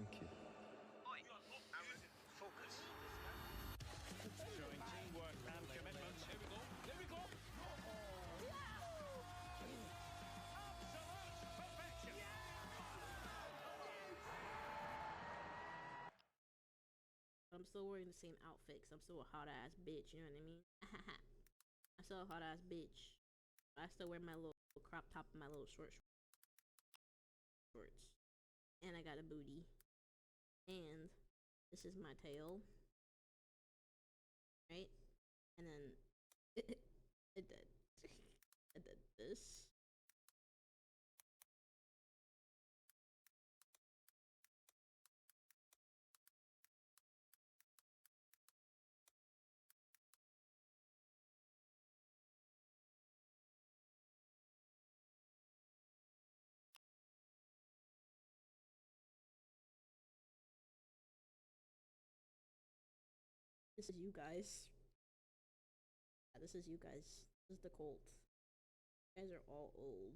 Thank you. Focus. Showing teamwork and commitment. Here we go. Here we go. Absolute perfection. I'm still wearing the same outfit because I'm still a hot ass bitch, you know what I mean? I'm still a hot ass bitch. I still wear my little crop top and my little shorts. And I got a booty. And this is my tail. Right? And then it did. It did this. This is you guys. Yeah, this is you guys. This is the cult. You guys are all old.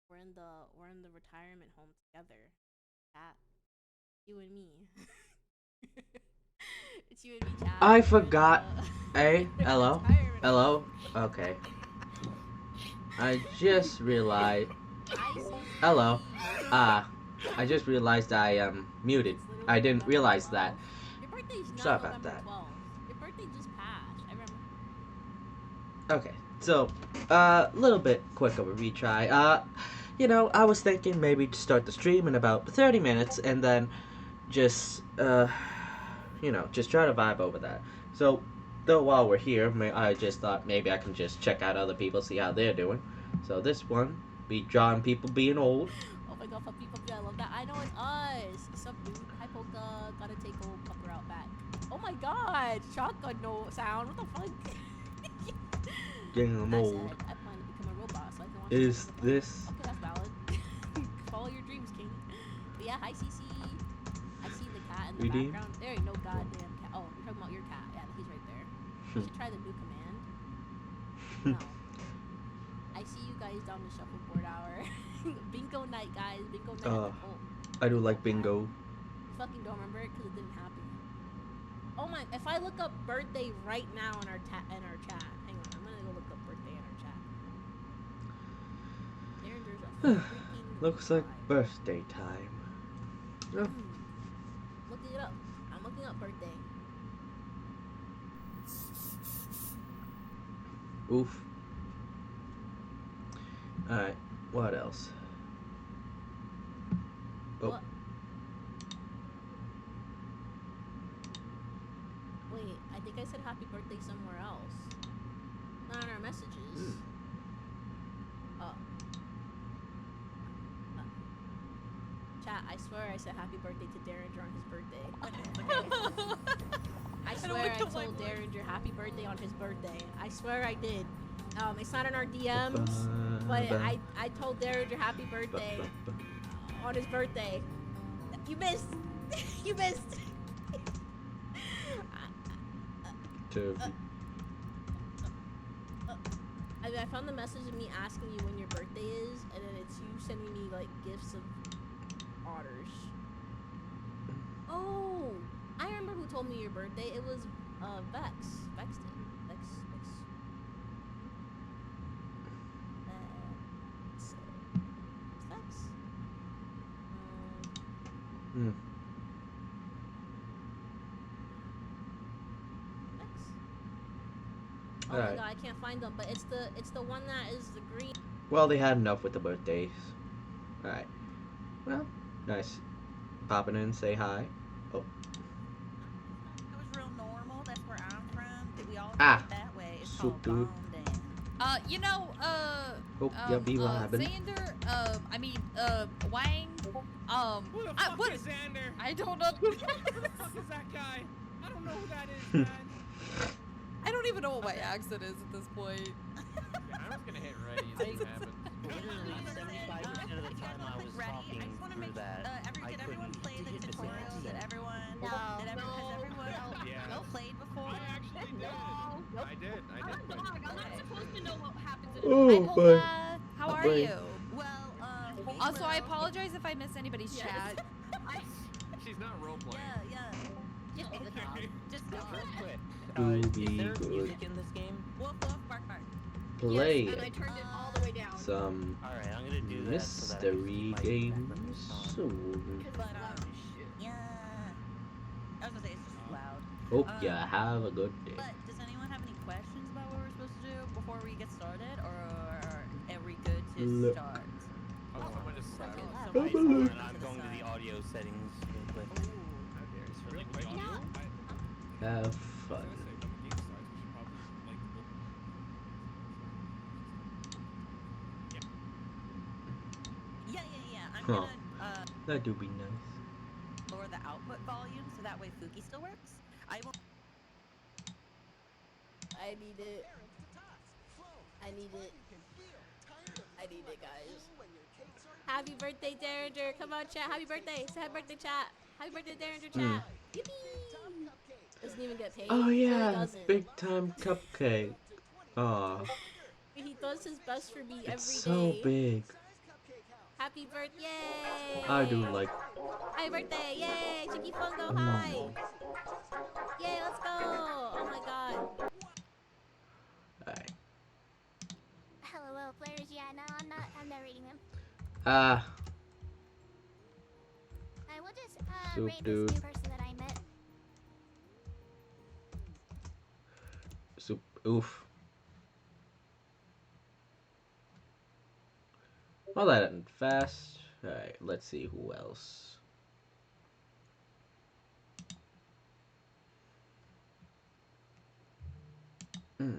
We're in the retirement home together. Chat. You and me. It's you and me, chat. I We're in forgot. the Hey, hello? retirement Hello? home. Okay. I just realized. I see. Hello. I just realized I am muted. It's literally I didn't November realize that. 12th. Your birthday's not Sorry about November that. 12th. Your birthday just passed. I remember. Okay, so, little bit quick of a retry. I was thinking maybe to start the stream in about 30 minutes and then just, just try to vibe over that. So, though while we're here, I just thought maybe I can just check out other people, see how they're doing. So this one, be drawing people being old. Oh my god, puppy, I love that. I know it's us. Sup, dude? Hi, Polka. Gotta take old pupper out back. Oh my god, shotgun no sound. What the fuck? Getting them I old. said I plan to become a robot so I can watch. Is this? Okay, that's valid. Follow your dreams, King. But yeah, hi, CC. I see the cat in the Redeem? background. There ain't no goddamn cat. Oh, you're talking about your cat. Yeah, he's right there. You should try the new command. No. I see you guys down the shuffleboard hour. Bingo night, guys. Bingo night at the Cult. I do like bingo. You fucking don't remember it because it didn't happen. Oh my! If I look up birthday right now in our chat, hang on, I'm gonna go look up birthday in our chat. There's a freaking Looks like vibe. birthday time. Oh. Looking it up. I'm looking up birthday. Oof. Alright, what else? Oh. What? Wait, I think I said happy birthday somewhere else. Not in our messages. Oh. Chat, I swear I said happy birthday to Derringer on his birthday. I swear I told Derringer happy birthday on his birthday. I swear I did. It's not in our DMs, but I told Derringer happy birthday on his birthday. You missed. You missed. I found the message of me asking you when your birthday is, and then it's you sending me like gifts of otters. Oh, I remember who told me your birthday. It was Vex. Vex did. Vex. Vex. Hmm. Oh my god, I can't find them, but it's the one that is the green. Well, they had enough with the birthdays. Alright. Well, nice. Popping in, say hi. Oh. It was real normal. That's where I'm from. We all do Ah. it that way. It's Soup, called dude. bonding. Oh, yeah, be vibing. Xander, Wang, Who the fuck what is Xander? I don't know. Who the fuck is that guy? I don't know who that is, man. I don't even know what my accent is at this point. I was gonna hit ready and see what happened. Literally 75% of the time I was talking through that, I Did everyone couldn't play the hit the tutorial? accent. Did everyone? No. Has everyone Yeah. played before? I actually did. I did. I'm a dog. I'm not supposed to know what happens in Oh, Hi, Pola. How are Wait. you? Well, Also, Also, I apologize if I miss anybody's chat. She's not role playing. Yeah. Just the dog. Just go. Real quick. To Is be there good. music in this game? Woof, bark, bark. Play Yes, and I turned it all the way down. some Alright, I'm gonna do that so that I can mystery keep my games background on. soon. But, yeah. I was gonna say, it's just loud. Hope you have a good day. But does anyone have any questions about what we're supposed to do before we get started? Or are we good to Look. start? Oh, someone just Okay, slapped. somebody Have a look. And I'm going to the audio settings real quick. How dare you. For like the audio, Have I fun. was gonna say, when the game starts, we should probably like Yeah. I'm Huh. gonna That do be nice. lower the output volume so that way Fuki still works. I will. I need it. I need it. I need it, guys. Happy birthday, Derringer. Come on, chat. Happy birthday. Say happy birthday, chat. Happy birthday, Derringer, chat. Yippee! Doesn't even get paid. Oh He really yeah, doesn't. big time cupcake. Aw, He does his best for me every day. it's so big. Happy birthday! I do like. Happy birthday! Yay! Chicky Fungo, hi! Yay, let's go! Oh my god. Alright. Hello, players. Yeah, no, I'm not reading them. Ah, I will just Soup rate dude. this new person that I met. soup. Oof. Well, that ended fast. Alright, let's see who else. Hmm.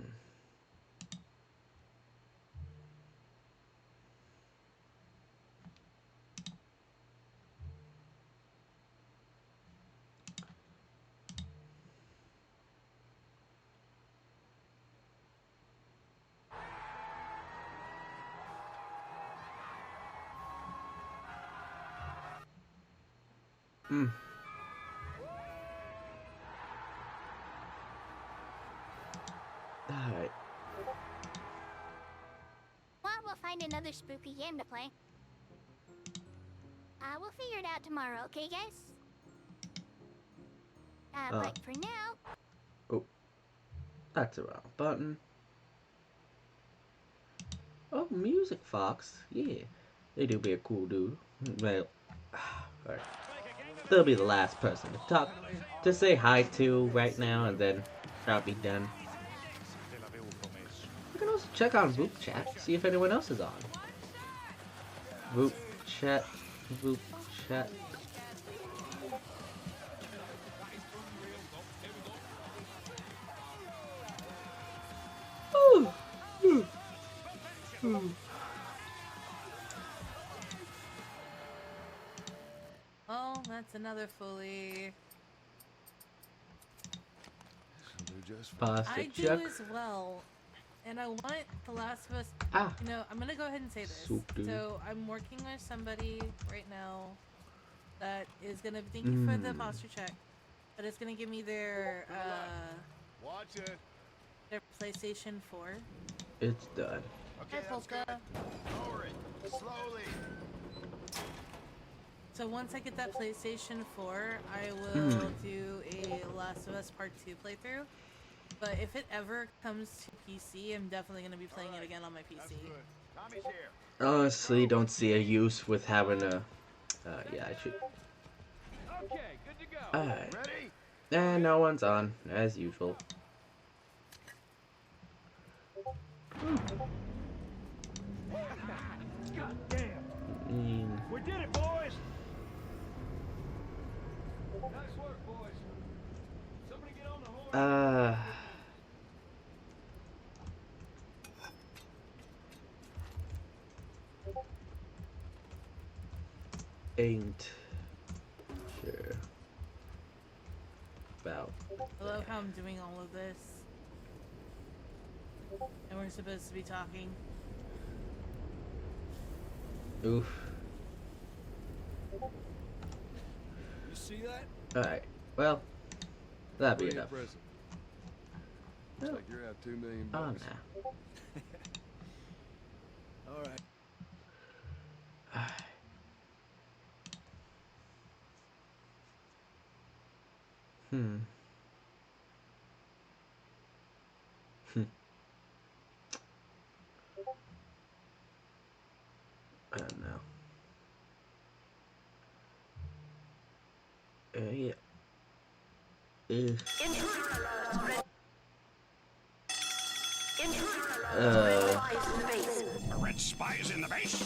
Hmm. Alright. Well, we'll find another spooky game to play. We'll figure it out tomorrow, okay, guys? But for now, That's the wrong button. Oh, Music Fox. Yeah. They do be a cool dude. Well, alright. They'll be the last person to say hi to right now, and then I'll be done. You can also check on Voop Chat, see if anyone else is on. Voop Chat. Voop Chat. Ooh. Ooh. Ooh. Oh, that's another fully. I Plastic do check. as well. And I want The Last of Us. Ah. You know, I'm gonna go ahead and say this. Soup, dude. So I'm working with somebody right now that is gonna thank you for the posture check, but it's gonna give me their Watch it. their PlayStation 4. It's done. Okay, that's good. Lower it. Slowly. So once I get that PlayStation 4, I will do a Last of Us Part 2 playthrough. But if it ever comes to PC, I'm definitely going to be playing it again on my PC. That's good. Tommy's here. Honestly, don't see a use with having a. Yeah, I should. Okay, good to go. Alright. Ready? And no one's on, as usual. God damn! We did it, boys! Nice work, boys. Somebody get on the horn. Ain't sure about. I love how I'm doing all of this. And we're supposed to be talking. Oof. You see that? Alright, well, that'd be Bring enough. a present. Oh, Looks like you're out $2 million. oh bucks. no. All right. Hmm. I don't know. Yeah. Ugh. Red spies in the base.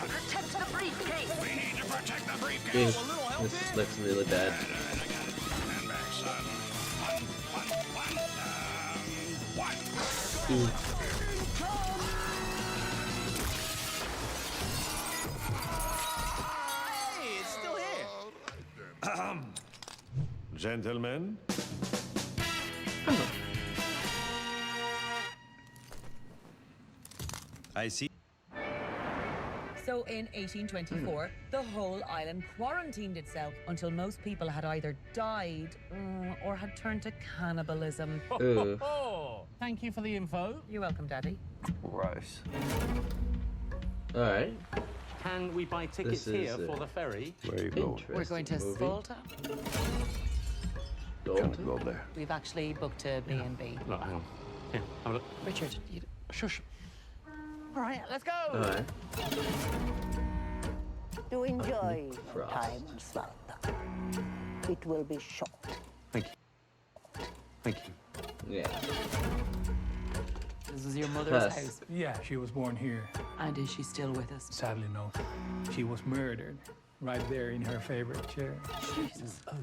Protect the briefcase. We need to protect the briefcase. Jeez, this looks really bad. Stand back, son. One. Hey, it's still here. Gentlemen. I see. So in 1824, the whole island quarantined itself until most people had either died or had turned to cannibalism. Ugh. Thank you for the info. You're welcome, Daddy. Gross. Alright. Can we buy tickets This is, here for the ferry? Where are you going? Interesting We're going to movie. Salta. Gold. Go there. We've actually booked a B&B. Look, hang on. Here, have a look. Richard, you... Shush. All right, let's go. Alright. To enjoy your Frost. time in Salta. It will be short. Thank you. Thank you. Yeah. This is your mother's Yes. house. Yeah, she was born here. And is she still with us? Sadly, no. She was murdered right there in her favorite chair. Jesus. Oh.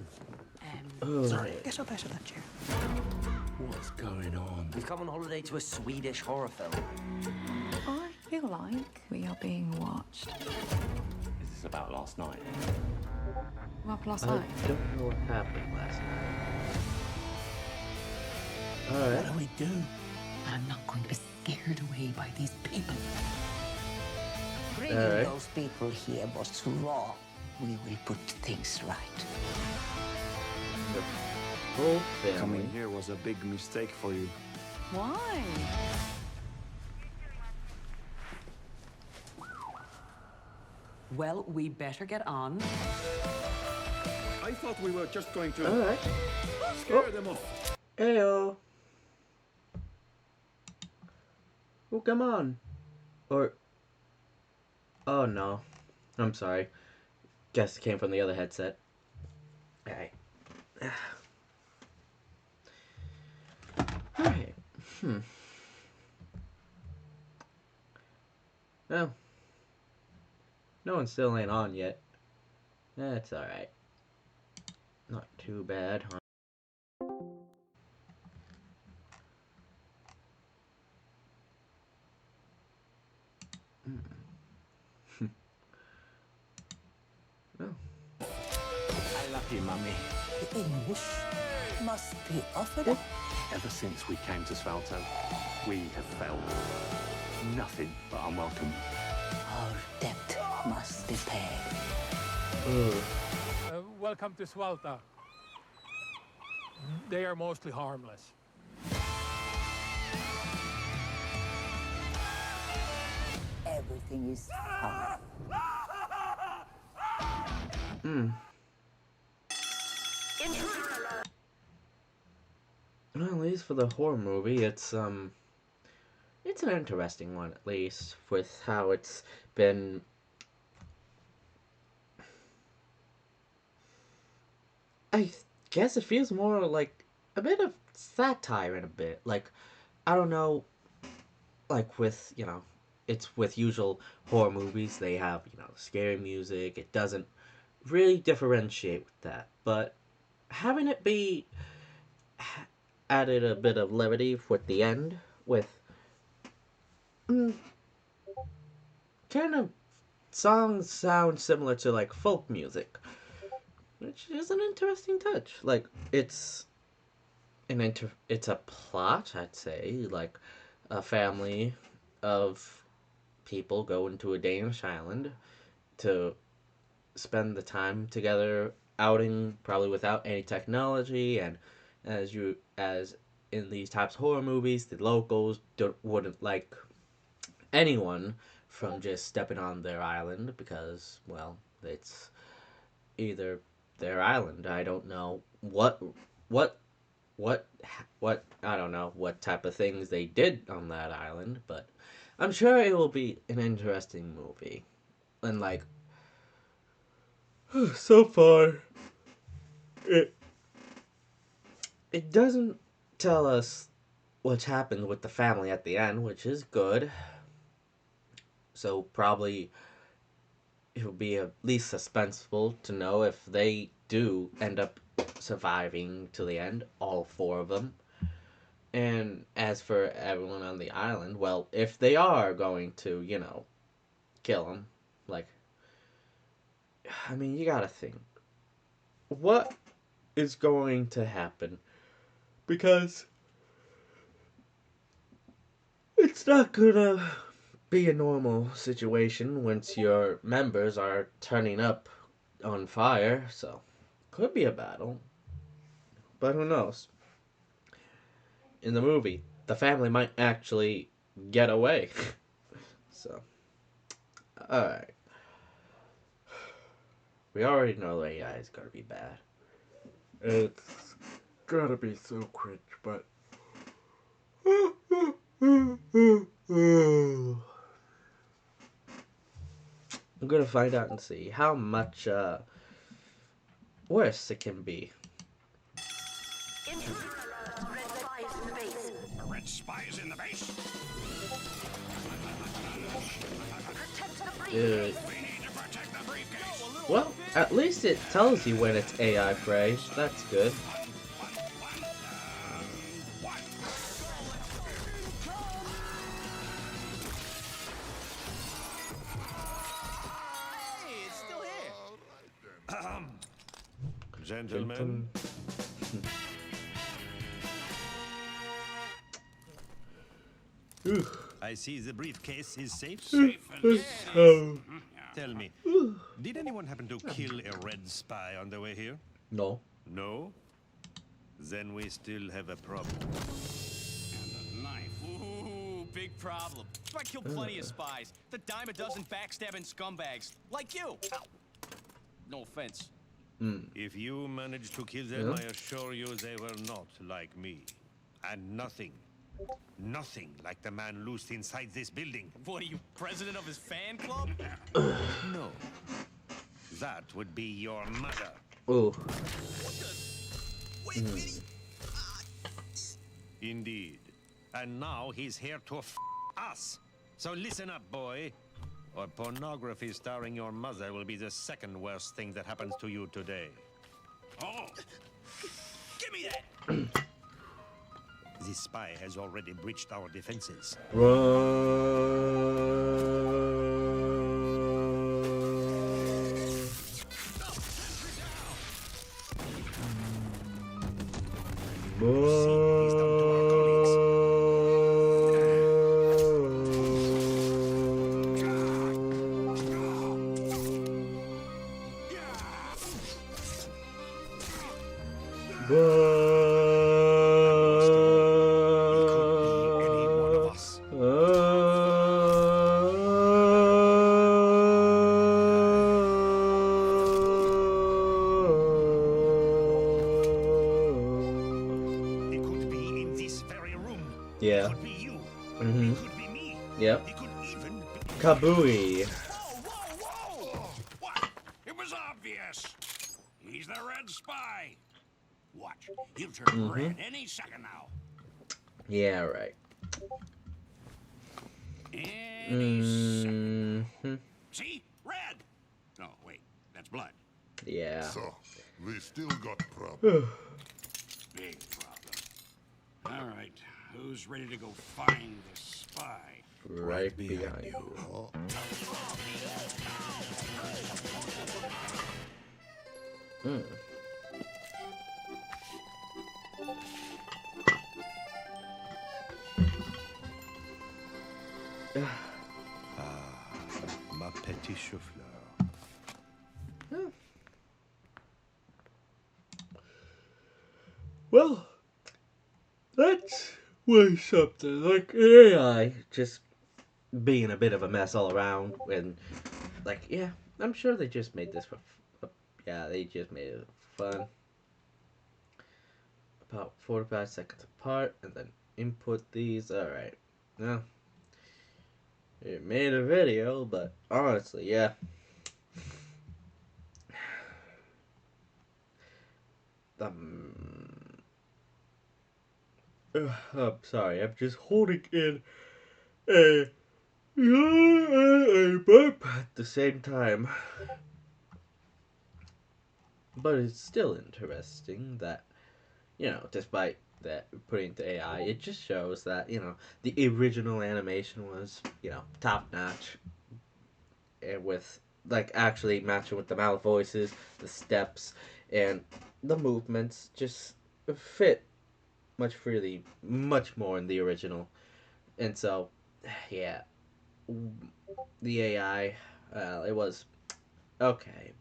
Get up out of that chair. What's going on? We've come on holiday to a Swedish horror film. I feel like we are being watched. This is about last night. What last I night? don't know what happened last night. Alright. What do we do? I'm not going to be scared away by these people. Bringing Alright. those people here was wrong. We will put things right. The whole family. Coming here was a big mistake for you. Why? Well, we better get on. I thought we were just going to Alright. scare them off. Heyo. Oh, come on. Or. Oh, no. I'm sorry. Guess it came from the other headset. Alright. Alright. Well. No one still ain't on yet. That's alright. Not too bad, huh? Oh. I love you, Mummy. The English must be offered up. Ever since we came to Svalto, we have felt nothing but unwelcome. Our debt must be paid. Ugh. Welcome to Swalta. They are mostly harmless. Everything is fine. Well, at least for the horror movie, it's an interesting one, at least, with how it's been. I guess it feels more like a bit of satire in a bit. Like, I don't know, like with, it's with usual horror movies, they have, scary music. It doesn't really differentiate with that. But having it be added a bit of levity with the end, with kind of songs sound similar to like folk music, which is an interesting touch. Like it's it's a plot, I'd say, like a family of people go into a Danish island to spend the time together outing, probably without any technology, and as in these types of horror movies, the locals wouldn't like anyone from just stepping on their island because, well, it's either their island. I don't know what what what I don't know what type of things they did on that island, but I'm sure it will be an interesting movie. And like so far it it doesn't tell us what happened with the family at the end, which is good. So probably it will be at least suspenseful to know if they do end up surviving to the end, all four of them. And as for everyone on the island, well, if they are going to, kill them, like, I mean, you gotta think, what is going to happen? Because it's not gonna be a normal situation once your members are turning up on fire, so could be a battle. But who knows? In the movie, the family might actually get away. So, alright. We already know the AI is gonna be bad. It's gotta be so quick, but. I'm gonna find out and see how much worse it can be. Red spies in the base. Well, at least it tells you when it's AI Frey. That's good. Gentlemen. I see the briefcase is safe. Tell me, did anyone happen to kill a red spy on the way here? No. No? Then we still have a problem. And a knife. Ooh, big problem. I killed plenty of spies. The dime a dozen backstabbing scumbags. Like you. Ow. No offense. If you managed to kill them, I assure you they were not like me. And nothing like the man loosed inside this building. What are you, president of his fan club? No. That would be your mother. Oh. Indeed. And now he's here to us. So listen up, boy. Or pornography starring your mother will be the second worst thing that happens to you today. Oh. Give me that. This spy has already breached our defenses. Yeah. It could be you. Mm-hmm. It could be me. Yep. It could even be... Kabooey. Whoa! What? It was obvious. He's the red spy. Watch. He'll turn red any second now. Yeah, right. Any second. See? Red. Oh, wait. That's blood. Yeah. So, we still got problem. Big problem. All right. Who's ready to go find this spy? Right behind you. Ma petit chauffeur. Well, that was something. Like AI just being a bit of a mess all around, and like, yeah, I'm sure they just made this for Yeah, they just made it fun. About 45 seconds apart, and then input these. Alright. Now, it made a video, but honestly, yeah. I'm sorry, I'm just holding in a burp at the same time. But it's still interesting that, despite that putting to AI, it just shows that, the original animation was, top notch. And with, like, actually matching with the mouth voices, the steps, and the movements just fit much more in the original. And so, yeah, the AI, it was okay,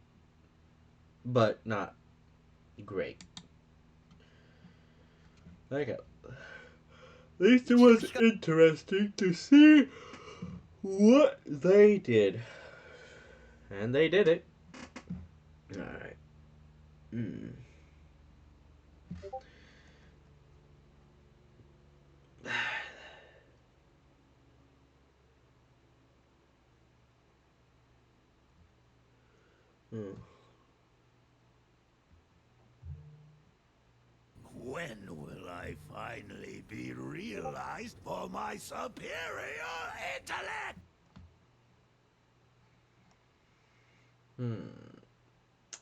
but not great. Okay. At least it was interesting to see what they did. And they did it. Alright. Hmm. When will I finally be realized for my superior intellect?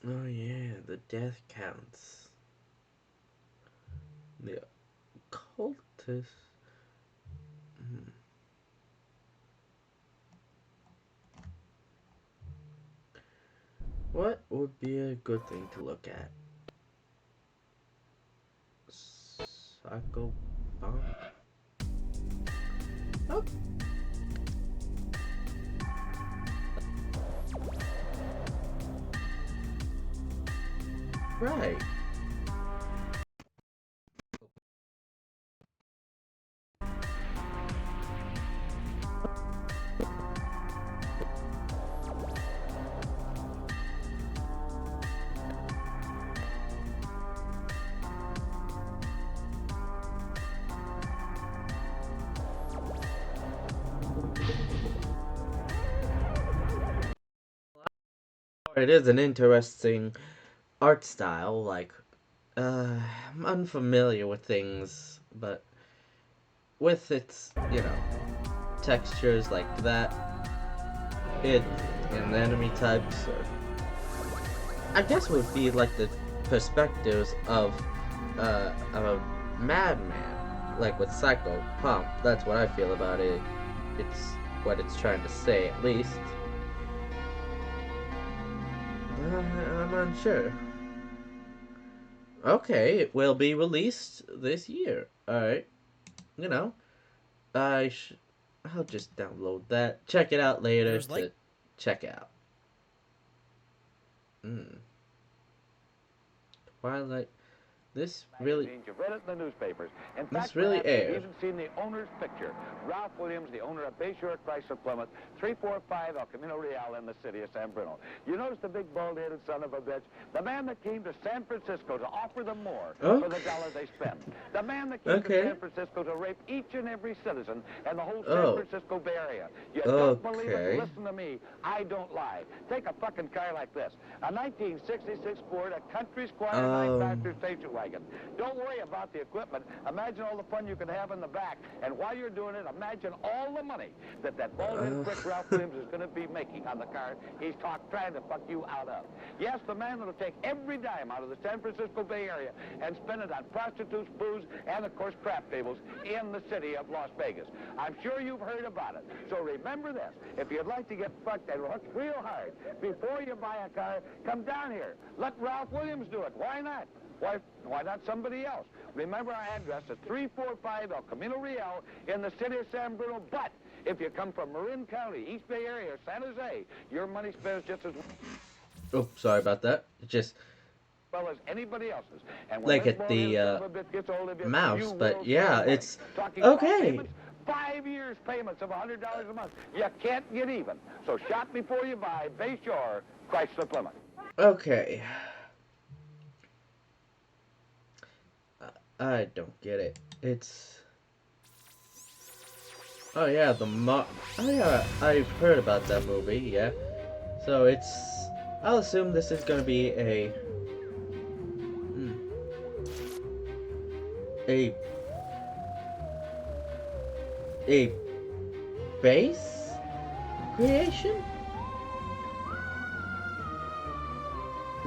Oh yeah, the death counts. The cultists. What would be a good thing to look at? Psycho bomb. Oh. Right. It is an interesting art style. Like, I'm unfamiliar with things, but with its, textures like that, it and enemy types, or I guess would be like the perspectives of a madman, like with Psycho Pump. That's what I feel about it. It's what it's trying to say, at least. I'm unsure. Okay, it will be released this year. Alright. You know, I'll just download that. Check it out later to check out. Twilight. This really. You've read it in the newspapers. In This fact, really perhaps you've aired. even seen the owner's picture. Ralph Williams, the owner of Bayshore Chrysler Plymouth, 345 El Camino Real in the city of San Bruno. You notice the big bald-headed son of a bitch? The man that came to San Francisco to offer them more for the dollar they spend. The man that came to San Francisco to rape each and every citizen in the whole San Francisco Bay Area. You don't believe it? Listen to me. I don't lie. Take a fucking car like this. A 1966 Ford, a country squire 9-factor station wagon. Don't worry about the equipment. Imagine all the fun you can have in the back. And while you're doing it, imagine all the money that bald-headed prick Ralph Williams is going to be making on the car he's trying to fuck you out of. Yes, the man that'll take every dime out of the San Francisco Bay Area and spend it on prostitutes, booze, and, of course, crap tables in the city of Las Vegas. I'm sure you've heard about it. So remember this. If you'd like to get fucked and hooked real hard before you buy a car, come down here. Let Ralph Williams do it. Why not? Why not somebody else? Remember our address is 345 El Camino Real in the city of San Bruno. But if you come from Marin County, East Bay Area, or San Jose, your money spends just as Oh, sorry about that. Just well as anybody else's. And like at the mouse, but yeah, it's okay. Payments, 5 years payments of $100 a month. You can't get even. So shop before you buy. Bayshore Chrysler Plymouth. Okay. I don't get it. It's... Oh yeah, Oh yeah, I've heard about that movie, yeah. So it's... I'll assume this is gonna be a... A... A base creation?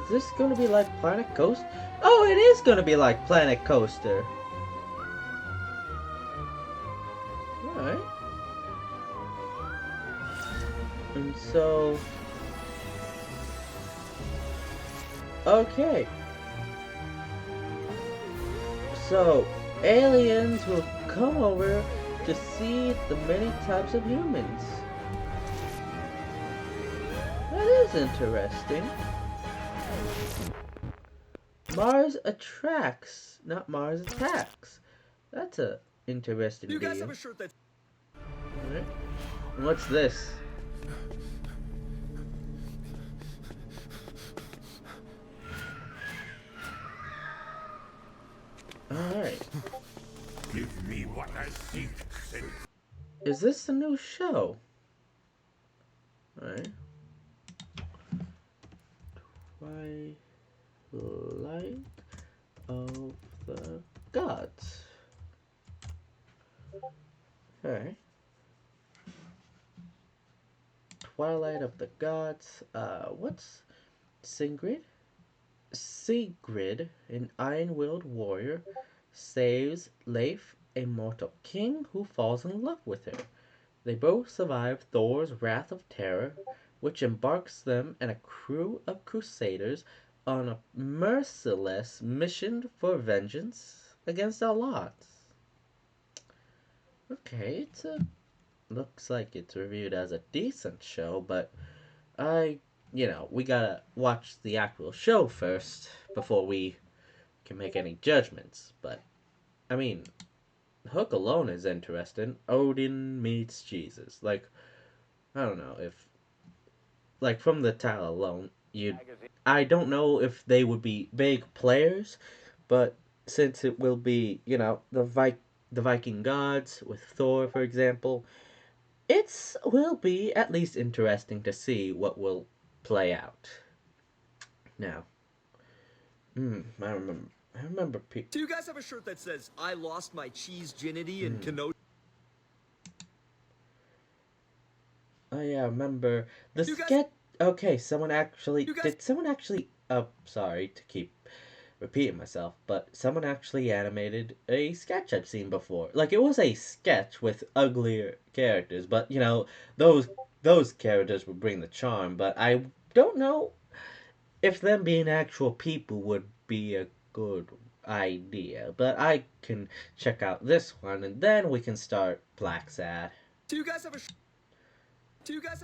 Is this gonna be like Planet Coaster? Oh, it is gonna be like Planet Coaster. Alright. And so... Okay. So, aliens will come over to see the many types of humans. That is interesting. Mars attracts, not Mars attacks. That's a interesting deal. You guys have a shirt that's... Alright. And what's this? Alright. Give me what I seek. Is this the new show? Alright. Twilight of the Gods. Okay. Twilight of the Gods. What's Sigrid? Sigrid, an iron-willed warrior, saves Leif, a mortal king who falls in love with her. They both survive Thor's Wrath of Terror, which embarks them and a crew of crusaders on a merciless mission for vengeance against our odds. Okay, looks like it's reviewed as a decent show, but we gotta watch the actual show first before we can make any judgments. But, I mean, Hook alone is interesting. Odin meets Jesus. Like, I don't know if, like, from the title alone, I don't know if they would be big players, but since it will be, the Viking gods with Thor, for example, it will be at least interesting to see what will play out. Now, I remember. Do you guys have a shirt that says "I lost my cheese virginity in Kenosha"? Oh yeah, I remember the sketch. Okay, someone actually did. Someone actually. Sorry to keep repeating myself, but someone actually animated a sketch I've seen before. Like, it was a sketch with uglier characters, but those characters would bring the charm. But I don't know if them being actual people would be a good idea. But I can check out this one, and then we can start Black Sad. Do you guys have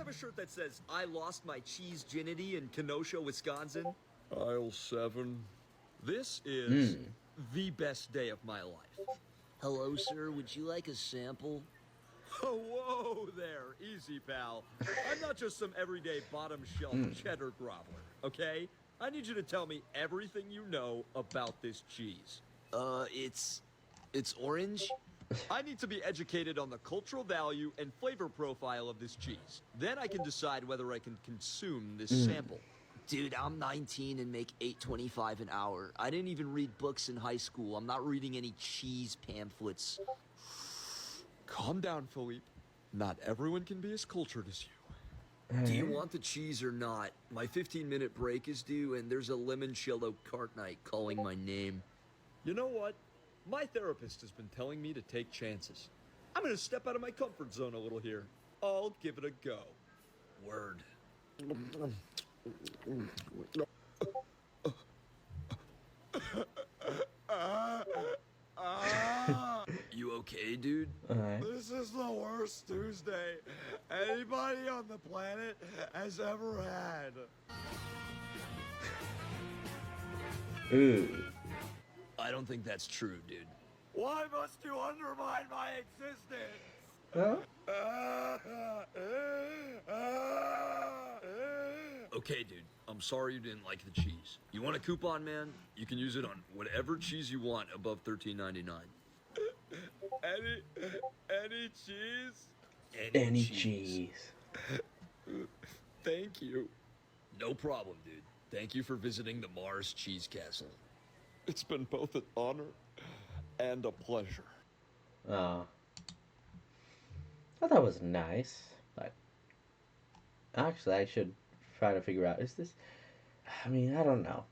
a shirt that says "I lost my cheese virginity in Kenosha, Wisconsin"? Aisle 7. This is the best day of my life. Hello, sir. Would you like a sample? Oh, whoa there. Easy, pal. I'm not just some everyday bottom shelf cheddar groveler, okay? I need you to tell me everything you know about this cheese. It's orange? I need to be educated on the cultural value and flavor profile of this cheese. Then I can decide whether I can consume this sample. Dude, I'm 19 and make $8.25 an hour. I didn't even read books in high school. I'm not reading any cheese pamphlets. Calm down, Philippe. Not everyone can be as cultured as you. Do you want the cheese or not? My 15-minute break is due, and there's a limoncello cart night calling my name. You know what? My therapist has been telling me to take chances. I'm gonna step out of my comfort zone a little here. I'll give it a go. Word. You okay, dude? This is the worst Tuesday anybody on the planet has ever had. Ooh. I don't think that's true, dude. Why must you undermine my existence? Huh? Okay, dude. I'm sorry you didn't like the cheese. You want a coupon, man? You can use it on whatever cheese you want above $13.99. Any cheese? Any cheese. Thank you. No problem, dude. Thank you for visiting the Mars Cheese Castle. It's been both an honor and a pleasure. Oh. I thought that was nice, but actually I should try to figure out, is this, I mean, I don't know.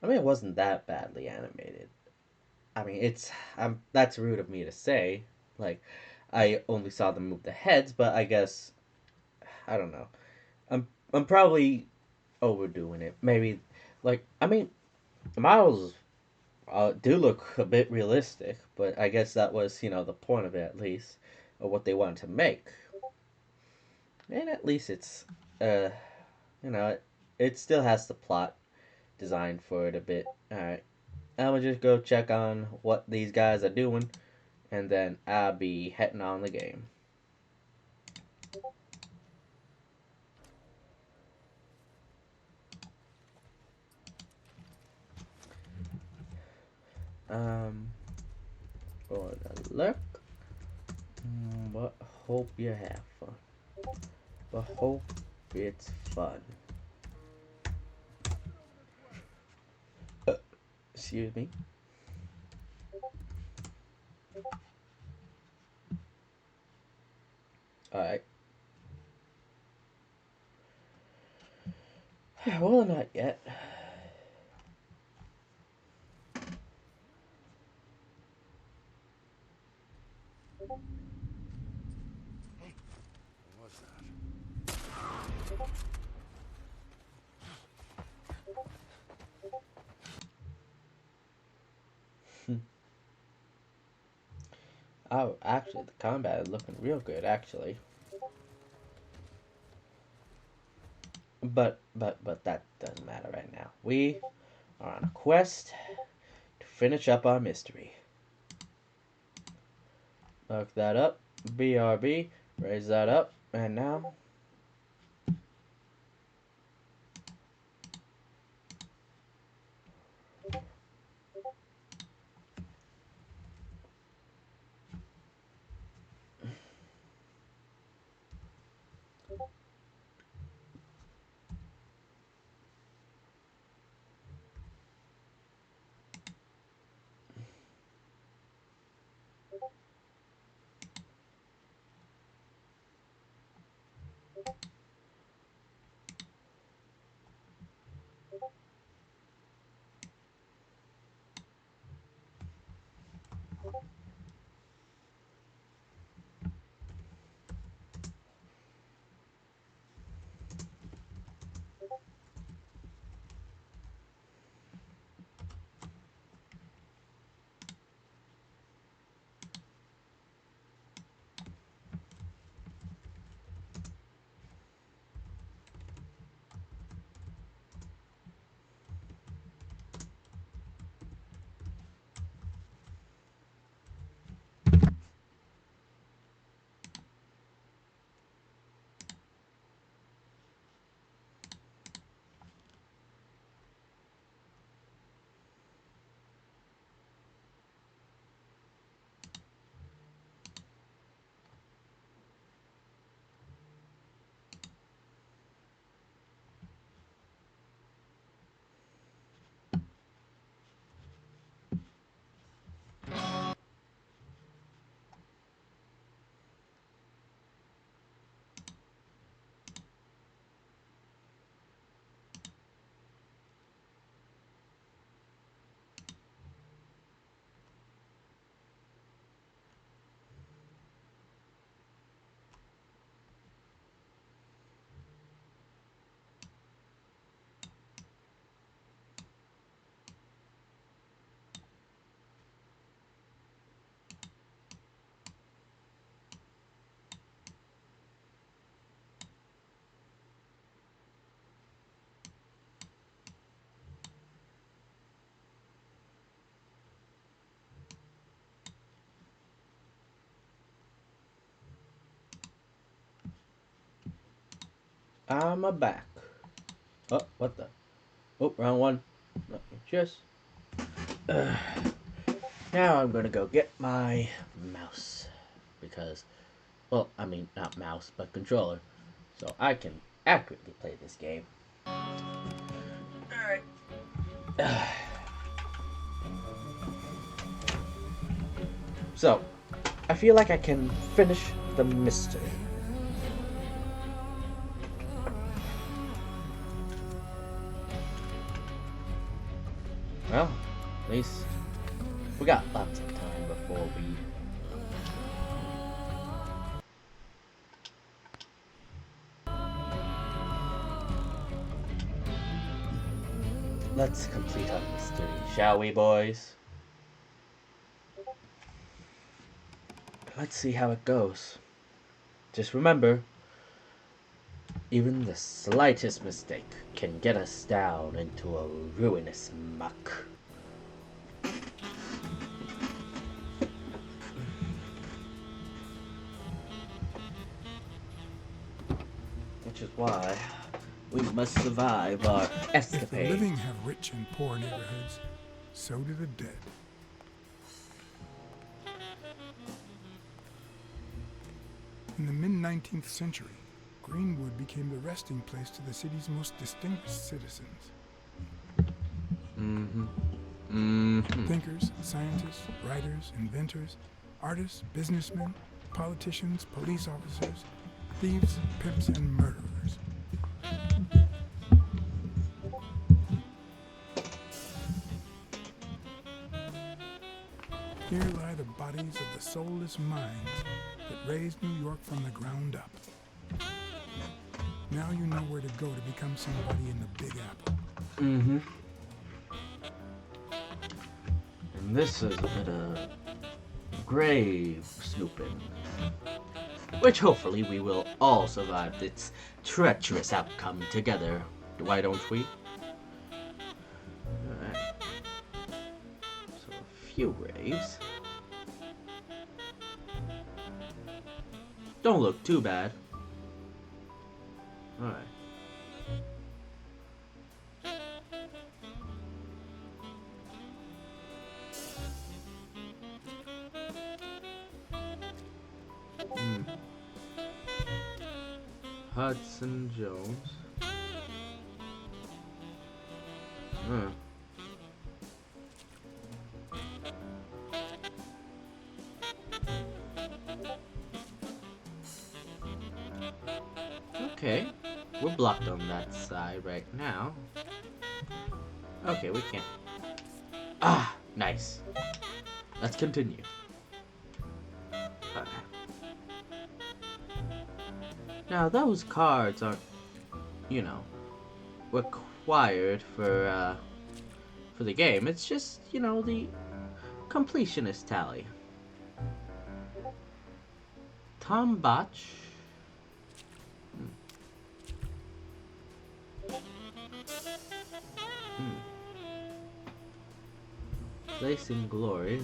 It wasn't that badly animated. I mean, that's rude of me to say. Like, I only saw them move the heads, but I guess, I don't know. I'm probably overdoing it. Maybe, like, I mean, the models do look a bit realistic, but I guess that was, the point of it at least, or what they wanted to make. And at least it's, it still has the plot designed for it a bit. Alright, I'm gonna just go check on what these guys are doing, and then I'll be heading on the game. For the look, but hope you have fun. But hope it's fun. Excuse me. Alright. Well, not yet. What was that? Oh, actually, the combat is looking real good, actually. But that doesn't matter right now. We are on a quest to finish up our mystery. Look that up. BRB. Raise that up. And now... I'm a back. Oh, what the? Oh, wrong one. No, cheers. Now I'm gonna go get my mouse. Because, well, I mean, not mouse, but controller. So I can accurately play this game. Alright. So, I feel like I can finish the mystery. Well, at least we got lots of time before we... Let's complete our mystery, shall we, boys? Let's see how it goes. Just remember, even the slightest mistake can get us down into a ruinous muck. Which is why we must survive our If the escapade. living have rich and poor neighborhoods, so do the dead. In the mid-19th century, Greenwood became the resting place to the city's most distinguished citizens. Thinkers, scientists, writers, inventors, artists, businessmen, politicians, police officers, thieves, pimps, and murderers. Here lie the bodies of the soulless minds that raised New York from the ground up. Now you know where to go to become somebody in the Big Apple. And this is a bit of grave snooping. Which hopefully we will all survive its treacherous outcome together. Why don't we? Alright. So a few graves. Don't look too bad. Alright. Hudson Jones. Okay, we're blocked on that side right now. Okay, we can't. Ah, nice. Let's continue. Now, those cards aren't, you know, required for the game. It's just, you know, the completionist tally. Tom Botch. Place in Glory.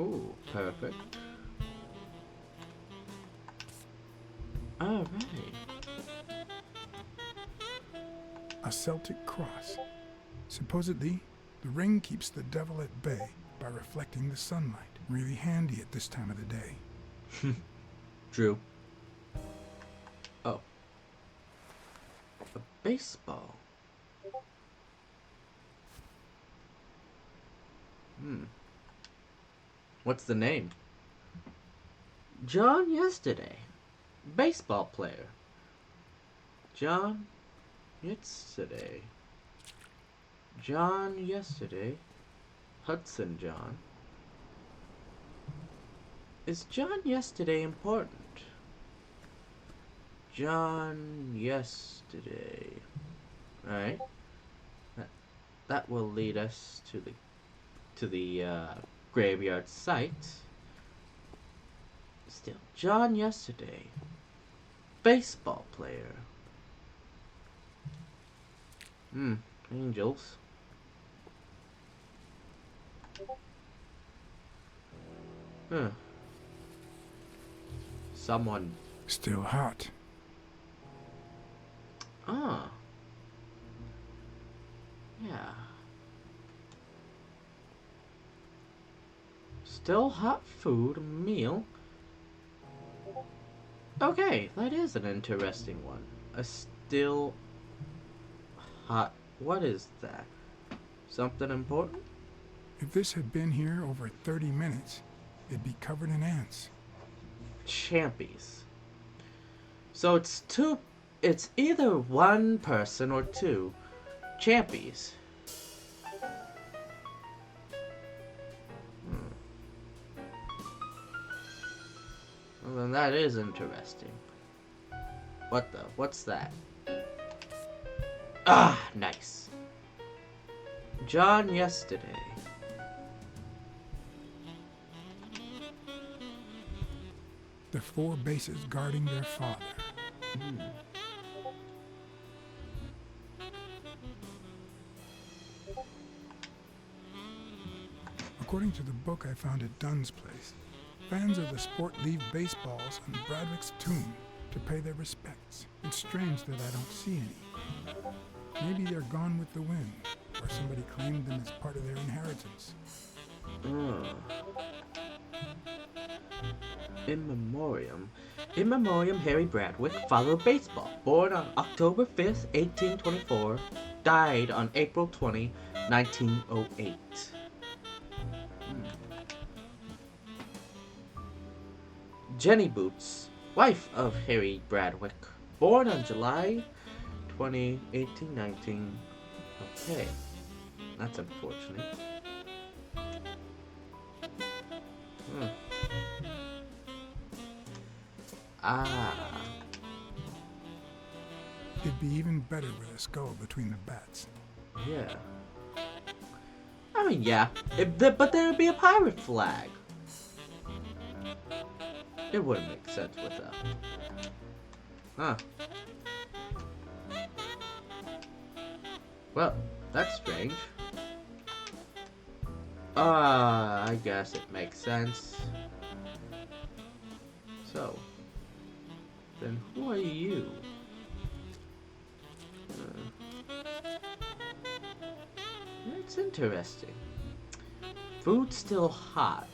Ooh, perfect. Alright. A Celtic cross. Supposedly, the ring keeps the devil at bay by reflecting the sunlight. Really handy at this time of the day. True. Oh. A baseball. What's the name? John Yesterday. Baseball player. John Yesterday. John Yesterday. Hudson John. Is John Yesterday important? John Yesterday. Alright. That will lead us to the graveyard site. Still, John Yesterday. Baseball player. Angels. someone. Still hot. Ah. Yeah. Still hot food meal. Okay, that is an interesting one. A still hot. What is that? Something important? If this had been here over 30 minutes, it'd be covered in ants. Champies. So it's either one person or two. Champies. Well, then that is interesting. What's that? Ah, nice. John yesterday. The 4 bases guarding their father. According to the book I found at Dunn's place, fans of the sport leave baseballs on Bradwick's tomb to pay their respects. It's strange that I don't see any. Maybe they're gone with the wind, or somebody claimed them as part of their inheritance. In memoriam Harry Bradwick, father of baseball, born on October 5th, 1824, died on April 20, 1908. Jenny Boots, wife of Harry Bradwick, born on July 20, 1819. Okay, that's unfortunate. It'd be even better with a skull between the bats. Yeah. I mean, yeah, but there would be a pirate flag. It wouldn't make sense without. Huh. Well, that's strange. I guess it makes sense. So, then who are you? It's interesting. Food's still hot.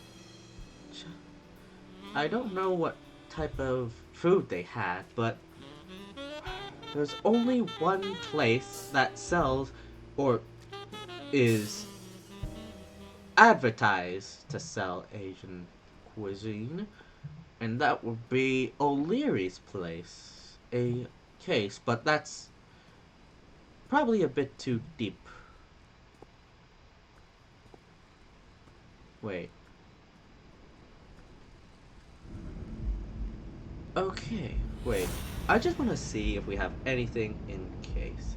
I don't know what type of food they had, but there's only one place that sells or is advertised to sell Asian cuisine, and that would be O'Leary's place. A case, but that's probably a bit too deep. Wait. Okay, wait. I just want to see if we have anything in case.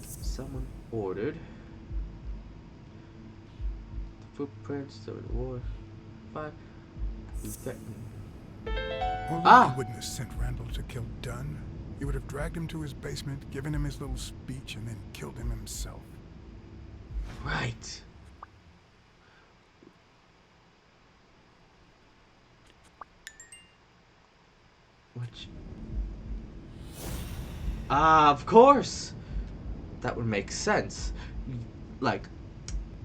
Someone ordered. Footprints, the reward. 5. Although he wouldn't have sent Randall to kill Dunn, he would have dragged him to his basement, given him his little speech, and then killed him himself. Right. Which... of course! That would make sense. Like,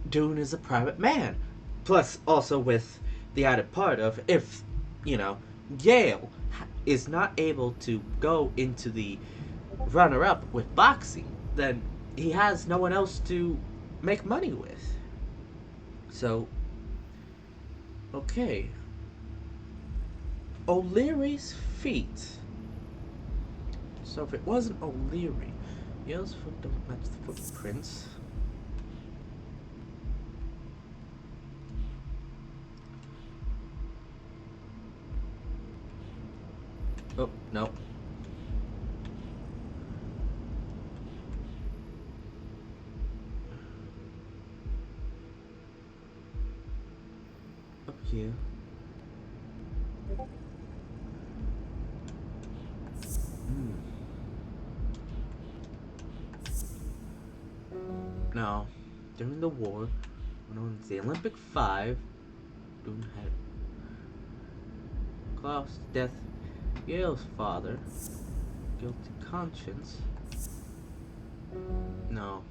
Dune is a private man. Plus, also with the added part of, if, you know, Yale is not able to go into the runner-up with boxing, then he has no one else to make money with. So, okay. O'Leary's feet. So if it wasn't O'Leary, Yale's foot don't match the footprints. Oh, no. Up here. Now, during the war, when on the Olympic 5, Dune had caused death. Yale's father. Guilty conscience. No.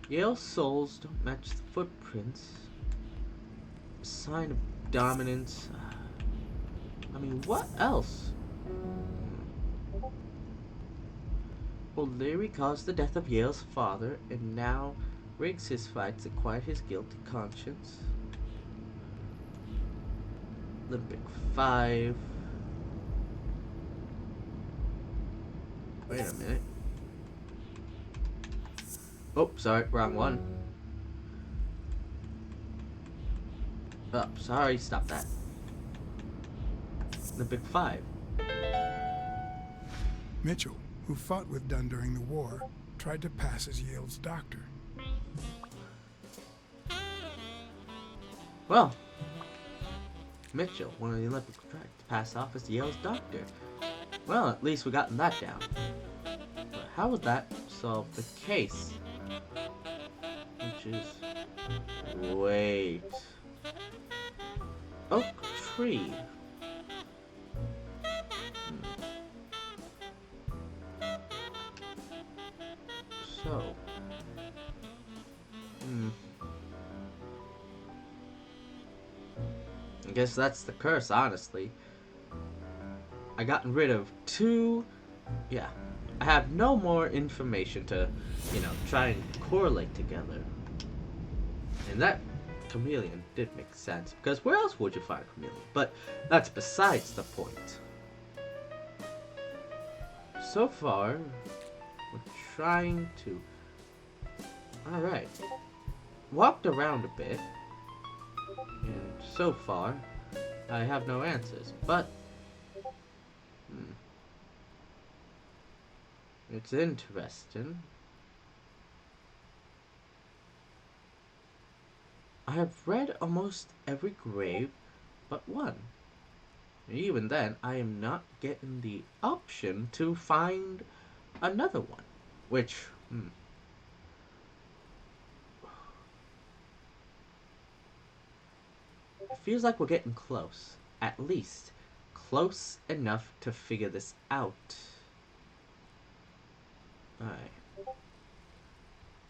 Yale's souls don't match the footprints. Sign of dominance. I mean, what else? O'Leary caused the death of Yale's father, and now rigs his fight to quiet his guilty conscience. Olympic 5. Wait a minute. Oh, sorry, wrong one. Oh, sorry, stop that. Olympic 5. Mitchell, who fought with Dunn during the war, tried to pass as Yale's doctor. Well, Mitchell, one of the Olympics, tried to pass off as Yale's doctor. Well, at least we got that down. But how would that solve the case? Which is... Wait... Oak tree. So... I guess that's the curse, honestly. I gotten rid of 2... Yeah. I have no more information to, try and correlate together. And that chameleon did make sense, because where else would you find a chameleon? But that's besides the point. So far, we're trying to... Alright. Walked around a bit. And so far, I have no answers, but... It's interesting. I have read almost every grave but one. Even then, I am not getting the option to find another one. Which, It feels like we're getting close. At least, close enough to figure this out. Alright.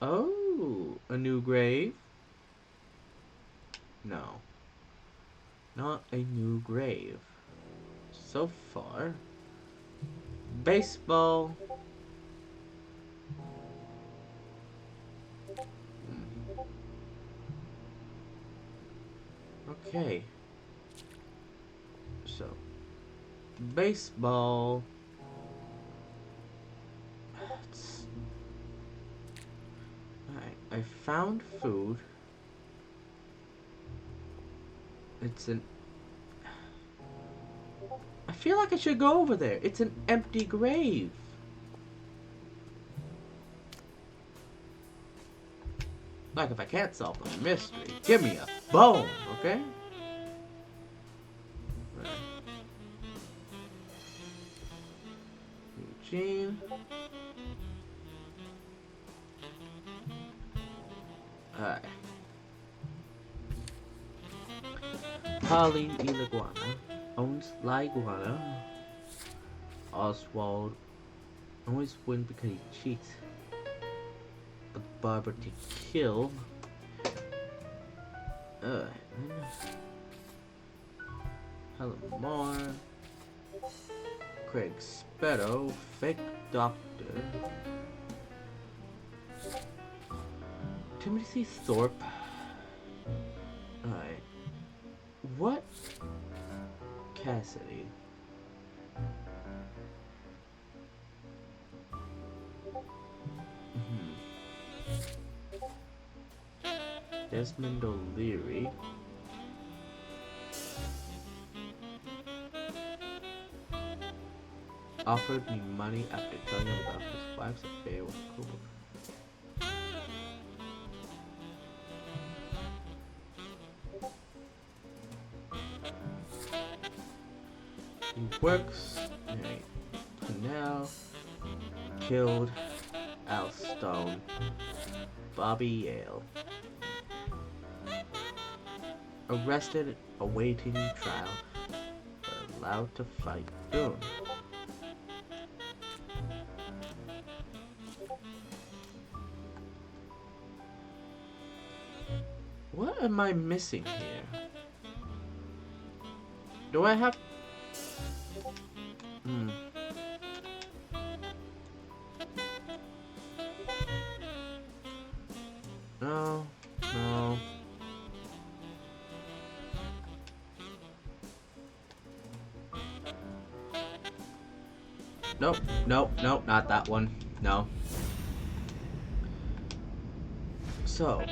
Oh, a new grave? No. Not a new grave. So far. Baseball. Okay. So. Baseball. Alright, I found food. It's an... I feel like I should go over there. It's an empty grave. Like if I can't solve the mystery, give me a bone, okay? Right. Eugene. Alright. Polly Iguana owns La Iguana. Oswald always wins because he cheats. But Barbara to kill. Helen Moore. Craig Spetto. Fake Doctor. Timothy Thorpe. Alright. What? Cassidy. Desmond O'Leary. Offered me money after telling him about his wife's affair with Cooper. He works. Canal. Killed Al Stone. Bobby Yale. Arrested, awaiting trial. allowed to fight Boone. What am I missing here? Do I have... No, no. Nope, nope, nope, not that one. No. So.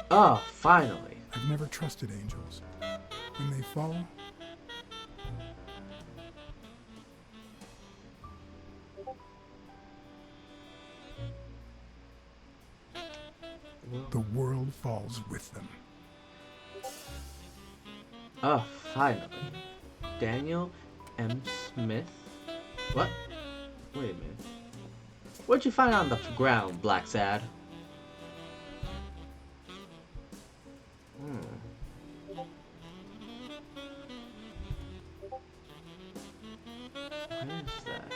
Oh, finally. I've never trusted angels. When they fall, the world falls with them. Oh, finally. Daniel M. Smith? What? Wait a minute. What'd you find on the ground, Black Sad? What is that?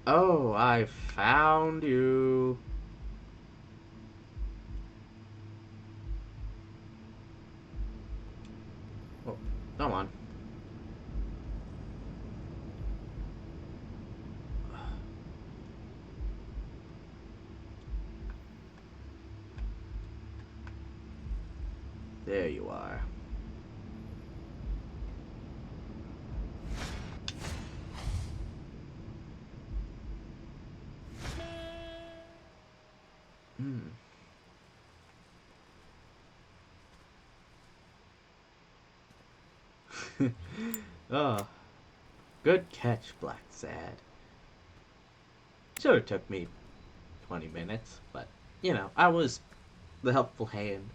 Oh, I found you. Oh, come on. There you are. Oh, good catch, Black Sad. Sure, it took me 20 minutes, but, you know, I was the helpful hand.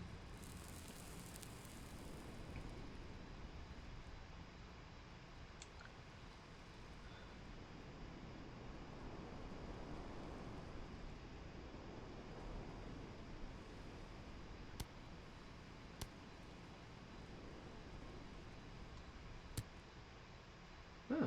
Huh.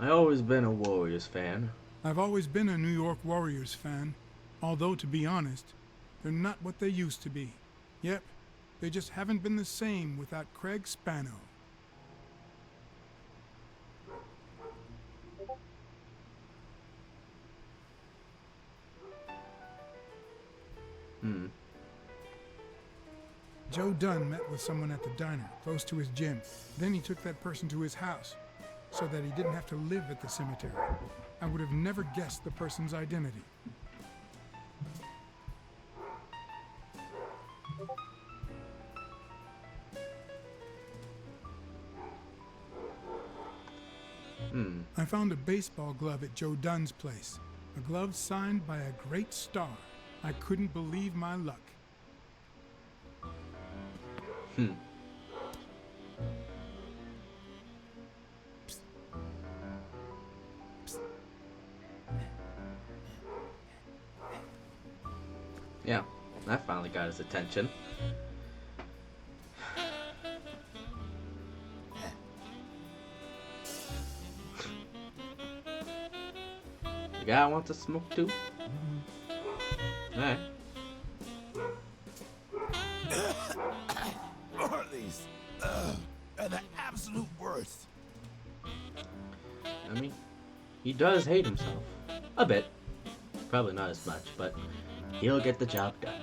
I've always been a Warriors fan. I've always been a New York Warriors fan, although to be honest, they're not what they used to be. Yep, they just haven't been the same without Craig Spano. Joe Dunn met with someone at the diner, close to his gym. Then he took that person to his house, so that he didn't have to live at the cemetery. I would have never guessed the person's identity. I found a baseball glove at Joe Dunn's place. A glove signed by a great star. I couldn't believe my luck. Yeah, that finally got his attention. The guy wants to smoke too? Alright. These are the absolute worst. I mean, he does hate himself. A bit. Probably not as much, but he'll get the job done.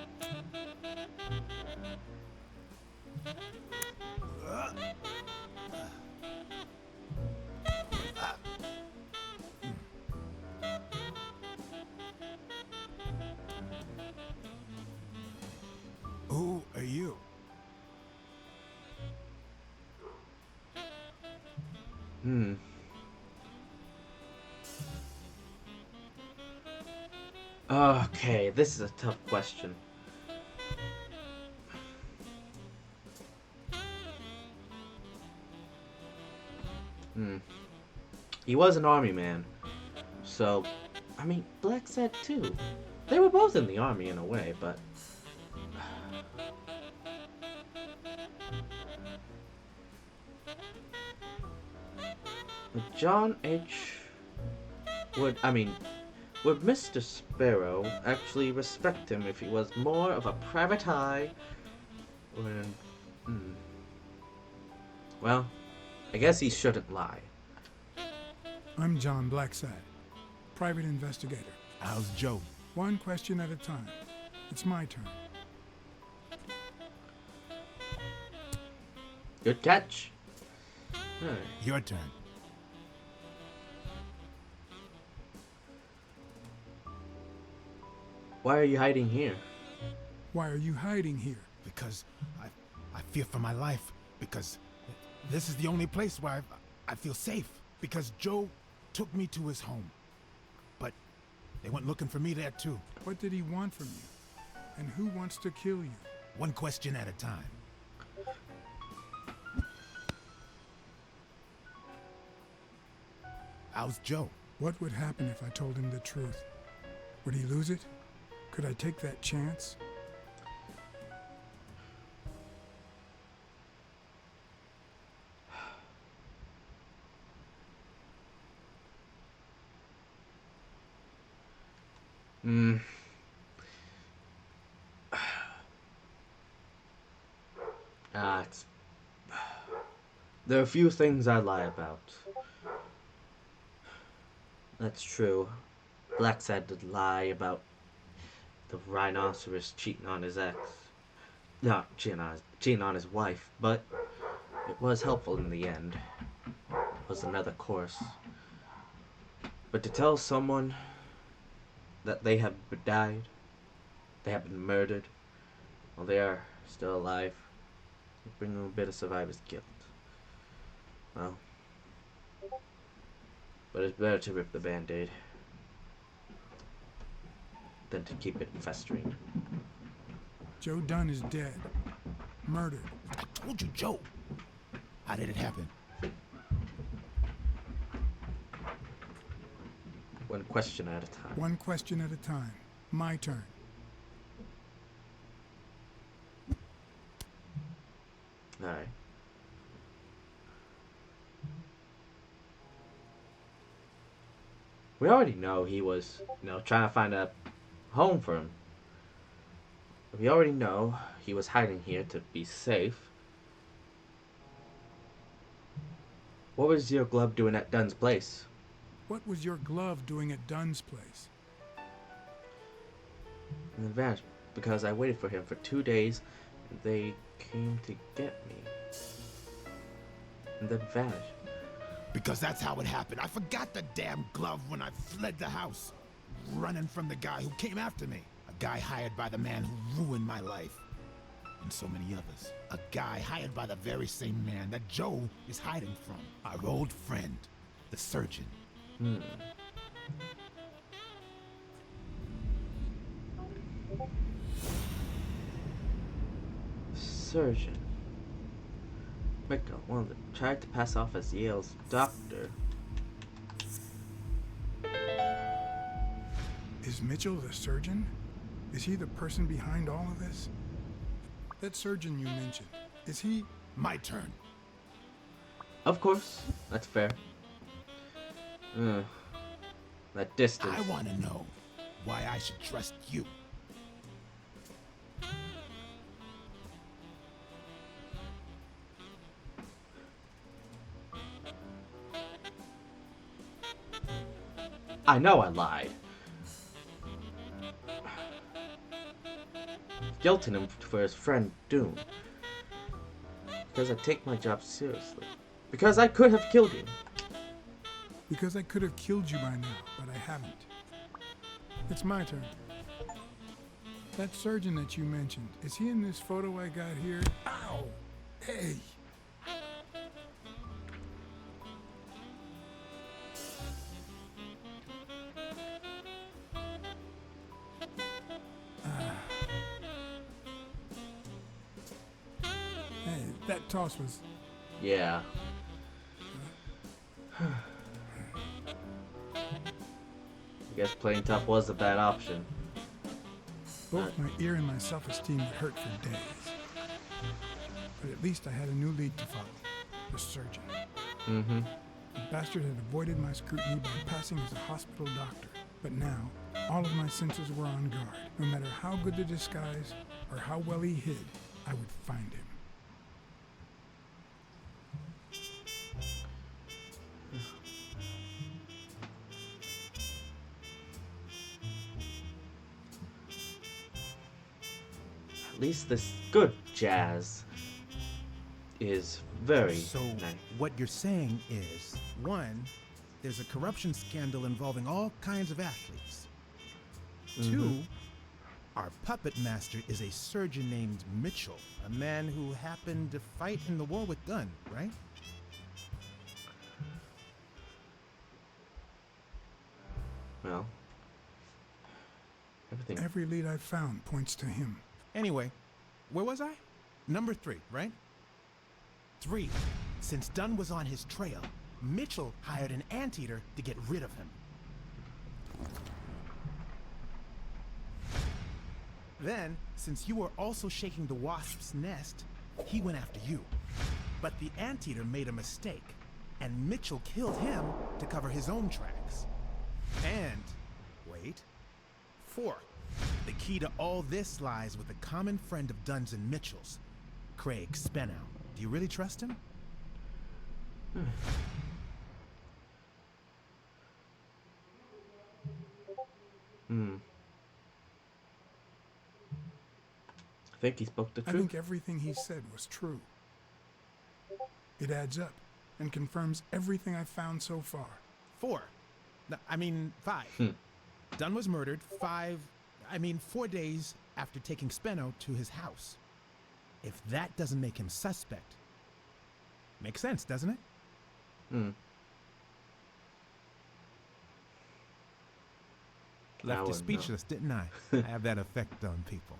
you. Okay, this is a tough question. He was an army man. So, I mean, Black said too. They were both in the army in a way, but... John H. would Mr. Sparrow actually respect him if he was more of a private eye? Or, Well, I guess he shouldn't lie. I'm John Blacksad, private investigator. How's Joe? One question at a time. It's my turn. Good catch. Your turn. Why are you hiding here? Why are you hiding here? Because I fear for my life. Because this is the only place where I feel safe. Because Joe took me to his home. But they went looking for me there too. What did he want from you? And who wants to kill you? One question at a time. How's Joe? What would happen if I told him the truth? Would he lose it? Could I take that chance? There are a few things I lie about. That's true. Blacksad did lie about the rhinoceros cheating on his ex. No, cheating on his wife, but it was helpful in the end. It was another course. But to tell someone that they have died, they have been murdered, while they are still alive, it brings them a bit of survivor's guilt. Well, but it's better to rip the band-aid than to keep it festering. Joe Dunn is dead. Murdered. I told you, Joe. How did it happen? One question at a time. One question at a time. My turn. Alright. We already know he was, trying to find a home for him. We already know he was hiding here to be safe. What was your glove doing at Dunn's place? What was your glove doing at Dunn's place? And then vanished because I waited for him for 2 days and they came to get me. And then vanished. Because that's how it happened. I forgot the damn glove when I fled the house. Running from the guy who came after me. A guy hired by the man who ruined my life. And so many others. A guy hired by the very same man that Joe is hiding from. Our old friend, the surgeon. Surgeon. Mitchell, one that tried to pass off as Yale's doctor. Is Mitchell the surgeon? Is he the person behind all of this? That surgeon you mentioned, is he... My turn. Of course. That's fair. That distance. I want to know why I should trust you. I know I lied. Guilting him for his friend Doom. Because I take my job seriously. Because I could have killed you. Because I could have killed you by now, but I haven't. It's my turn. That surgeon that you mentioned, is he in this photo I got here? Ow! Hey! Hey, that toss was... Yeah. I guess playing tough was a bad option. Both my ear and my self-esteem would hurt for days. But at least I had a new lead to follow. The surgeon. Mm-hmm. The bastard had avoided my scrutiny by passing as a hospital doctor. But now, all of my senses were on guard. No matter how good the disguise or how well he hid, I would find him. At least this good jazz is very So, nice. what you're saying is, one, there's a corruption scandal involving all kinds of athletes. Two, our puppet master is a surgeon named Mitchell, a man who happened to fight in the war with Gunn, right? Well, everything. Every lead I've found points to him. Anyway, where was I? Number 3, right? 3. Since Dunn was on his trail, Mitchell hired an anteater to get rid of him. Then, since you were also shaking the wasp's nest, he went after you. But the anteater made a mistake, and Mitchell killed him to cover his own tracks. And, wait, 4. The key to all this lies with a common friend of Dunn's and Mitchell's, Craig Spenow. Do you really trust him? I think he spoke the truth. I think everything he said was true. It adds up and confirms everything I've found so far. 4. No, I mean 5. Dunn was murdered 4 days after taking Speno to his house. If that doesn't make him suspect, makes sense, doesn't it? Left you speechless, didn't I? I have that effect on people.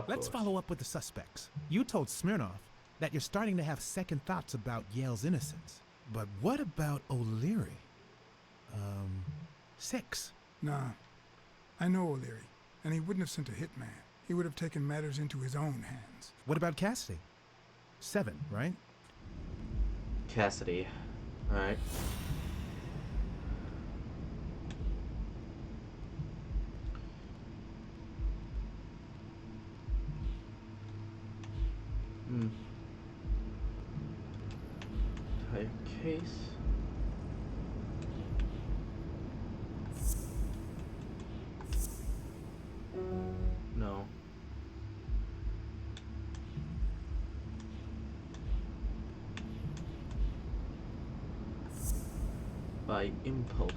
Let's follow up with the suspects. You told Smirnoff that you're starting to have second thoughts about Yale's innocence. But what about O'Leary? 6. Nah, I know O'Leary, and he wouldn't have sent a hitman. He would have taken matters into his own hands. What about Cassidy? 7, right? Cassidy. Alright. Entire case. No. By impulse.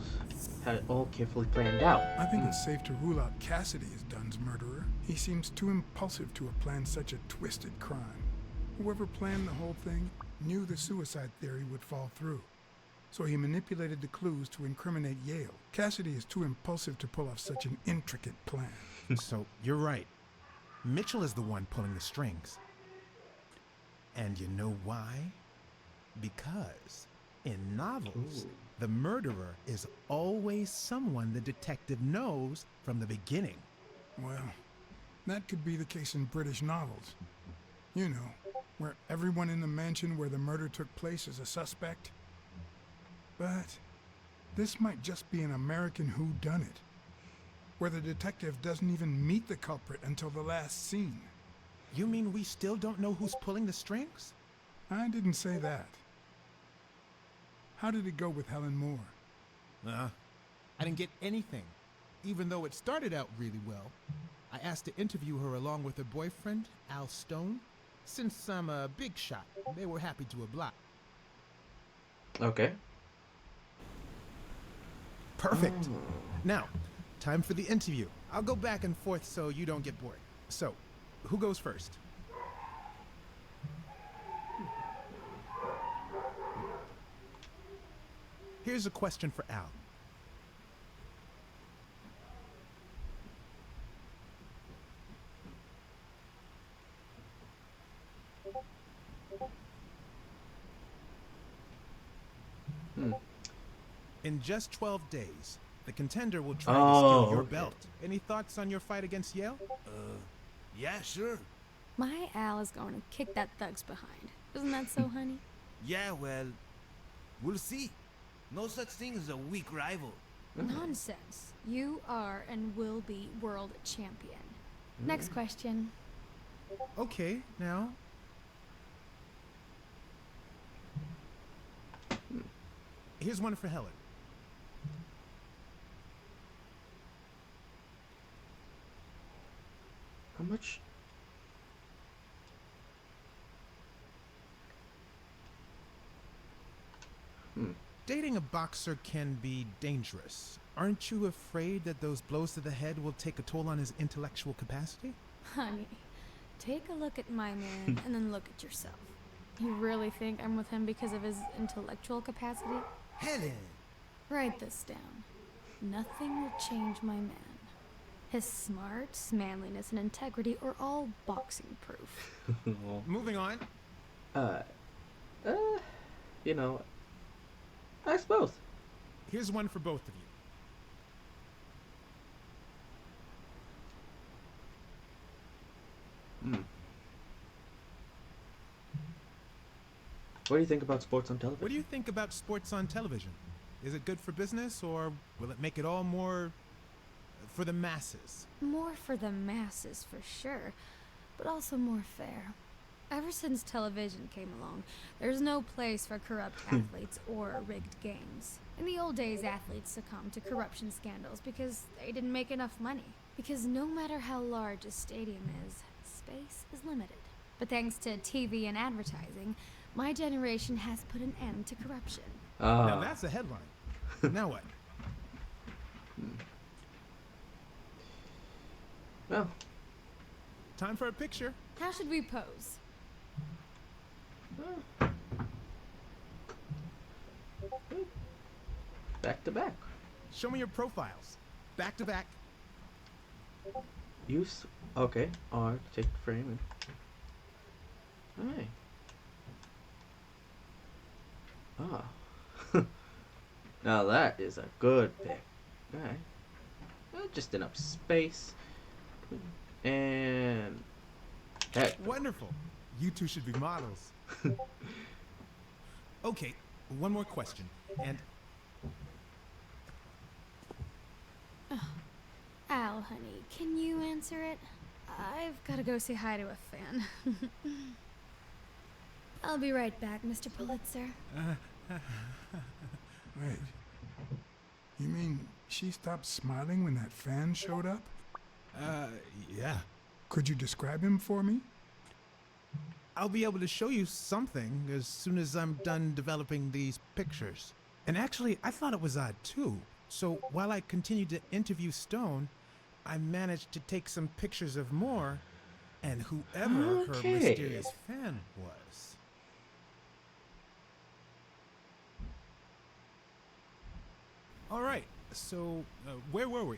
Had it all carefully planned out. I think it's safe to rule out Cassidy as Dunn's murderer. He seems too impulsive to have planned such a twisted crime. Whoever planned the whole thing knew the suicide theory would fall through. So he manipulated the clues to incriminate Yale. Cassidy is too impulsive to pull off such an intricate plan. So, you're right. Mitchell is the one pulling the strings. And you know why? Because in novels, the murderer is always someone the detective knows from the beginning. Well, that could be the case in British novels. You know, where everyone in the mansion where the murder took place is a suspect. But this might just be an American whodunit, where the detective doesn't even meet the culprit until the last scene. You mean we still don't know who's pulling the strings? I didn't say that. How did it go with Helen Moore? I didn't get anything, even though it started out really well. I asked to interview her along with her boyfriend, Al Stone. Since I'm a big shot, they were happy to oblige. Okay. Perfect. Now, time for the interview. I'll go back and forth so you don't get bored. So, who goes first? Here's a question for Al. In just 12 days, the contender will try to steal your belt. Any thoughts on your fight against Yale? Yeah, sure. My Al is going to kick that thug's behind. Isn't that so, honey? Yeah, well, we'll see. No such thing as a weak rival. Nonsense. You are and will be world champion. Next question. Okay, now. Here's one for Helen. How much? Dating a boxer can be dangerous. Aren't you afraid that those blows to the head will take a toll on his intellectual capacity? Honey, take a look at my man and then look at yourself. You really think I'm with him because of his intellectual capacity? Helen! Write this down. Nothing will change my man. His smarts, manliness, and integrity are all boxing proof. Moving on. You know, I suppose. Here's one for both of you. What do you think about sports on television? What do you think about sports on television? Is it good for business, or will it make it all more for the masses? More for the masses, for sure, but also more fair. Ever since television came along, there's no place for corrupt athletes or rigged games. In the old days, athletes succumbed to corruption scandals because they didn't make enough money. Because no matter how large a stadium is, space is limited. But thanks to TV and advertising, my generation has put an end to corruption. Now that's a headline. Now what? Well. Time for a picture. How should we pose? Back to back. Show me your profiles. Back to back. Use. Okay. R. Take the frame. Alright. Now that is a good pick. Alright. Just enough space. And. Heck. Wonderful. You two should be models. Okay, one more question. And. Al, honey, can you answer it? I've got to go say hi to a fan. I'll be right back, Mr. Pulitzer. Wait. You mean she stopped smiling when that fan showed up? Yeah. Could you describe him for me? I'll be able to show you something as soon as I'm done developing these pictures. And actually, I thought it was odd too. So while I continued to interview Stone, I managed to take some pictures of Moore and whoever her mysterious fan was. All right, so where were we?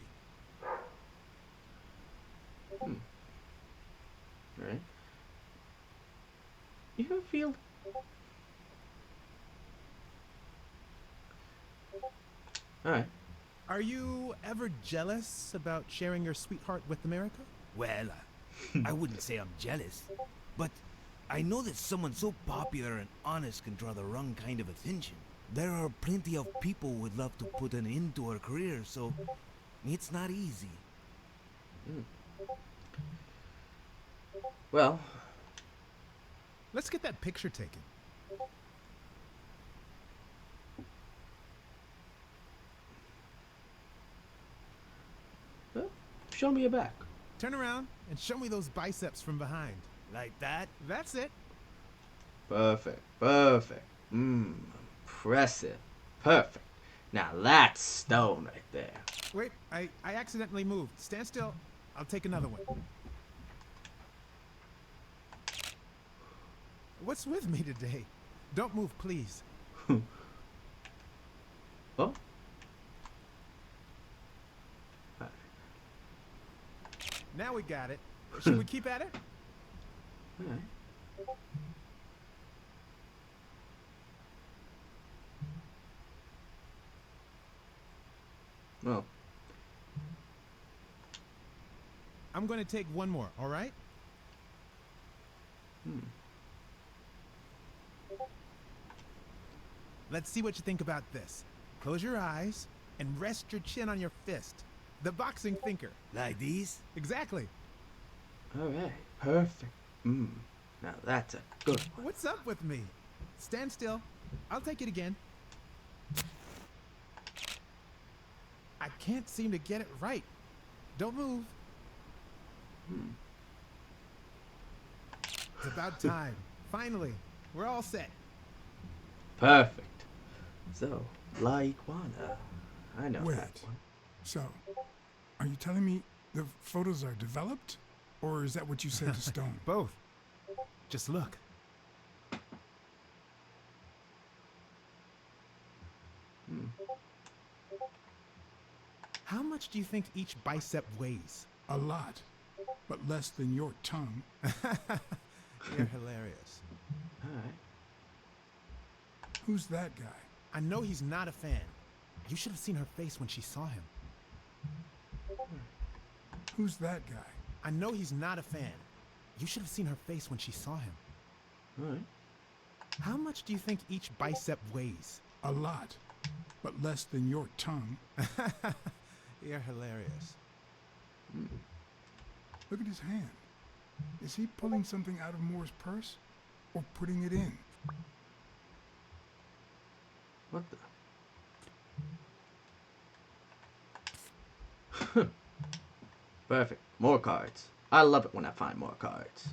Right. You ever feel? Alright. Are you ever jealous about sharing your sweetheart with America? Well, I wouldn't say I'm jealous, but I know that someone so popular and honest can draw the wrong kind of attention. There are plenty of people who would love to put an end to her career, so it's not easy. Well, let's get that picture taken. Well, show me your back. Turn around and show me those biceps from behind. Like that? That's it. Perfect. Perfect. Impressive. Perfect. Now that's Stone right there. Wait, I accidentally moved. Stand still. I'll take another one. What's with me today? Don't move, please. Oh? Now we got it. Should we keep at it? Alright. Well. I'm going to take one more, all right? Let's see what you think about this. Close your eyes and rest your chin on your fist. The boxing thinker. Like these? Exactly. Alright. Perfect. Now that's a good one. What's up with me? Stand still. I'll take it again. I can't seem to get it right. Don't move. It's about time. Finally, we're all set. Perfect. So, La Iguana. I know Wait. that one. So, are you telling me the photos are developed? Or is that what you said to Stone? Both. Just look. How much do you think each bicep weighs? A lot, but less than your tongue. You're hilarious. Alright. Who's that guy? I know he's not a fan. You should have seen her face when she saw him. Who's that guy? I know he's not a fan. You should have seen her face when she saw him. Alright. How much do you think each bicep weighs? A lot, but less than your tongue. You're hilarious. Look at his hand. Is he pulling something out of Moore's purse? Or putting it in? What the? Perfect. More cards. I love it when I find more cards.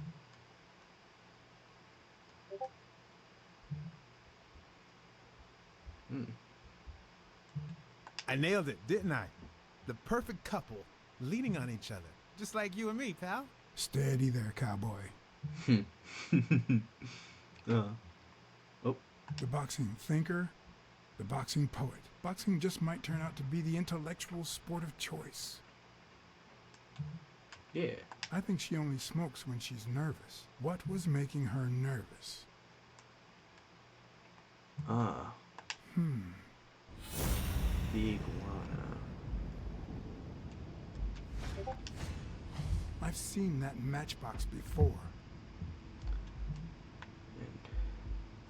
I nailed it, didn't I? The perfect couple, leaning on each other. Just like you and me, pal. Steady there, cowboy. Oh. The boxing thinker, the boxing poet. Boxing just might turn out to be the intellectual sport of choice. Yeah. I think she only smokes when she's nervous. What was making her nervous? Ah. The iguana. I've seen that matchbox before. And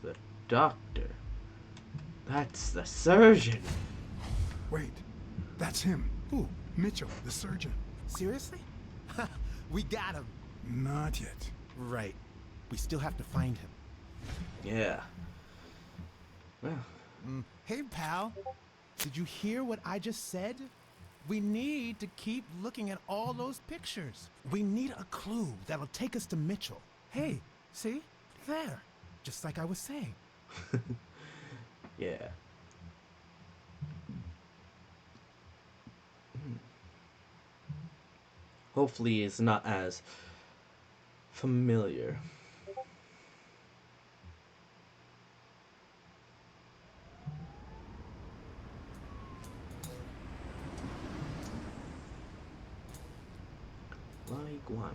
the doctor. That's the surgeon. Wait, that's him. Who? Mitchell, the surgeon. Seriously? We got him. Not yet. Right. We still have to find him. Yeah. Well. Hey, pal. Did you hear what I just said? We need to keep looking at all those pictures. We need a clue that'll take us to Mitchell. Hey, see? There. Just like I was saying. Yeah. Hopefully it's not as familiar. La iguana.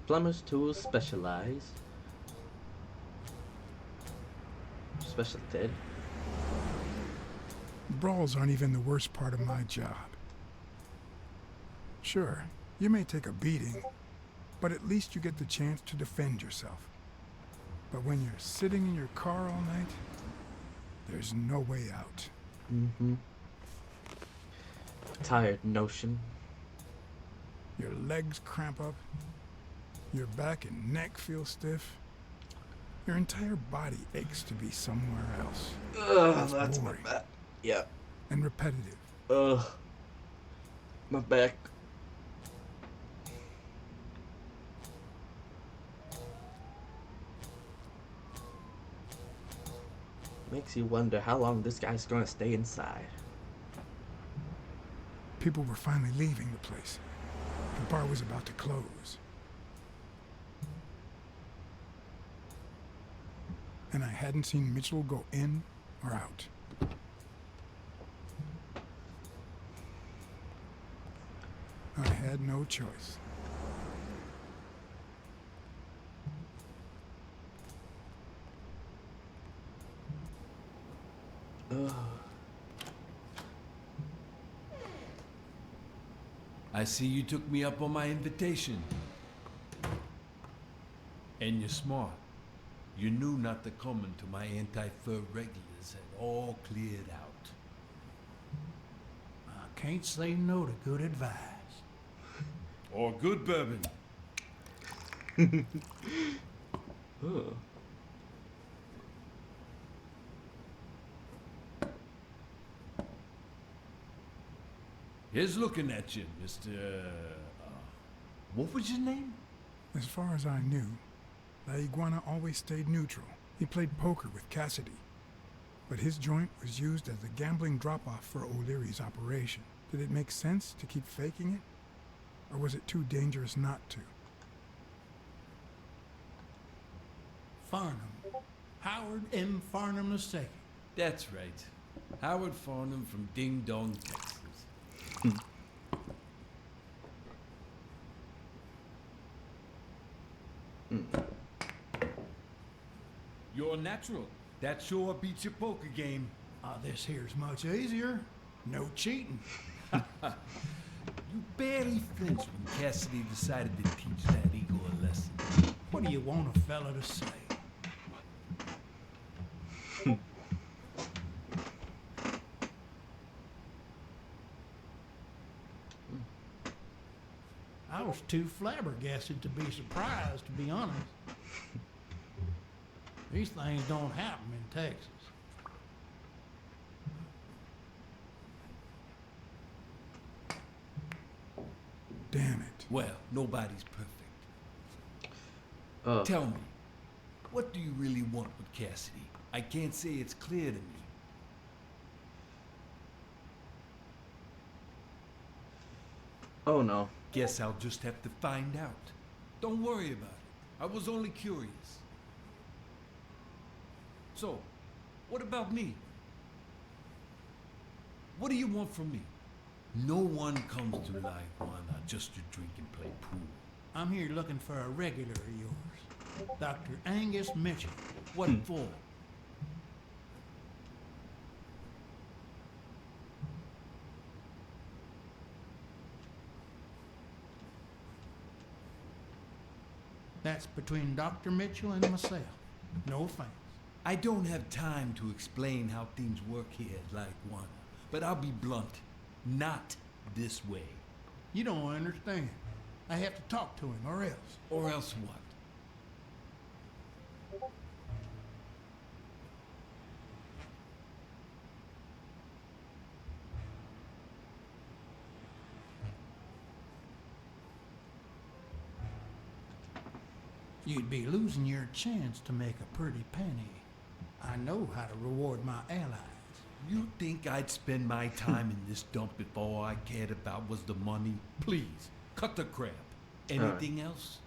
Plumber's tools specialized. Specialted. Brawls aren't even the worst part of my job. Sure, you may take a beating, but at least you get the chance to defend yourself. But when you're sitting in your car all night, there's no way out. Tired notion. Your legs cramp up. Your back and neck feel stiff. Your entire body aches to be somewhere else. Ugh, It's that's boring. my back. Yeah. And repetitive. Ugh. My back. Makes you wonder how long this guy's gonna stay inside. People were finally leaving the place. The bar was about to close. and I hadn't seen Mitchell go in or out. I had no choice. I see you took me up on my invitation. And you're smart. You knew not to come until my anti-fur regulars had all cleared out. I can't say no to good advice. Or good bourbon. Ugh. Here's looking at you, Mr. What was your name? As far as I knew, La Iguana always stayed neutral. He played poker with Cassidy. But his joint was used as a gambling drop-off for O'Leary's operation. Did it make sense to keep faking it? Or was it too dangerous not to? Farnham. Howard M. Farnham II. That's right. Howard Farnham from Ding Dong, Texas. You're natural. That sure beats your poker game. This here's much easier. No cheating. You barely flinched when Cassidy decided to teach that ego a lesson. What do you want a fella to say? I was too flabbergasted to be surprised, to be honest. These things don't happen in Texas. Damn it. Well, nobody's perfect. Tell me, what do you really want with Cassidy? I can't say it's clear to me. Oh no. Guess I'll just have to find out. Don't worry about it. I was only curious. So, what about me? What do you want from me? No one comes to La Iguana just to drink and play pool. I'm here looking for a regular of yours, Dr. Angus Mitchell. What for? That's between Dr. Mitchell and myself. No offense. I don't have time to explain how things work here at La Iguana, but I'll be blunt. Not this way. You don't understand. I have to talk to him, or else. Or else what? You'd be losing your chance to make a pretty penny. I know how to reward my allies. You think I'd spend my time in this dump if all I cared about was the money? Please, cut the crap. Anything else?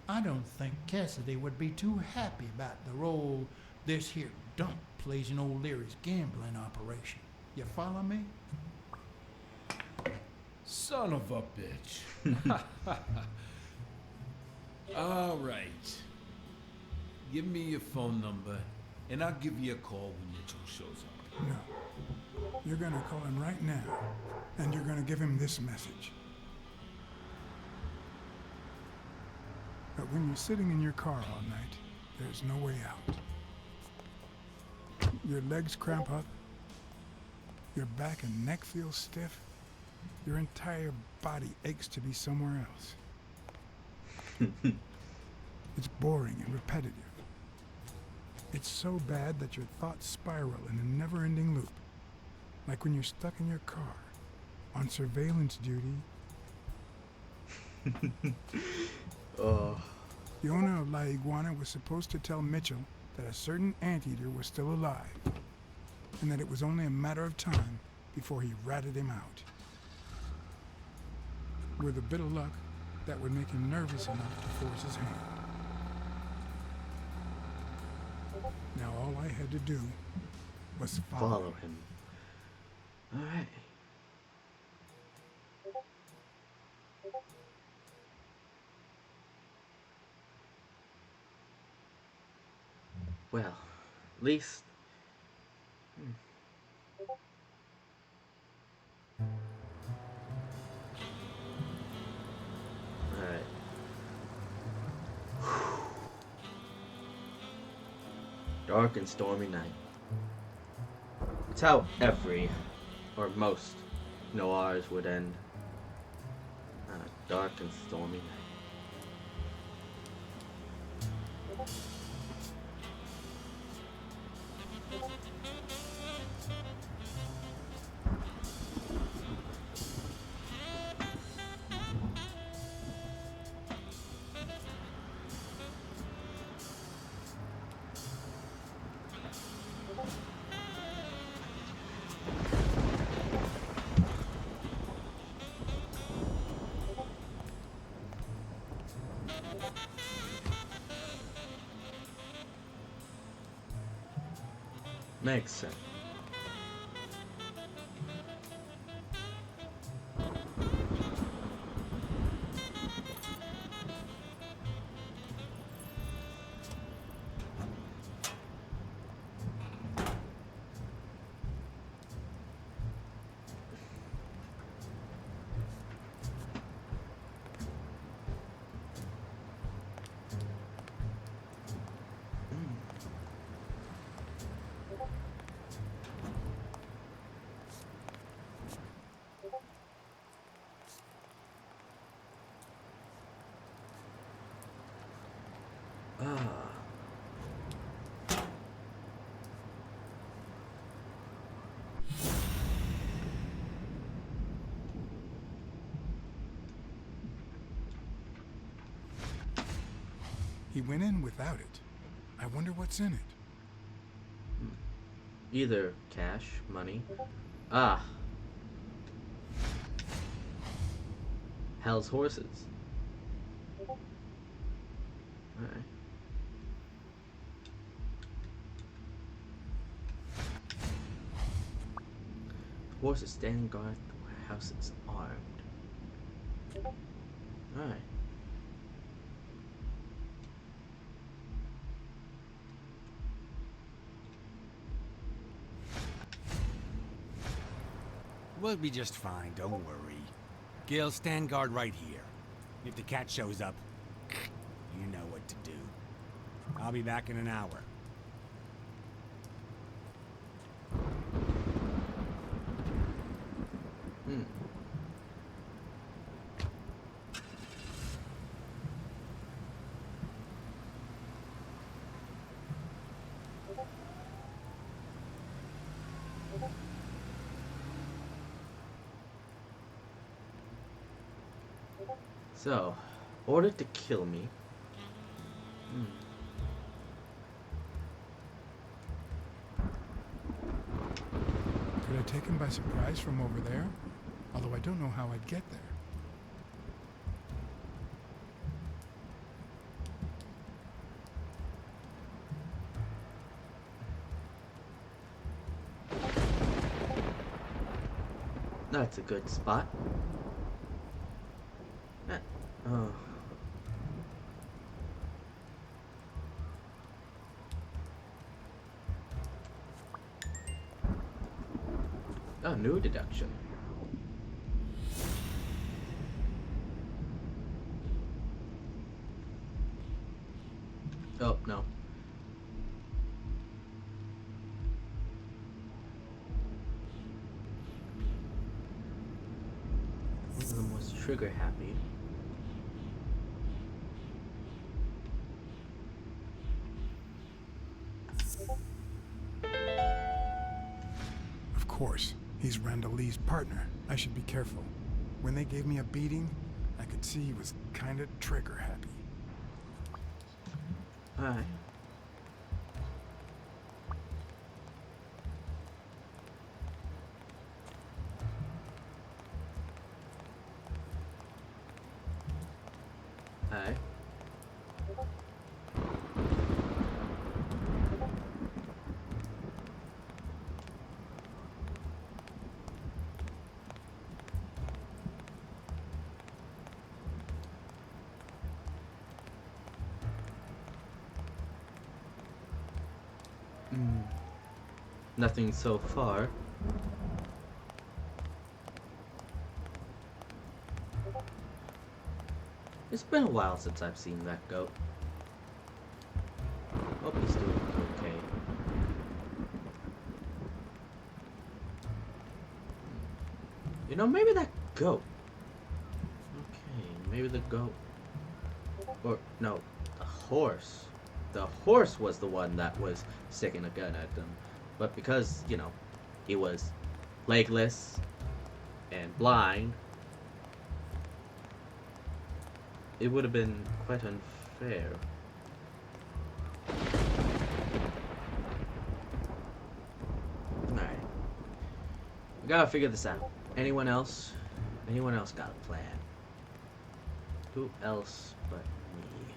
I don't think Cassidy would be too happy about the role this here dump plays in old Leary's gambling operation. You follow me? Son of a bitch. All right. Give me your phone number, and I'll give you a call when Mitchell shows up. No. You're gonna call him right now, and you're gonna give him this message. But when you're sitting in your car all night, there's no way out. Your legs cramp up, your back and neck feel stiff, your entire body aches to be somewhere else. It's boring and repetitive. It's so bad that your thoughts spiral in a never-ending loop. Like when you're stuck in your car, on surveillance duty. The owner of La Iguana was supposed to tell Mitchell that a certain anteater was still alive, and that it was only a matter of time before he ratted him out. With a bit of luck, that would make him nervous enough to force his hand. Now all I had to do was follow him. Alright. Well, at least... Alright. Dark and stormy night. It's how every, or most, noirs would end. On a dark and stormy night. Makes sense. He went in without it. I wonder what's in it. Either cash, money. Ah. Hell's horses. Alright. Horses standing guard at the warehouse is armed. Alright. We'll be just fine, don't worry. Gil, stand guard right here. If the cat shows up, you know what to do. I'll be back in an hour. So, ordered to kill me. Could I take him by surprise from over there? Although I don't know how I'd get there. That's a good spot. Oh. Oh, new deduction. Oh, no. One of them was trigger happy. Of course, he's Randall Lee's partner. I should be careful. When they gave me a beating, I could see he was kinda trigger happy. Alright. Nothing so far. It's been a while since I've seen that goat. Hope he's doing okay. You know, maybe that goat. Okay, maybe the goat. Or, no, the horse. The horse was the one that was sticking a gun at them. But because, you know, he was legless and blind, it would have been quite unfair. Alright. We gotta figure this out. Anyone else? Anyone else got a plan? Who else but me?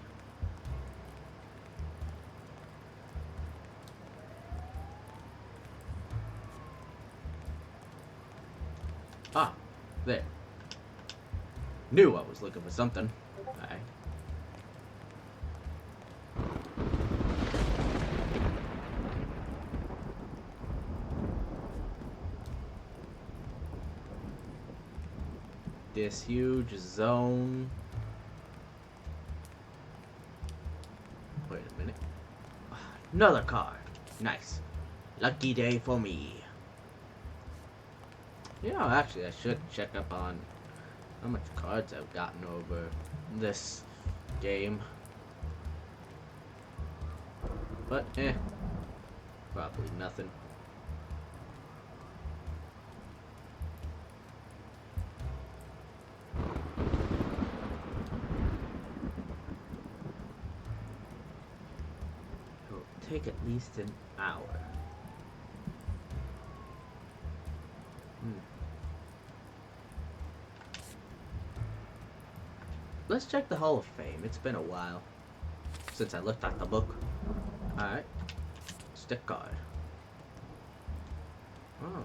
Ah, there. Knew I was looking for something. Alright. This huge zone. Wait a minute. Another card. Nice. Lucky day for me. You know, actually, I should check up on how much cards I've gotten over this game. But, probably nothing. It'll take at least an hour. Let's check the Hall of Fame. It's been a while since I looked at the book. Alright. Stick card. Oh.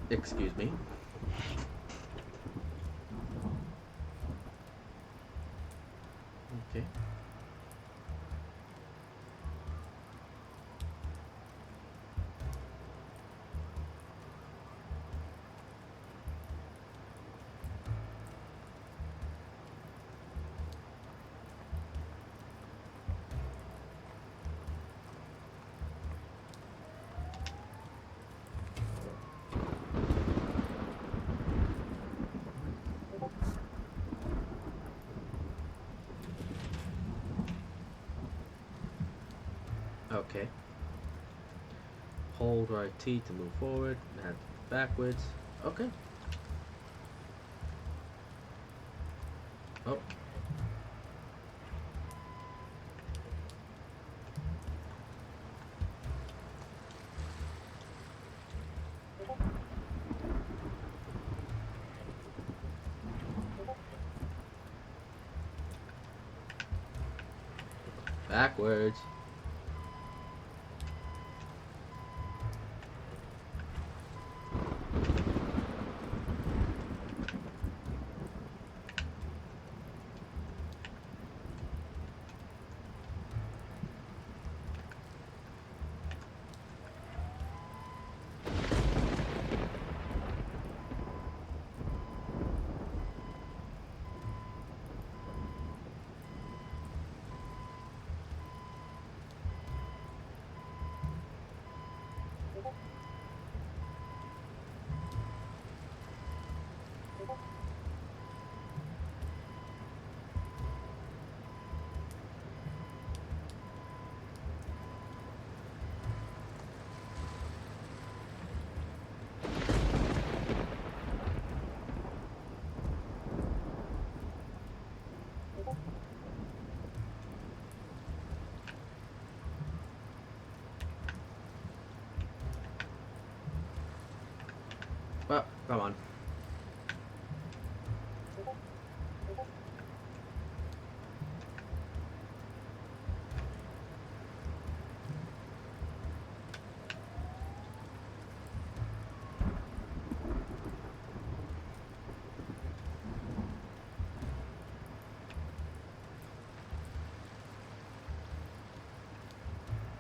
Excuse me. Okay. Okay. Hold right T to move forward, and backwards. Okay. Oh. Backwards. Well, come on.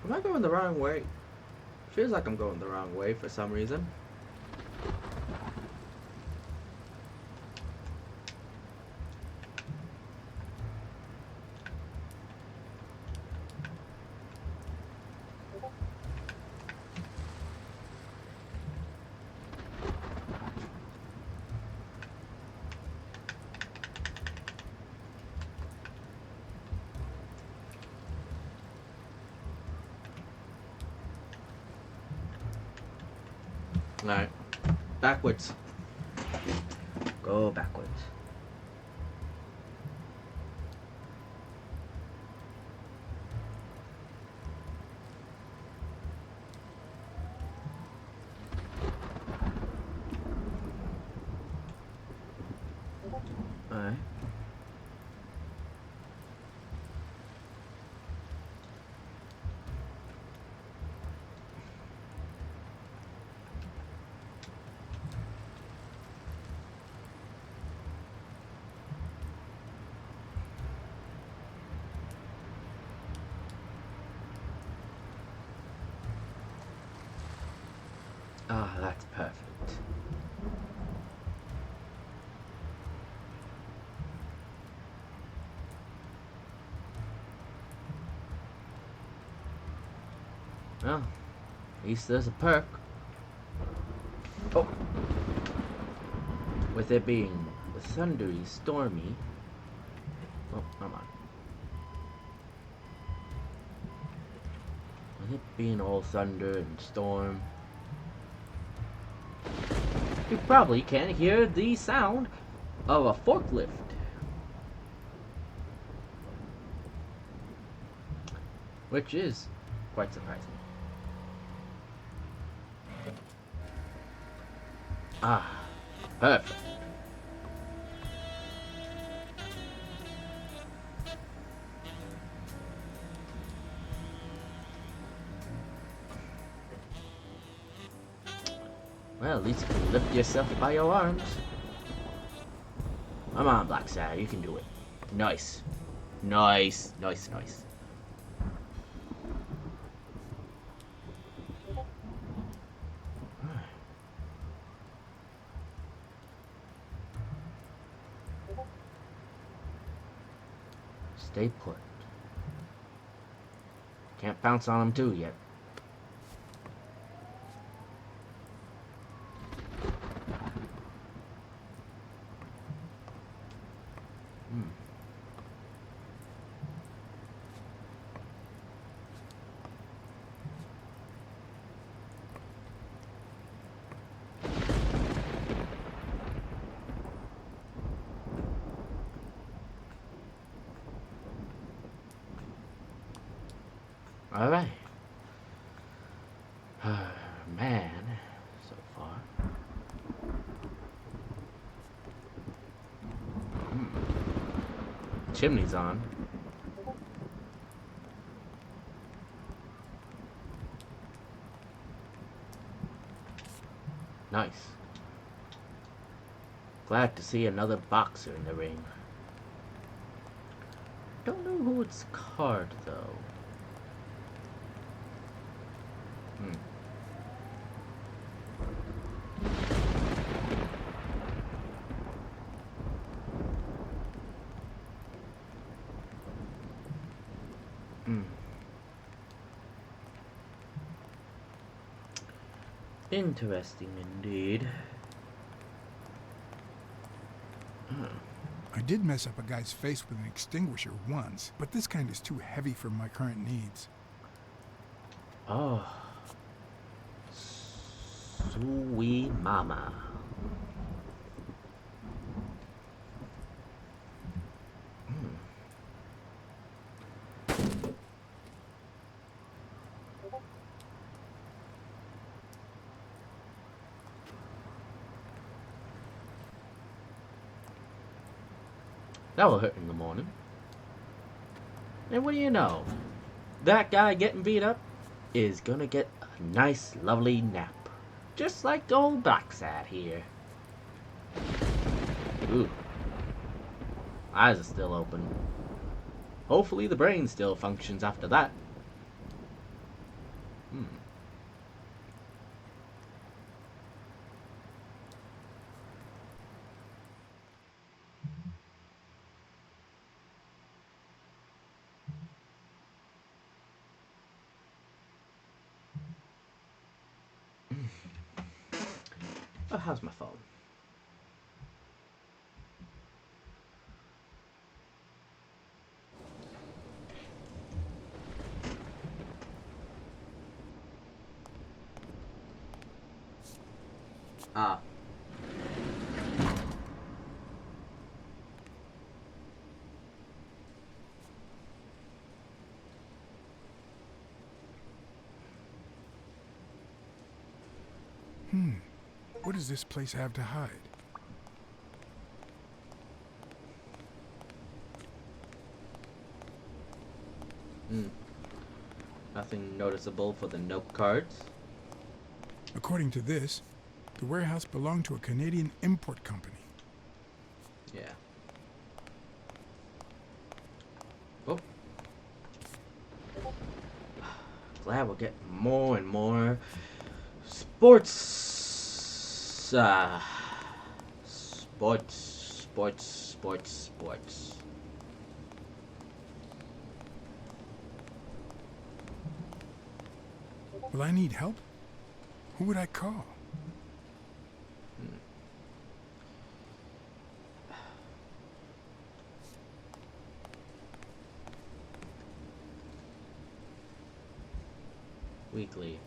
Am I going the wrong way? Feels like I'm going the wrong way for some reason. Alright. Backwards. Go backwards. Alright. Ah, that's perfect. Well, at least there's a perk. Oh! With it being thundery, stormy. Oh, come on. With it being all thunder and storm, you probably can't hear the sound of a forklift. Which is quite surprising. Ah, perfect. Well, at least you can lift yourself by your arms. Come on, Black Sad, you can do it. Nice. Nice, nice, nice. Stay put. Can't bounce on him too yet. Alright. Man, so far. Chimney's on. Nice. Glad to see another boxer in the ring. Don't know who it's card though. Interesting indeed. I did mess up a guy's face with an extinguisher once, but this kind is too heavy for my current needs. Oh. Sweet mama. That will hurt in the morning. And what do you know? That guy getting beat up is gonna get a nice, lovely nap. Just like old Blacksad here. Ooh. Eyes are still open. Hopefully the brain still functions after that. Oh, how's my phone? Ah. What does this place have to hide? Nothing noticeable for the note cards. According to this, the warehouse belonged to a Canadian import company. Yeah. Oh. Glad we're getting more and more sports. Sports. Will I need help? Who would I call? Weekly.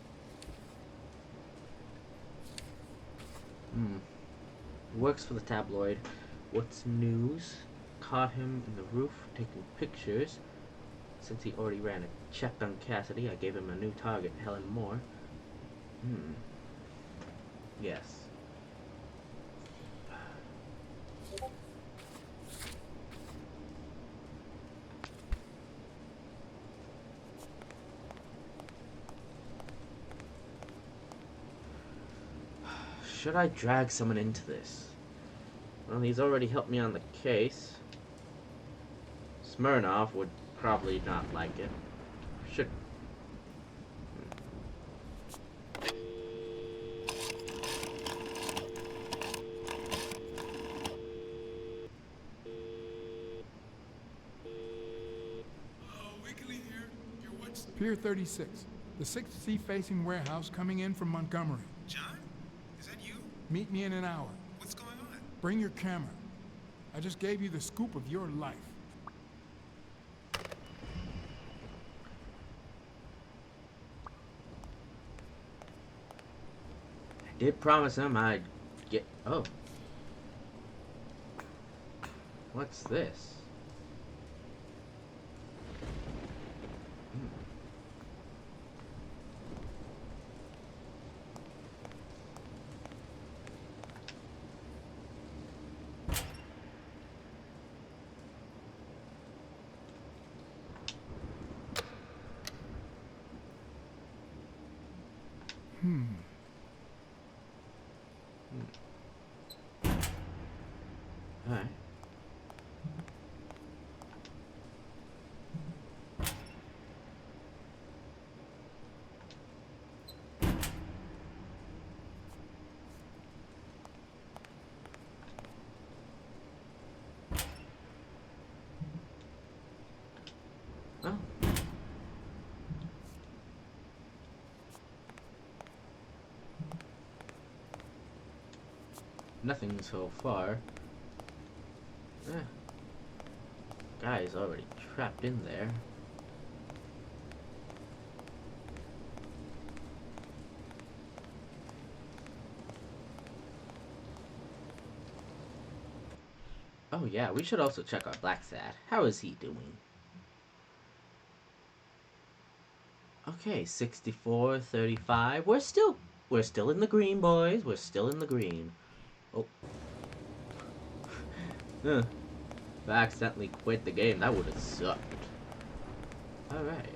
Works for the tabloid. What's news? Caught him in the roof taking pictures. Since he already ran a check on Cassidy, I gave him a new target, Helen Moore. Yes. Should I drag someone into this? Well, he's already helped me on the case. Smirnoff would probably not like it. Should. Pier 36, the 6th sea-facing warehouse coming in from Montgomery. John? Is that you? Meet me in an hour. What's going on? Bring your camera. I just gave you the scoop of your life. I did promise him I'd get. Oh. What's this? Alright. Oh. Nothing so far. Guy's already trapped in there. Oh yeah, we should also check our Black Sad. How is he doing? Okay, 64, 35. We're still in the green, boys. We're still in the green. Oh. If I accidentally quit the game, that would have sucked. Alright.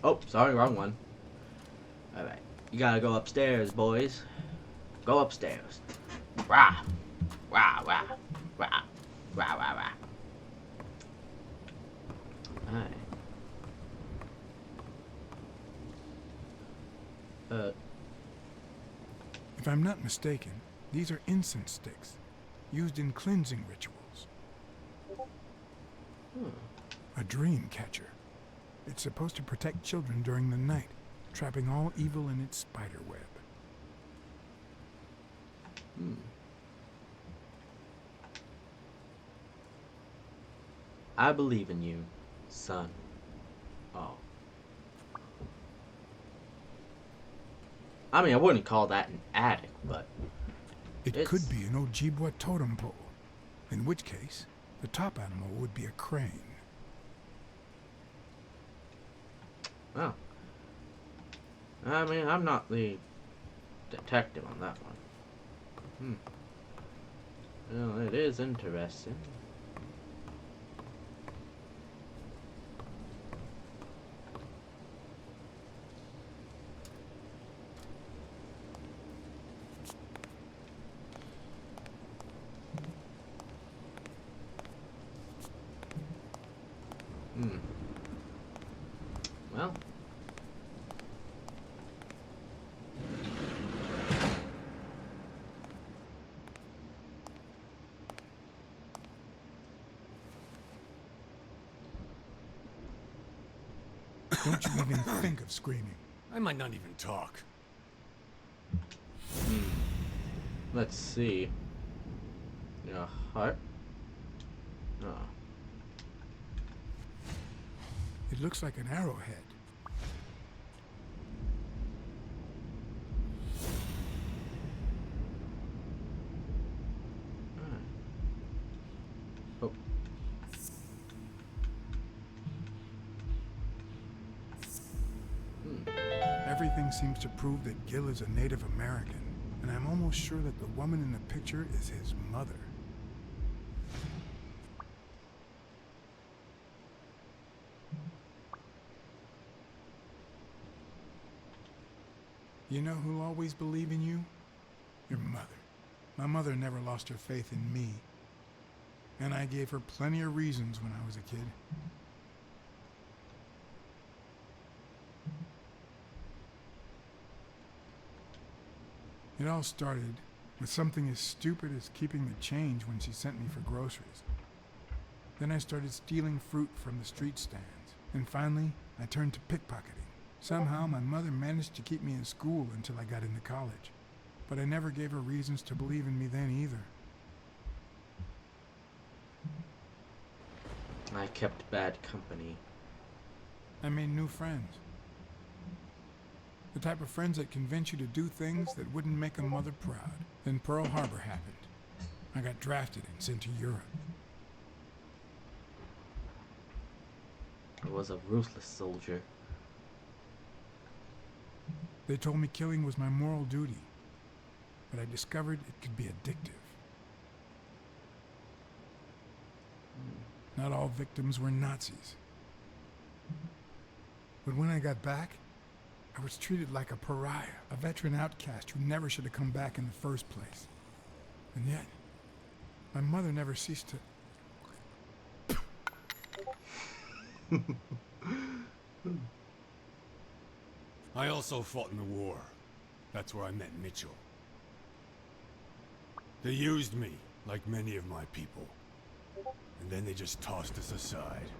Oh, sorry, wrong one. Alright. You gotta go upstairs, boys. Go upstairs. Rah! Rah, rah, rah. Rah, rah, rah. Alright. If I'm not mistaken, These are incense sticks, used in cleansing rituals. A dream catcher. It's supposed to protect children during the night, trapping all evil in its spider web. I believe in you, son. Oh. I mean, I wouldn't call that an attic, but... It could be an Ojibwa totem pole, in which case, the top animal would be a crane. Oh. I mean, I'm not the detective on that one. Well, it is interesting. Well. Don't you even think of screaming. I might not even talk. Let's see. Yeah, heart. Oh. It looks like an arrowhead. Oh. Everything seems to prove that Gil is a Native American, and I'm almost sure that the woman in the picture is his mother. You know who'll always believe in you? Your mother. My mother never lost her faith in me. And I gave her plenty of reasons when I was a kid. It all started with something as stupid as keeping the change when she sent me for groceries. Then I started stealing fruit from the street stands. And finally, I turned to pickpocketing. Somehow, my mother managed to keep me in school until I got into college. But I never gave her reasons to believe in me then either. I kept bad company. I made new friends. The type of friends that convince you to do things that wouldn't make a mother proud. Then Pearl Harbor happened. I got drafted and sent to Europe. I was a ruthless soldier. They told me killing was my moral duty, but I discovered it could be addictive. Not all victims were Nazis. But when I got back, I was treated like a pariah, a veteran outcast who never should have come back in the first place. And yet, my mother never ceased to... I also fought in the war. That's where I met Mitchell. They used me, like many of my people. And then they just tossed us aside.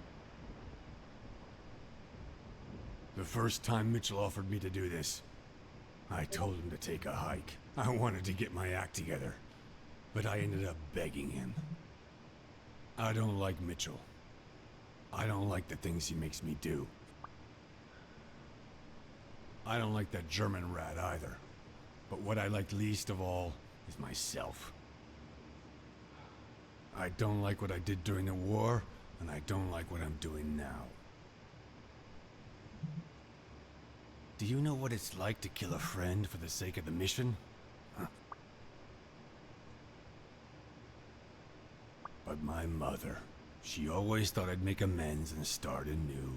The first time Mitchell offered me to do this, I told him to take a hike. I wanted to get my act together, but I ended up begging him. I don't like Mitchell. I don't like the things he makes me do. I don't like that German rat either. But what I like least of all is myself. I don't like what I did during the war, and I don't like what I'm doing now. Do you know what it's like to kill a friend for the sake of the mission? Huh. But my mother, she always thought I'd make amends and start anew.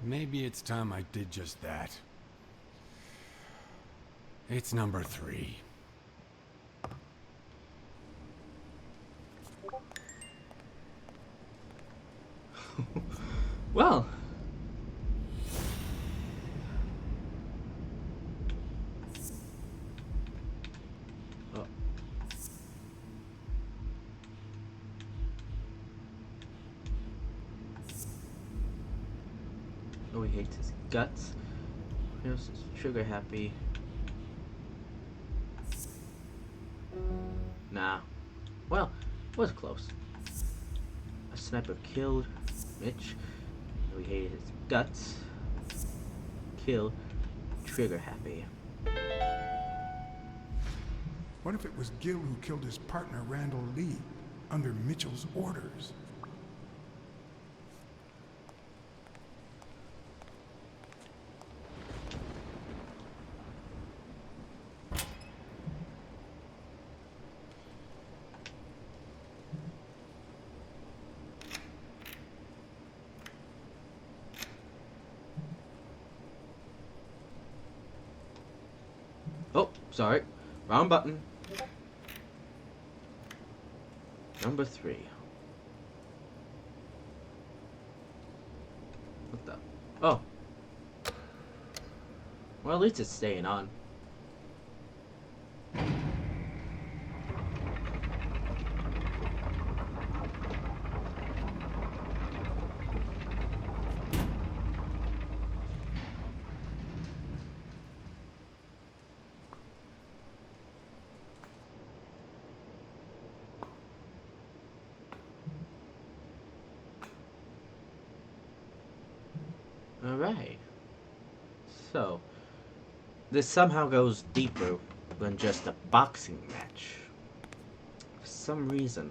Maybe it's time I did just that. It's number 3. Well. Oh. Oh, he hates his guts. Here's trigger happy. Nah. Well, was close. A sniper killed Mitch. We hated his guts. Kill. Trigger happy. What if it was Gil who killed his partner, Randall Lee, under Mitchell's orders? Oh, sorry. Wrong button. Number 3. What the? Oh. Well, at least it's staying on. Alright. So, this somehow goes deeper than just a boxing match. For some reason.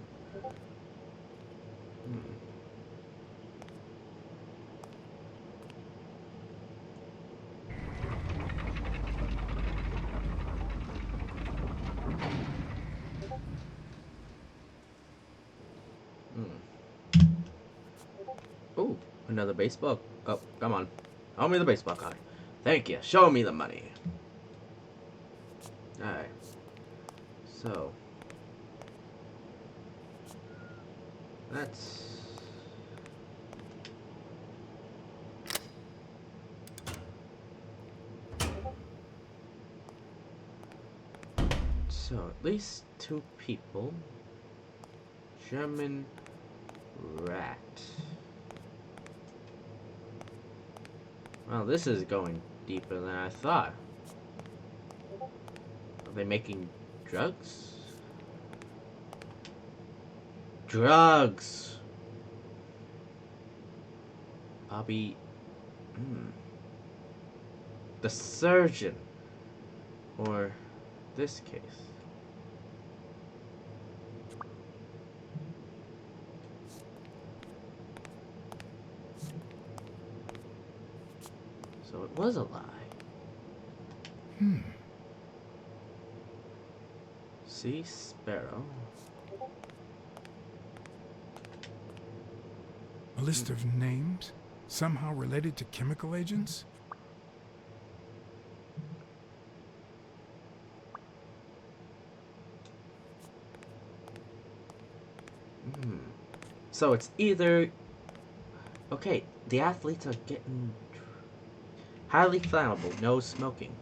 Ooh, another baseball. Oh, come on. Show me the baseball card. Thank you. Show me the money. Alright. So. That's. So, at least 2 people. German rat. Well, this is going deeper than I thought. Are they making drugs? Drugs! Bobby... The surgeon. Or this case. So it was a lie. See, Sparrow. A list of names? Somehow related to chemical agents? So it's either... Okay, the athletes are getting... Highly flammable, no smoking.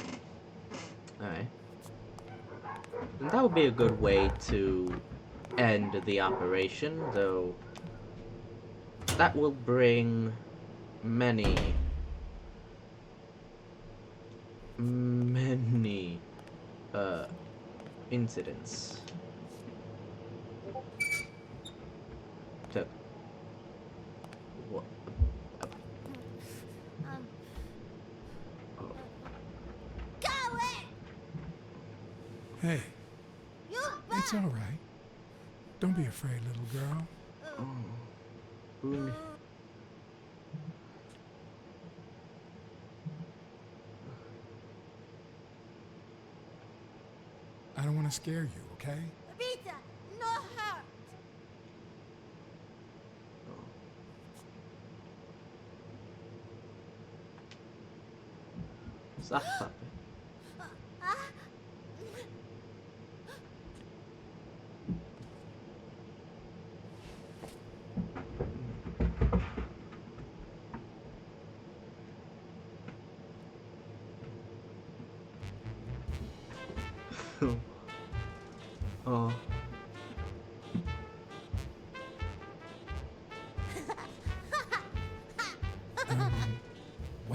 Alright. And that would be a good way to end the operation, though that will bring many incidents to what? Hey, it's all right. Don't be afraid, little girl. Boone. I don't want to scare you, okay? Vita, no hurt. Sock puppet.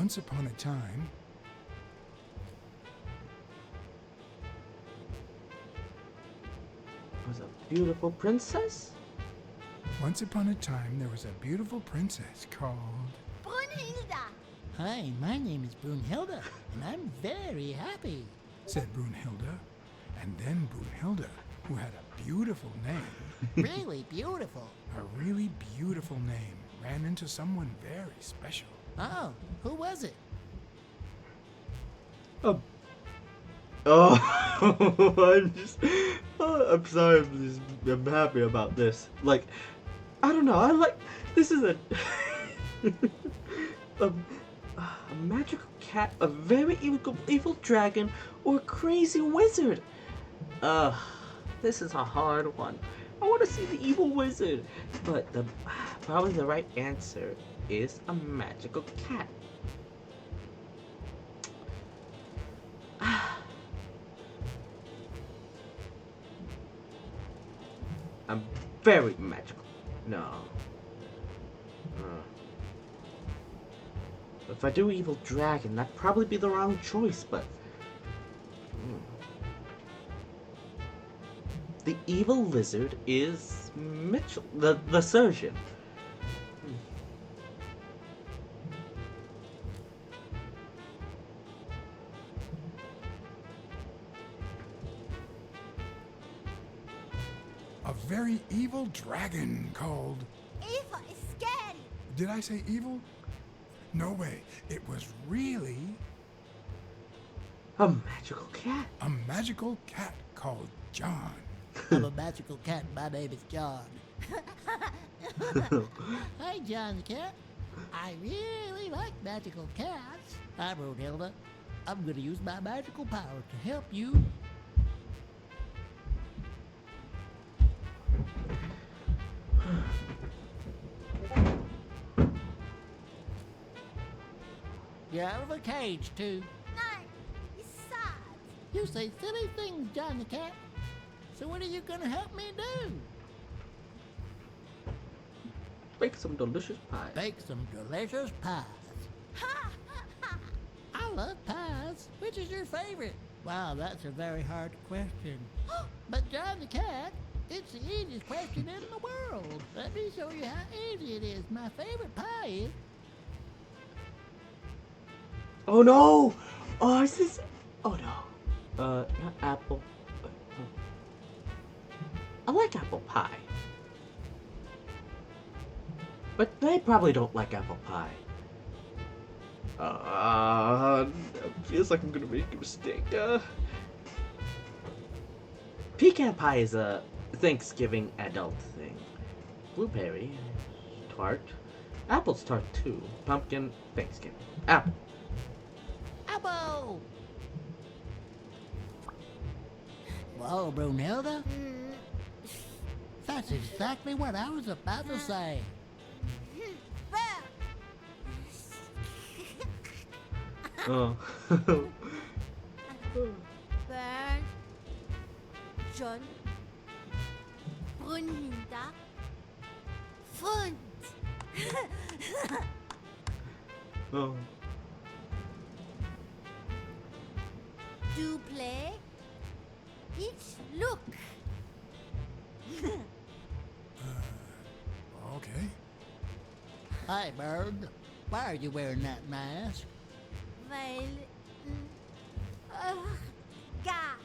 Once upon a time, Was a beautiful princess? once upon a time, there was a beautiful princess called... Brunhilda. Hi, my name is Brunhilda, and I'm very happy. said Brunhilde. And then Brunhilde, who had a beautiful name, Really beautiful. a really beautiful name, ran into someone very special. Oh, who was it? Oh, I'm sorry. I'm happy about this. Like, I don't know. I like. This is a a magical cat, a very evil dragon, or a crazy wizard. This is a hard one. I want to see the evil wizard, but probably the right answer is a magical cat. I'm very magical. No. If I do evil dragon, that'd probably be the wrong choice, but... The evil lizard is Mitchell, the surgeon. A very evil dragon called... Eva is scary. Did I say evil? No way. It was really... A magical cat. A magical cat called John. I'm a magical cat. My name is John. Hi, John the cat. I really like magical cats. Hi, Brunhilde. I'm going to use my magical power to help you. You're out of a cage, too. No, it's sad. You say silly things, John the cat. So what are you gonna help me do? Bake some delicious pies. Bake some delicious pies. I love pies. Which is your favorite? Wow, that's a very hard question. But John the cat, it's the easiest question in the world. Let me show you how easy it is. My favorite pie is... Oh no! Oh, is this? Oh no. Not apple. I like apple pie. But they probably don't like apple pie. Feels like I'm gonna make a mistake. Pecan pie is a Thanksgiving adult thing. Blueberry, tart. Apple's tart too. Pumpkin, Thanksgiving. Apple. Apple! Whoa, Brunhilde? That's exactly what I was about to say. Oh. Burn. John. Brunhilda. Front. Oh. Do play. Each look. Okay. Hi, Bird. Why are you wearing that mask? Well, gas.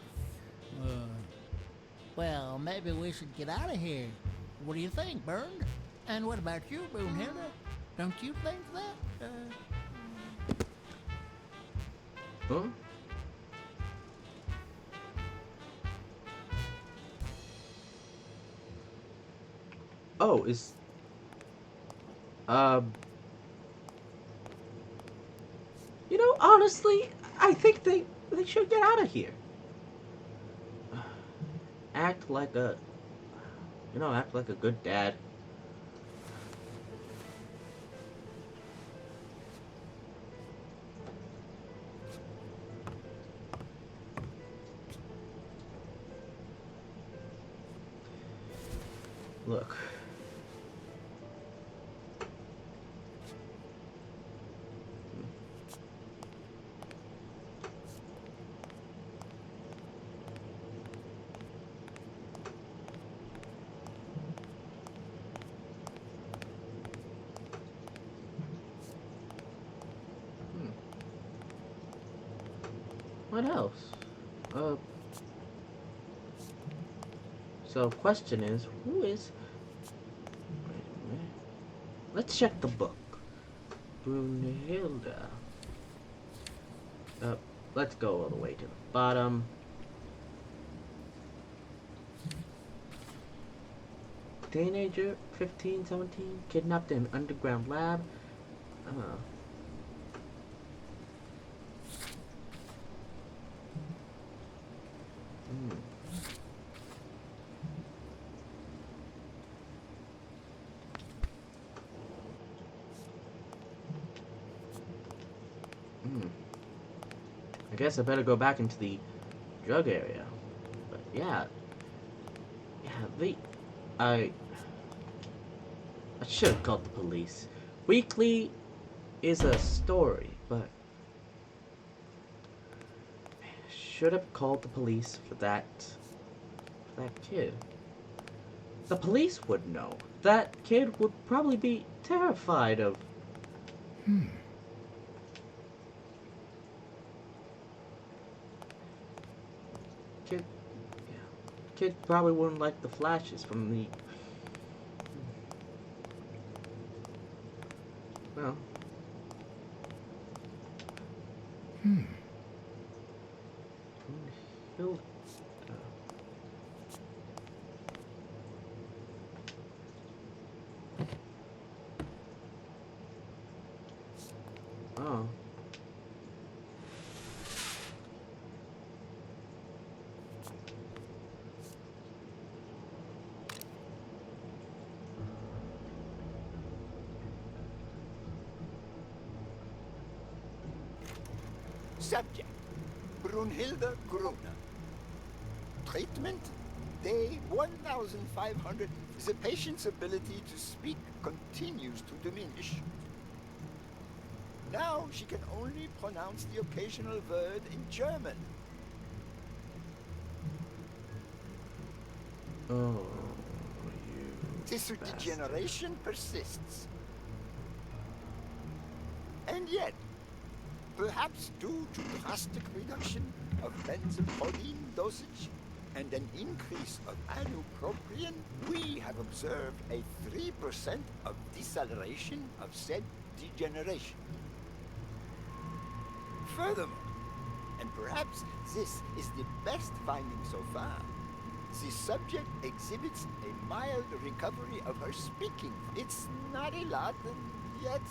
Well, maybe we should get out of here. What do you think, Bird? And what about you, Brunhilde? Don't you think that? Huh? Oh, is... You know, honestly, I think they should get out of here. Act like a... act like a good dad. Look. What else? So question is, who is... Wait a minute. Let's check the book. Brunhilde. Let's go all the way to the bottom. Teenager, 15, 17, kidnapped in an underground lab. I guess I better go back into the drug area. But yeah, I should have called the police. Weekly is a story, but I should have called the police for that kid. The police would know. That kid would probably be terrified of. Kid probably wouldn't like the flashes from the. Well. Hilda. Oh. Subject, Brunhilde Gruner. Treatment, day 1500. The patient's ability to speak continues to diminish. Now she can only pronounce the occasional word in German. Oh, Tissue degeneration persists. And yet, perhaps due to drastic reduction of benzopyrene dosage and an increase of ibuprofen, we have observed a 3% of deceleration of said degeneration. Furthermore, and perhaps this is the best finding so far, the subject exhibits a mild recovery of her speaking. It's not a lot, and yet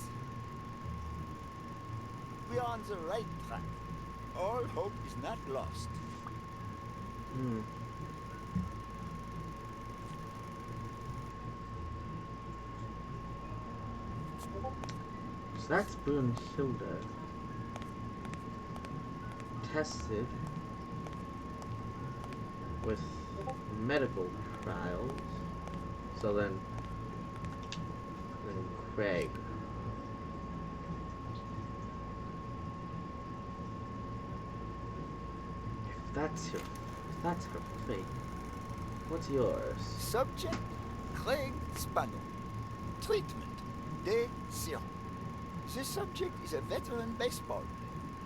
we are on the right track. All hope is not lost. So that's Brunhilde. Tested with medical trials. So then Craig. If that's her fate, what's yours? Subject, Craig Spano. Treatment, day 0. The subject is a veteran baseball player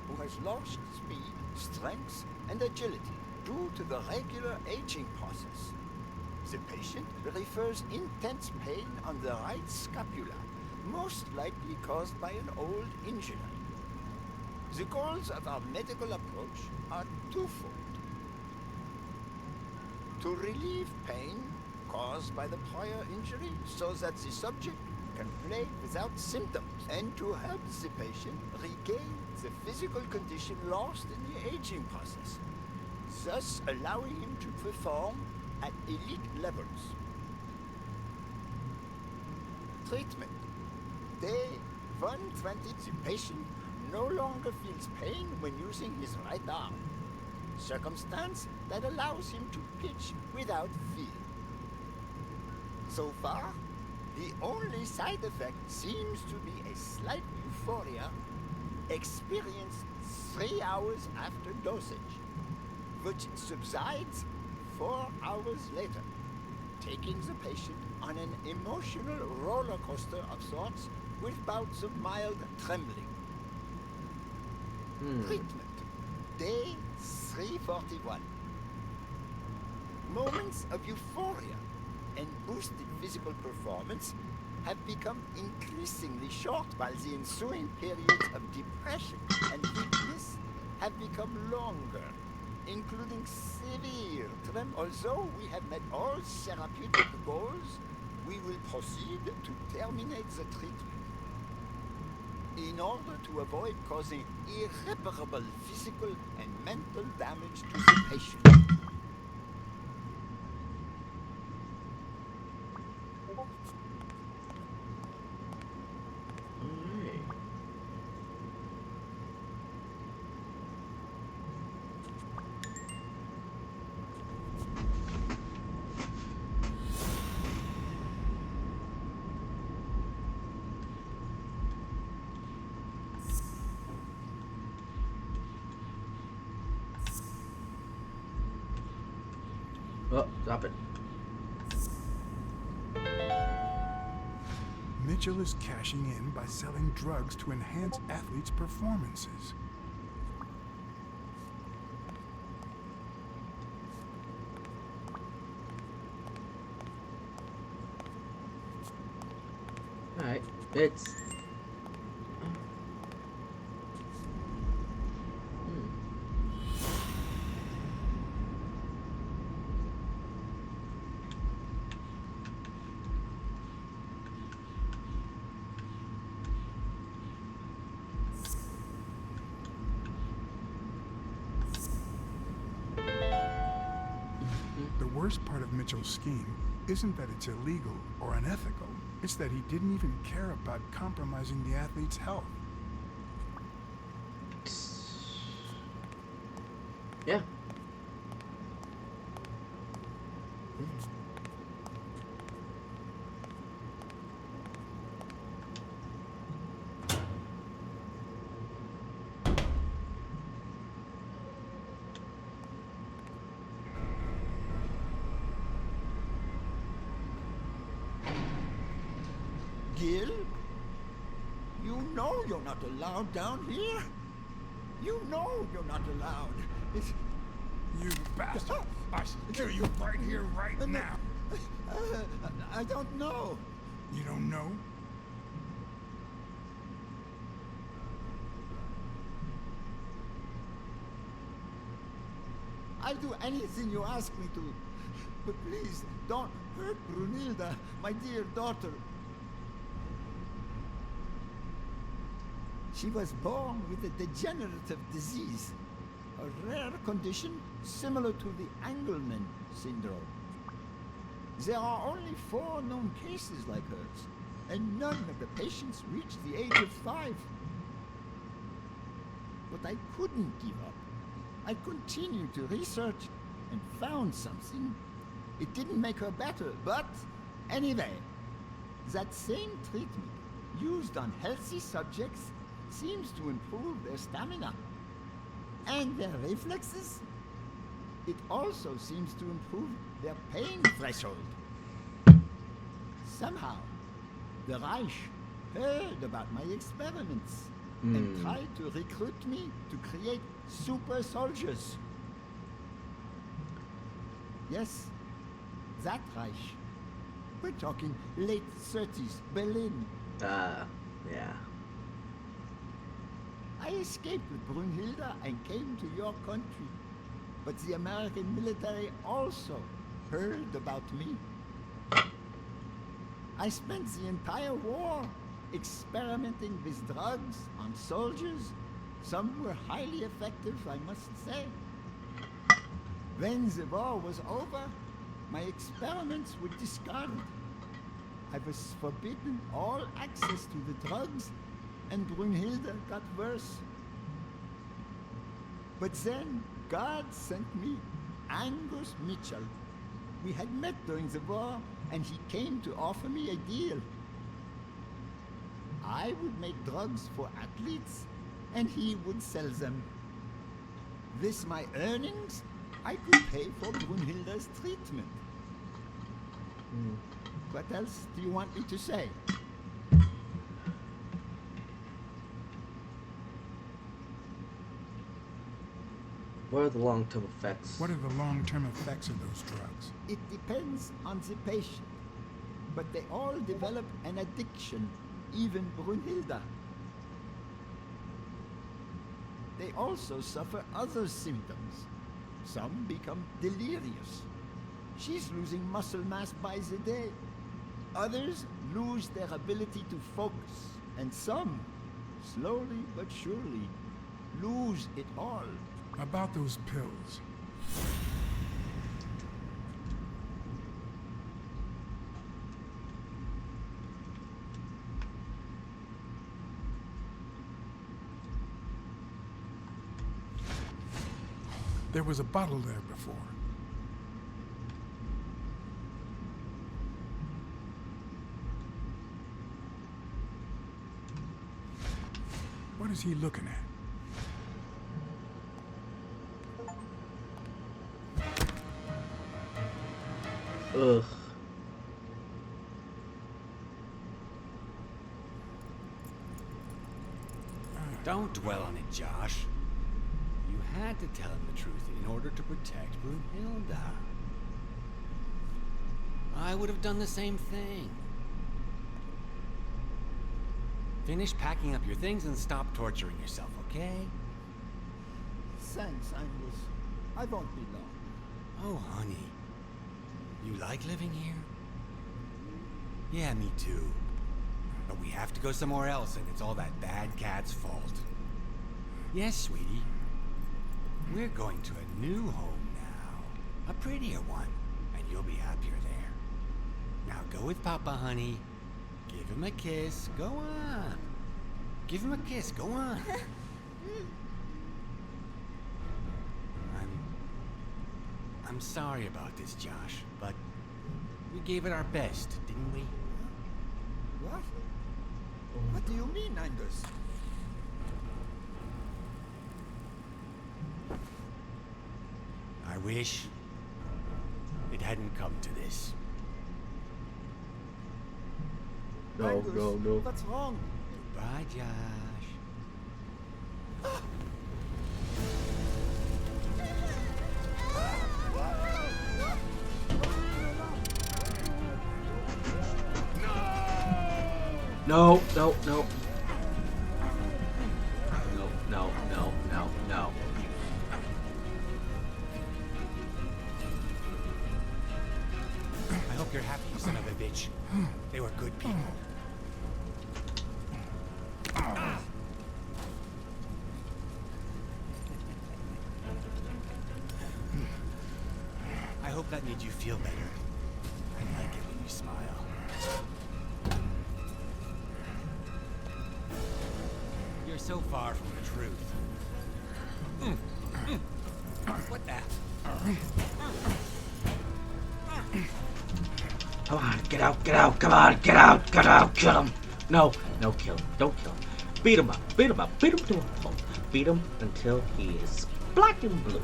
who has lost speed, strength, and agility due to the regular aging process. The patient refers intense pain on the right scapula, most likely caused by an old injury. The goals of our medical approach are twofold. To relieve pain caused by the prior injury so that the subject can play without symptoms, and to help the patient regain the physical condition lost in the aging process, thus allowing him to perform at elite levels. Treatment. Day 120, the patient no longer feels pain when using his right arm, circumstance that allows him to pitch without fear. So far, the only side effect seems to be a slight euphoria experienced 3 hours after dosage, which subsides 4 hours later, taking the patient on an emotional roller coaster of sorts with bouts of mild trembling. Treatment. Day 341. Moments of euphoria and boosted physical performance have become increasingly short, while the ensuing periods of depression and weakness have become longer, including severe tremor. Although we have met all therapeutic goals, we will proceed to terminate the treatment in order to avoid causing irreparable physical and mental damage to the patient. Oh, stop it. Mitchell is cashing in by selling drugs to enhance athletes' performances. Alright, it's... The worst part of Mitchell's scheme isn't that it's illegal or unethical. It's that he didn't even care about compromising the athlete's health. Yeah. Gil? You know you're not allowed down here. You know you're not allowed. It's... You bastard! I should kill you right here, right now. I don't know. You don't know? I'll do anything you ask me to. But please, don't hurt Brunhilde, my dear daughter. She was born with a degenerative disease, a rare condition similar to the Angelman syndrome. There are only 4 known cases like hers, and none of the patients reach the age of 5. But I couldn't give up. I continued to research and found something. It didn't make her better, but anyway, that same treatment used on healthy subjects seems to improve their stamina and their reflexes. It also seems to improve their pain threshold. Somehow, the Reich heard about my experiments and tried to recruit me to create super soldiers. Yes, that Reich. We're talking late 30s, Berlin. Yeah. I escaped with Brunhilde and came to your country. But the American military also heard about me. I spent the entire war experimenting with drugs on soldiers. Some were highly effective, I must say. When the war was over, my experiments were discarded. I was forbidden all access to the drugs, and Brunhilde got worse. But then God sent me Angus Mitchell. We had met during the war, and he came to offer me a deal. I would make drugs for athletes, and he would sell them. With my earnings, I could pay for Brunhilde's treatment. What else do you want me to say? What are the long-term effects? What are the long-term effects of those drugs? It depends on the patient. But they all develop an addiction, even Brunhilda. They also suffer other symptoms. Some become delirious. She's losing muscle mass by the day. Others lose their ability to focus. And some, slowly but surely, lose it all. About those pills. There was a bottle there before. What is he looking at? Ugh. Don't dwell on it, Josh. You had to tell him the truth in order to protect Brunhilda. I would have done the same thing. Finish packing up your things and stop torturing yourself, okay? Thanks, Angus. I won't be long. Oh, honey. You like living here? Yeah, me too. But we have to go somewhere else, and it's all that bad cat's fault. Yes, sweetie. We're going to a new home now. A prettier one, and you'll be happier there. Now go with Papa, honey. Give him a kiss. Go on. Give him a kiss. Go on. I'm sorry about this, Josh, but we gave it our best, didn't we? What? What do you mean, Angus? I wish it hadn't come to this. No, Angus, no, no. What's wrong? Goodbye, Josh. No, no, no. No, no, no, no, no. I hope you're happy, you son of a bitch. They were good people. I hope that made you feel better. I like it when you smile. You're so far from the truth. What the? Come on, get out, get out, come on, get out, get out, kill him. No, no, kill him, don't kill him. Beat him up, beat him up, beat him to a pulp. Beat him until he is black and blue.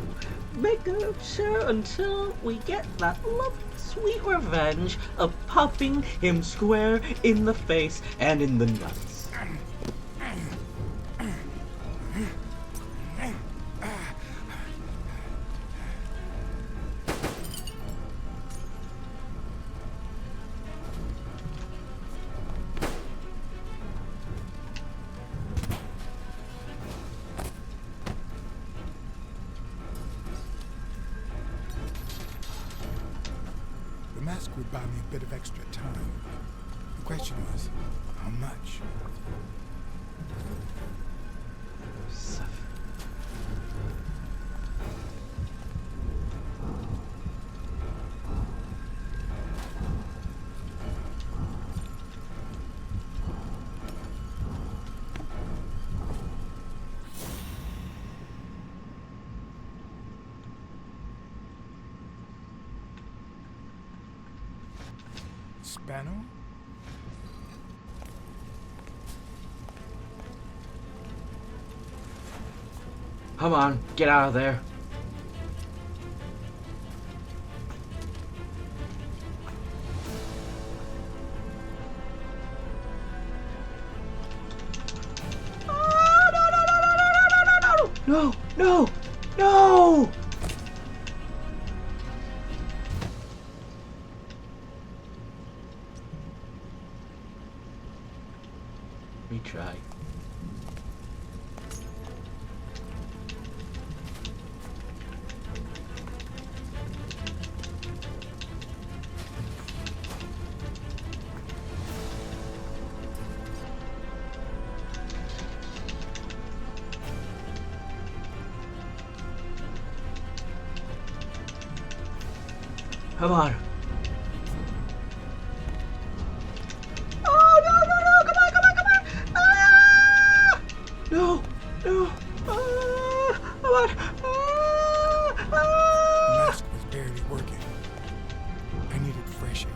Make sure until we get that lovely, sweet revenge of popping him square in the face and in the nuts. The mask would buy me a bit of extra time. The question was, how much? Spano? Come on, get out of there. No, no, no, Retry. Come on. Oh, no, no, no. Come on, come on, come on. Ah! No, no. Ah! Come on. Ah! The Ah! mask was barely working. I needed fresh air.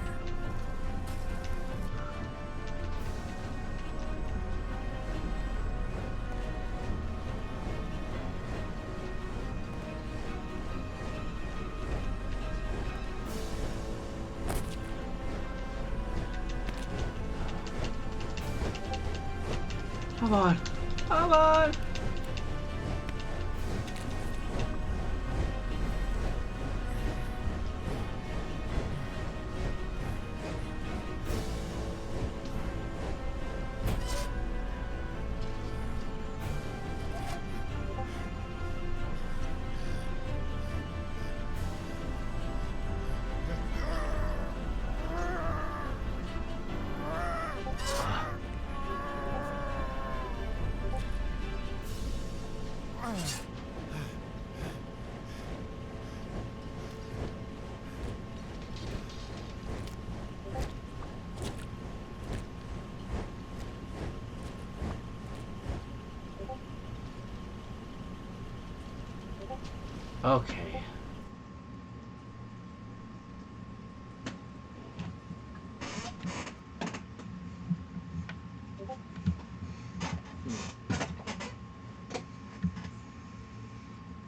Come on. Come on. Okay.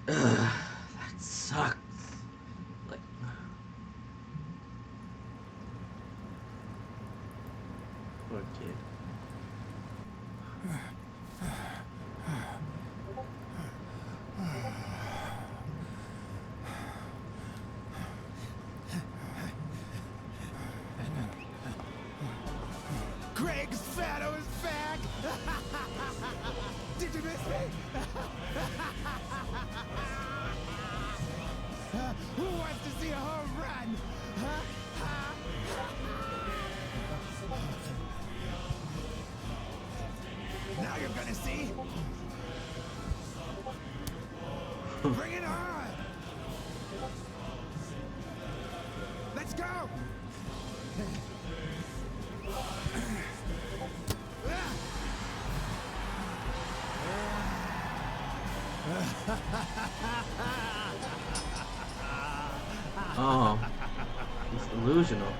Ugh, that sucks. Like, poor kid. Craig's Shadow is back! Did you miss me? Who wants to see a home run? Now you're gonna see. Bring it on! Let's go! Oh, it's delusional.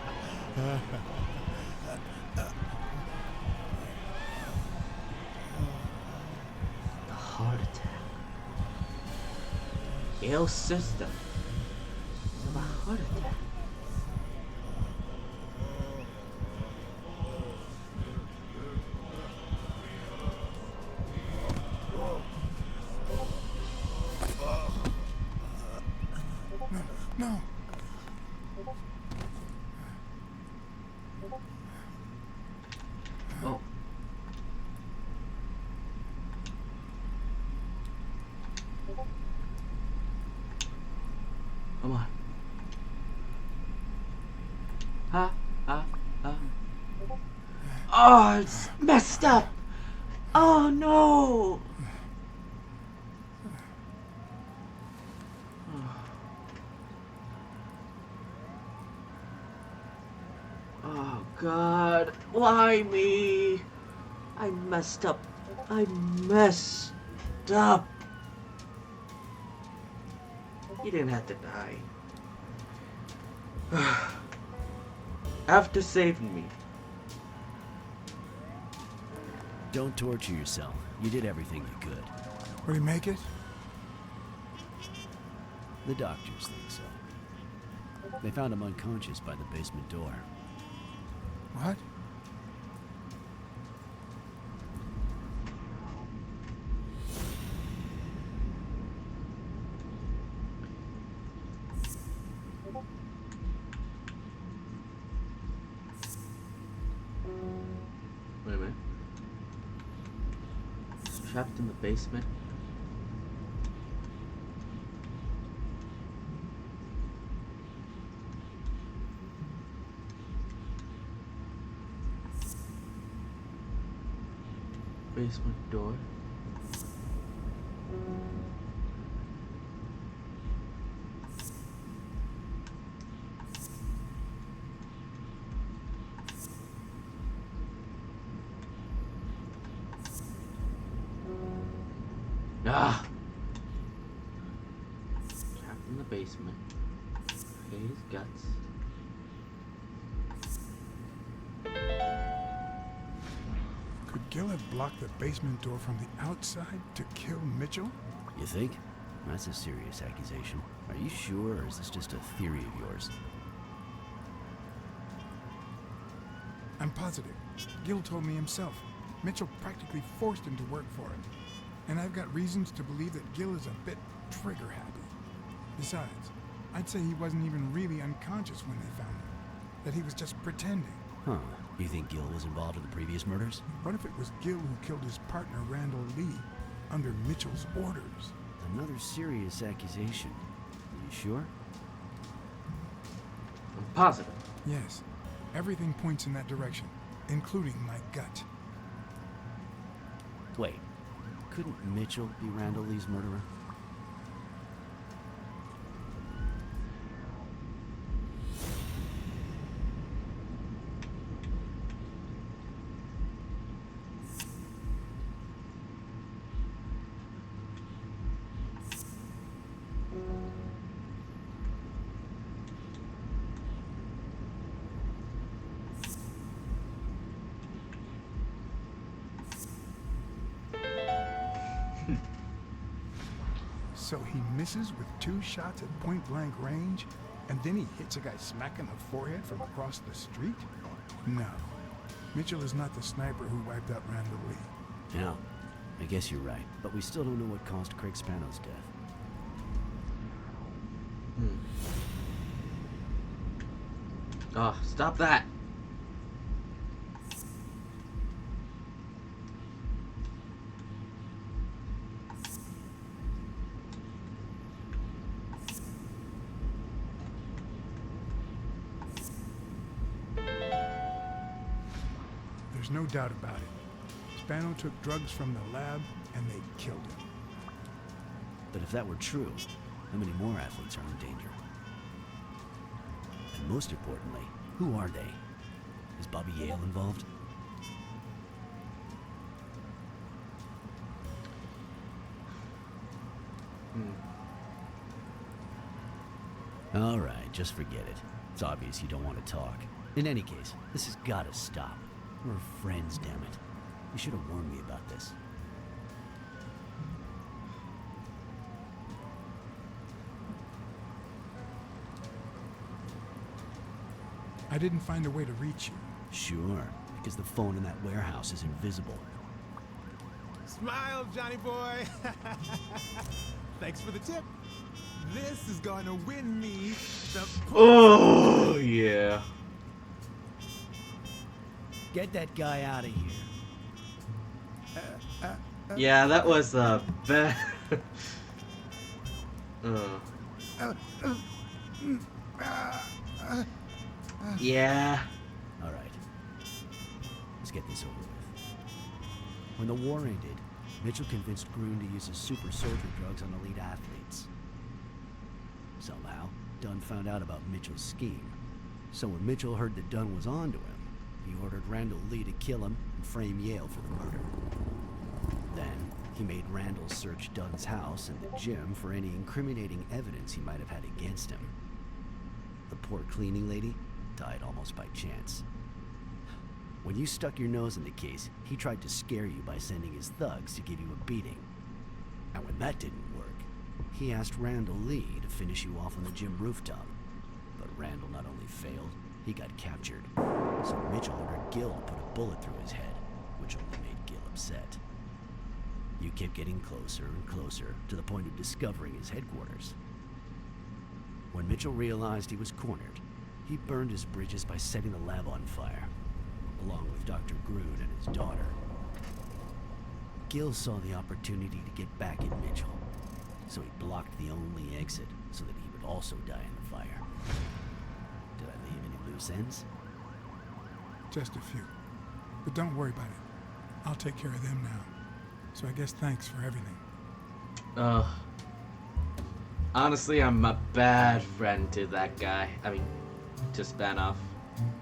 The heart attack. Ill system of a heart attack. No. Oh. Come on. Oh, it's messed up. Oh no. Oh God, why me? I messed up. I messed up. You didn't have to die. After saving me. Don't torture yourself. You did everything you could. Will he make it? The doctors think so. They found him unconscious by the basement door. What? Wait a minute. Trapped in the basement. Basement door. Ah! Trapped in the basement. His guts. Could Gil have blocked the basement door from the outside to kill Mitchell? You think? That's a serious accusation. Are you sure, or is this just a theory of yours? I'm positive. Gil told me himself. Mitchell practically forced him to work for him. And I've got reasons to believe that Gil is a bit trigger-happy. Besides, I'd say he wasn't even really unconscious when they found him. That he was just pretending. Huh. You think Gil was involved in the previous murders? What if it was Gil who killed his partner, Randall Lee, under Mitchell's orders? Another serious accusation. Are you sure? I'm positive. Yes. Everything points in that direction, including my gut. Wait. Couldn't Mitchell be Randall Lee's murderer? So he misses with 2 shots at point-blank range, and then he hits a guy smack in the forehead from across the street? No. Mitchell is not the sniper who wiped out Randall Lee. No. I guess you're right, but we still don't know what caused Craig Spano's death. Oh, stop that! There's no doubt about it. Spano took drugs from the lab, and they killed him. But if that were true, how many more athletes are in danger? And most importantly, who are they? Is Bobby Yale involved? All right, just forget it. It's obvious you don't want to talk. In any case, this has got to stop. We're friends, damn it. You should have warned me about this. I didn't find a way to reach you. Sure, because the phone in that warehouse is invisible. Smile, Johnny boy. Thanks for the tip. This is going to win me the... Oh, yeah. Get that guy out of here. Yeah, that was bad. Yeah. All right. Let's get this over with. When the war ended, Mitchell convinced Grun to use his super soldier drugs on elite athletes. Somehow, Dunn found out about Mitchell's scheme. So when Mitchell heard that Dunn was onto him, he ordered Randall Lee to kill him and frame Yale for the murder. Then, he made Randall search Dunn's house and the gym for any incriminating evidence he might have had against him. The poor cleaning lady died almost by chance. When you stuck your nose in the case, he tried to scare you by sending his thugs to give you a beating. And when that didn't work, he asked Randall Lee to finish you off on the gym rooftop. But Randall not only failed, he got captured. So Mitchell ordered Gil to put a bullet through his head, which only made Gil upset. You kept getting closer and closer to the point of discovering his headquarters. When Mitchell realized he was cornered, he burned his bridges by setting the lab on fire, along with Dr. Grun and his daughter. Gil saw the opportunity to get back at Mitchell, so he blocked the only exit so that he would also die in the fire. Did I leave any loose ends? Just a few. But don't worry about it. I'll take care of them now. So I guess thanks for everything. Honestly, I'm a bad friend to that guy. I mean, to Spanoff.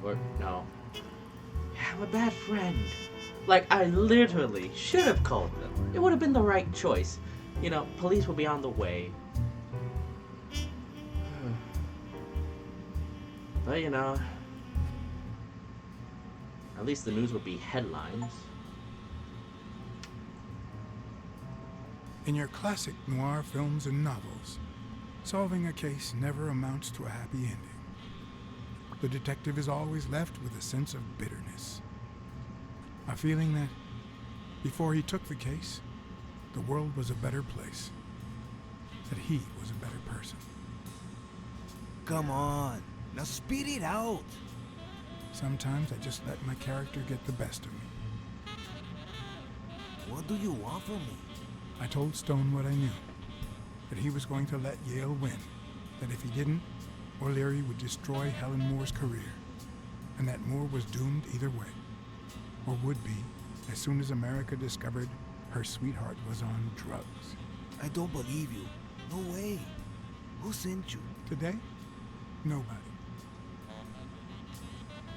Or, no. Yeah, I'm a bad friend. Like, I literally should have called them. It would have been the right choice. You know, police will be on the way. But, you know, at least the news would be headlines. In your classic noir films and novels, solving a case never amounts to a happy ending. The detective is always left with a sense of bitterness. A feeling that, before he took the case, the world was a better place. That he was a better person. Come on, now speed it out. Sometimes I just let my character get the best of me. What do you want from me? I told Stone what I knew. That he was going to let Yale win. That if he didn't, O'Leary would destroy Helen Moore's career. And that Moore was doomed either way. Or would be, as soon as America discovered her sweetheart was on drugs. I don't believe you. No way. Who sent you? Today? Nobody.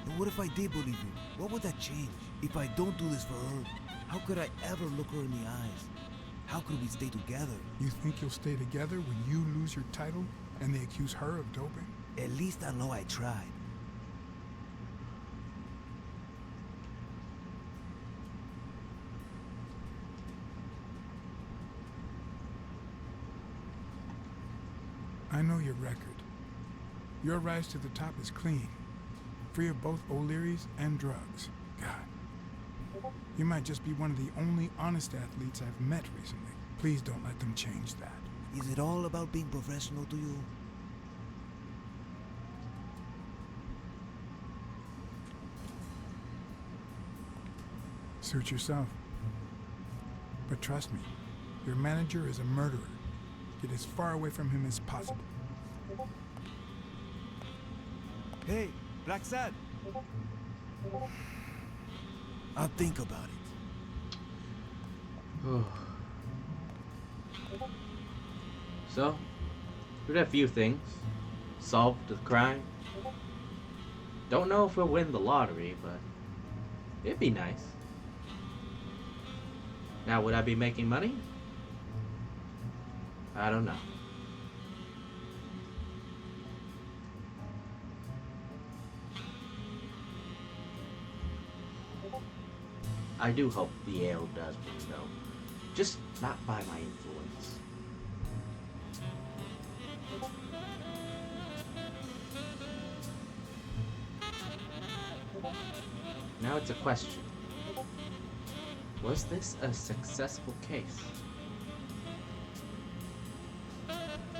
And what if I did believe you? What would that change? If I don't do this for her, how could I ever look her in the eyes? How could we stay together? You think you'll stay together when you lose your title and they accuse her of doping? At least I know I tried. I know your record. Your rise to the top is clean. Free of both O'Leary's and drugs. God. You might just be one of the only honest athletes I've met recently. Please don't let them change that. Is it all about being professional to you? Suit yourself. But trust me, your manager is a murderer. Get as far away from him as possible. Hey, Black Sad. I'll think about it. So, we did a few things. Solved the crime. Don't know if we'll win the lottery, but it'd be nice. Now, would I be making money? I don't know. I do hope the Yale does win, though. Just not by my influence. Now it's a question. Was this a successful case?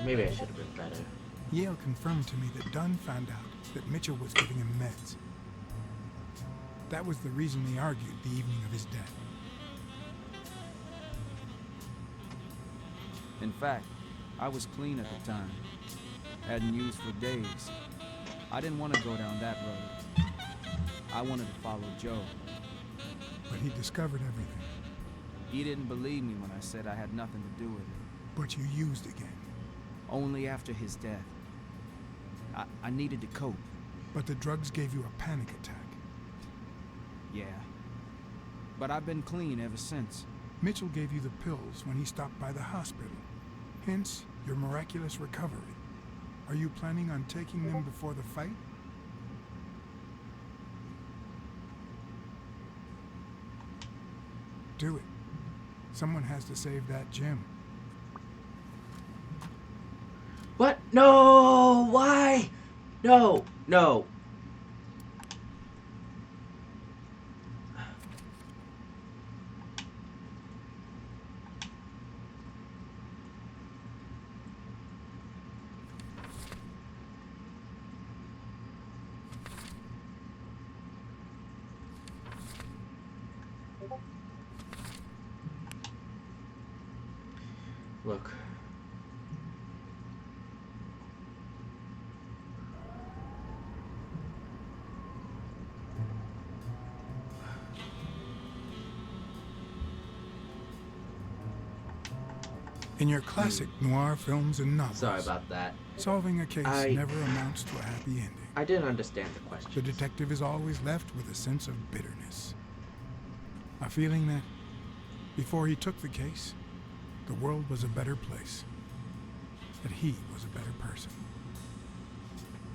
Maybe I should have been better. Yale confirmed to me that Dunn found out that Mitchell was giving him meds. That was the reason they argued the evening of his death. In fact, I was clean at the time. Hadn't used for days. I didn't want to go down that road. I wanted to follow Joe. But he discovered everything. He didn't believe me when I said I had nothing to do with it. But you used again. Only after his death. I needed to cope. But the drugs gave you a panic attack. Yeah. But I've been clean ever since. Mitchell gave you the pills when he stopped by the hospital. Hence, your miraculous recovery. Are you planning on taking them before the fight? Do it. Someone has to save that gym. What? No! Why? No! No! Look. In your classic noir films and novels, Sorry about that. solving a case never amounts to a happy ending. I didn't understand the question. The detective is always left with a sense of bitterness. A feeling that, before he took the case, the world was a better place. That he was a better person.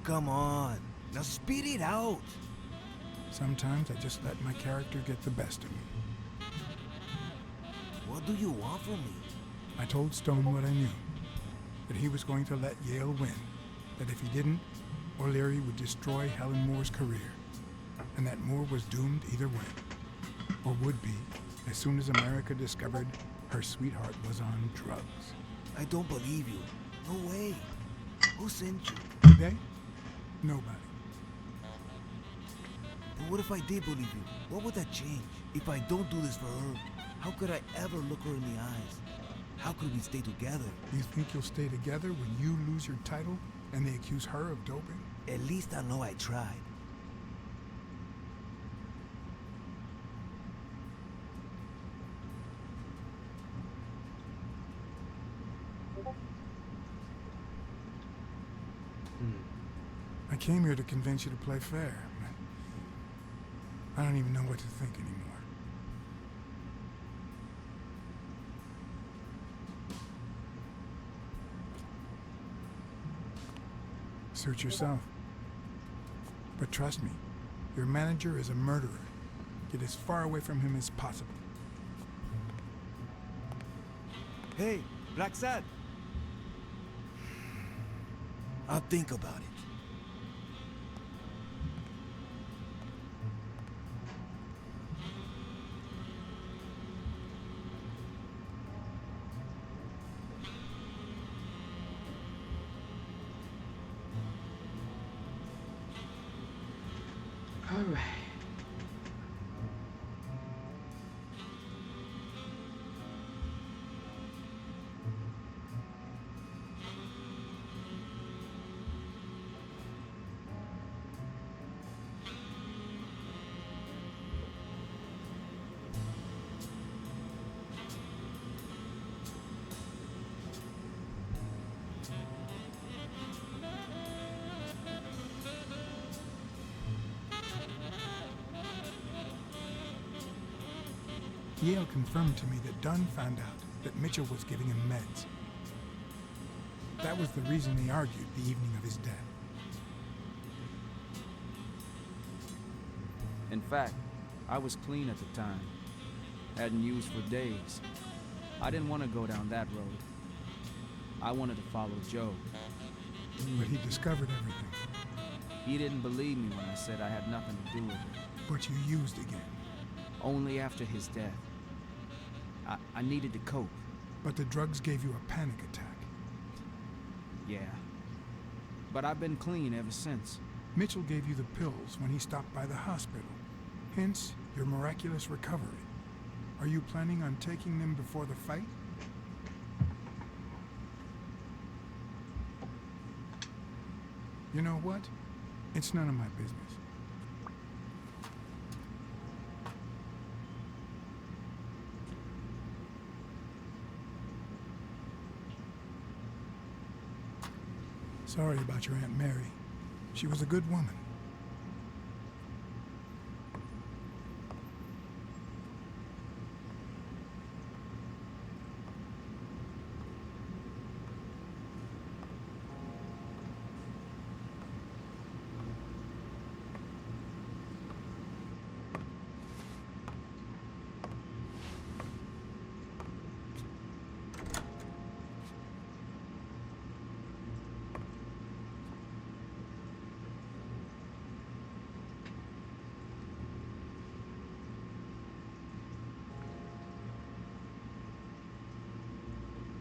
Come on. Now spit it out. Sometimes I just let my character get the best of me. What do you want from me? I told Stone what I knew. That he was going to let Yale win. That if he didn't, O'Leary would destroy Helen Moore's career. And that Moore was doomed either way. Or would be, as soon as America discovered her sweetheart was on drugs. I don't believe you. No way. Who sent you? Did they? Nobody. But what if I did believe you? What would that change? If I don't do this for her, how could I ever look her in the eyes? How could we stay together? You think you'll stay together when you lose your title and they accuse her of doping? At least I know I tried. I came here to convince you to play fair. I don't even know what to think anymore. Suit yourself. But trust me, your manager is a murderer. Get as far away from him as possible. Hey, Black Sad. I'll think about it. All right. Yale confirmed to me that Dunn found out that Mitchell was giving him meds. That was the reason they argued the evening of his death. In fact, I was clean at the time. Hadn't used for days. I didn't want to go down that road. I wanted to follow Joe. But he discovered everything. He didn't believe me when I said I had nothing to do with it. But you used again. Only after his death. I needed to cope. But the drugs gave you a panic attack. Yeah. But I've been clean ever since. Mitchell gave you the pills when he stopped by the hospital. Hence, your miraculous recovery. Are you planning on taking them before the fight? You know what? It's none of my business. Sorry about your Aunt Mary. She was a good woman.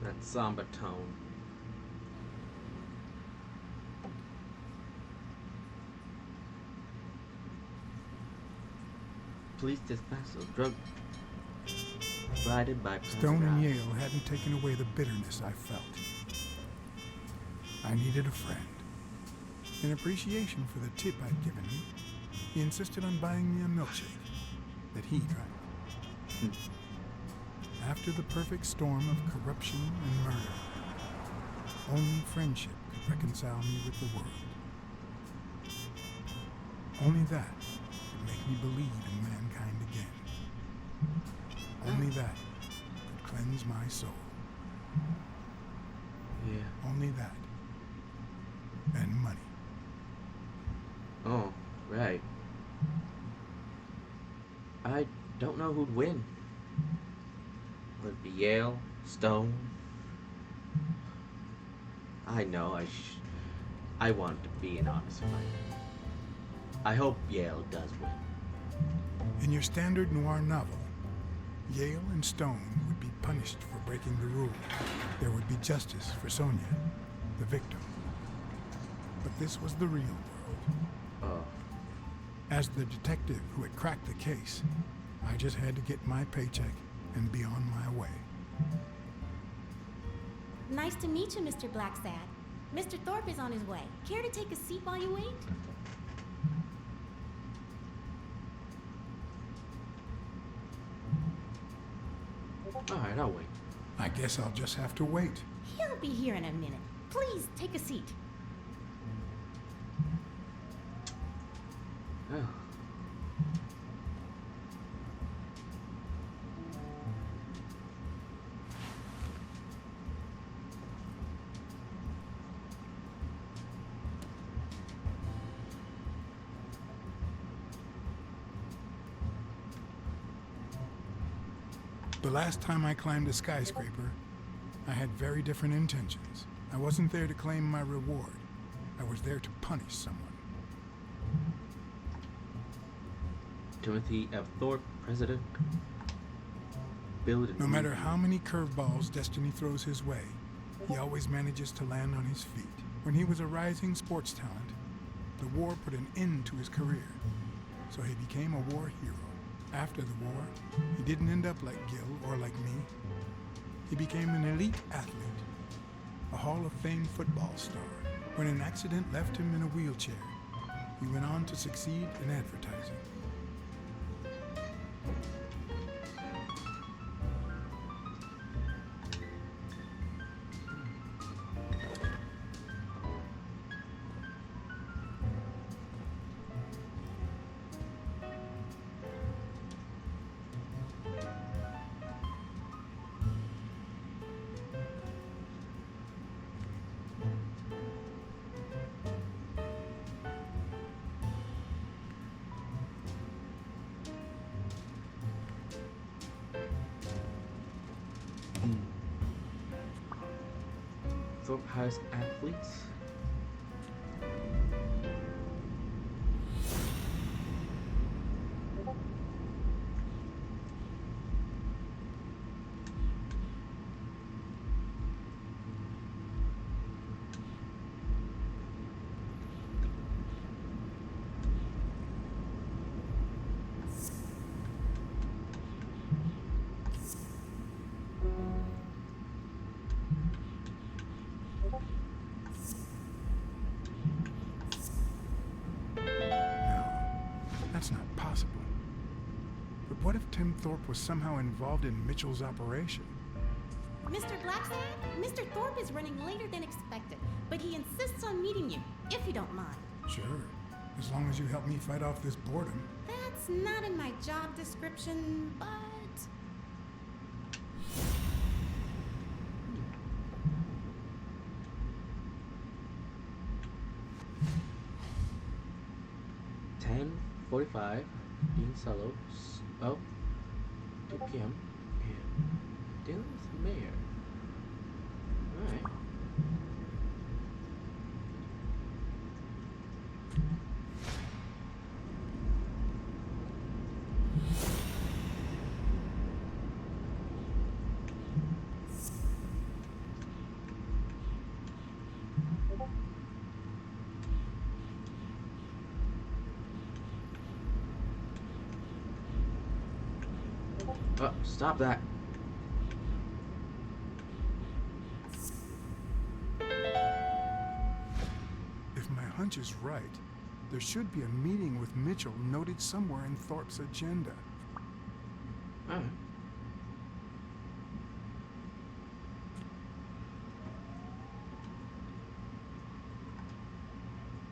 That somber tone. Police dispatch of drug. Guided by Stone and Yale hadn't taken away the bitterness I felt. I needed a friend. In appreciation for the tip I'd given him, he insisted on buying me a milkshake that he drank. After the perfect storm of corruption and murder, only friendship could reconcile me with the world. Only that could make me believe in mankind again. Only that could cleanse my soul. Yeah. Only that. And money. Oh, right. I don't know who'd win. Would it be Yale? Stone? I know, I want it to be an honest fight. I hope Yale does win. In your standard noir novel, Yale and Stone would be punished for breaking the rules. There would be justice for Sonia, the victim. But this was the real world. As the detective who had cracked the case, I just had to get my paycheck and be on my way. Nice to meet you, Mr. Blacksad. Mr. Thorpe is on his way. Care to take a seat while you wait? Alright, I'll wait. I guess I'll just have to wait. He'll be here in a minute. Please, take a seat. Oh. The last time I climbed a skyscraper, I had very different intentions. I wasn't there to claim my reward. I was there to punish someone. Timothy F. Thorpe, President. Build a No matter how many curveballs destiny throws his way, he always manages to land on his feet. When he was a rising sports talent, the war put an end to his career, so he became a war hero. After the war, he didn't end up like Gil or like me. He became an elite athlete, a Hall of Fame football star. When an accident left him in a wheelchair, he went on to succeed in advertising. Thorpe has athletes. That's not possible. But what if Tim Thorpe was somehow involved in Mitchell's operation? Mr. Blacksad, Mr. Thorpe is running later than expected, but he insists on meeting you, if you don't mind. Sure, as long as you help me fight off this boredom. That's not in my job description, but... $10:45, being solo. Oh, 2 p.m. and dealing with the mayor. Alright. Oh, stop that. hunch is right, there should be a meeting with Mitchell noted somewhere in Thorpe's agenda. Alright.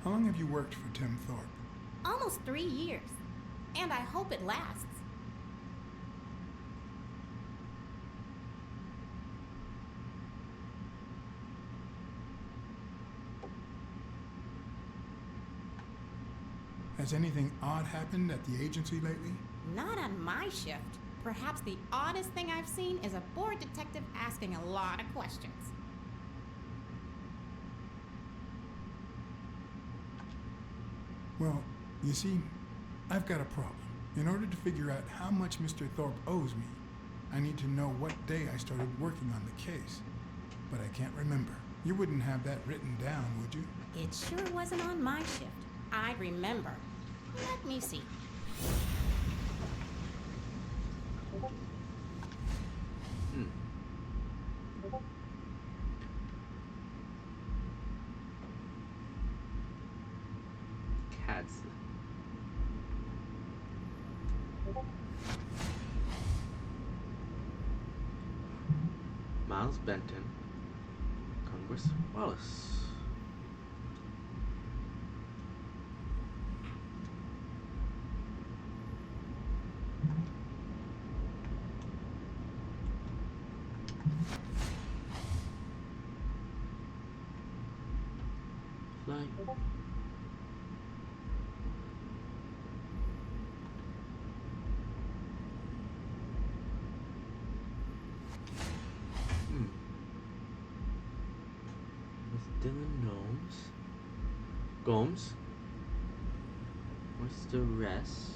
How long have you worked for Tim Thorpe? Almost 3 years. And I hope it lasts. Has anything odd happened at the agency lately? Not on my shift. Perhaps the oddest thing I've seen is a bored detective asking a lot of questions. Well, you see, I've got a problem. In order to figure out how much Mr. Thorpe owes me, I need to know what day I started working on the case. But I can't remember. You wouldn't have that written down, would you? It sure wasn't on my shift. I remember. Let me see. Cats. Miles Benton. Congress Wallace. Fly. Miss Dylan Gomes. What's the rest?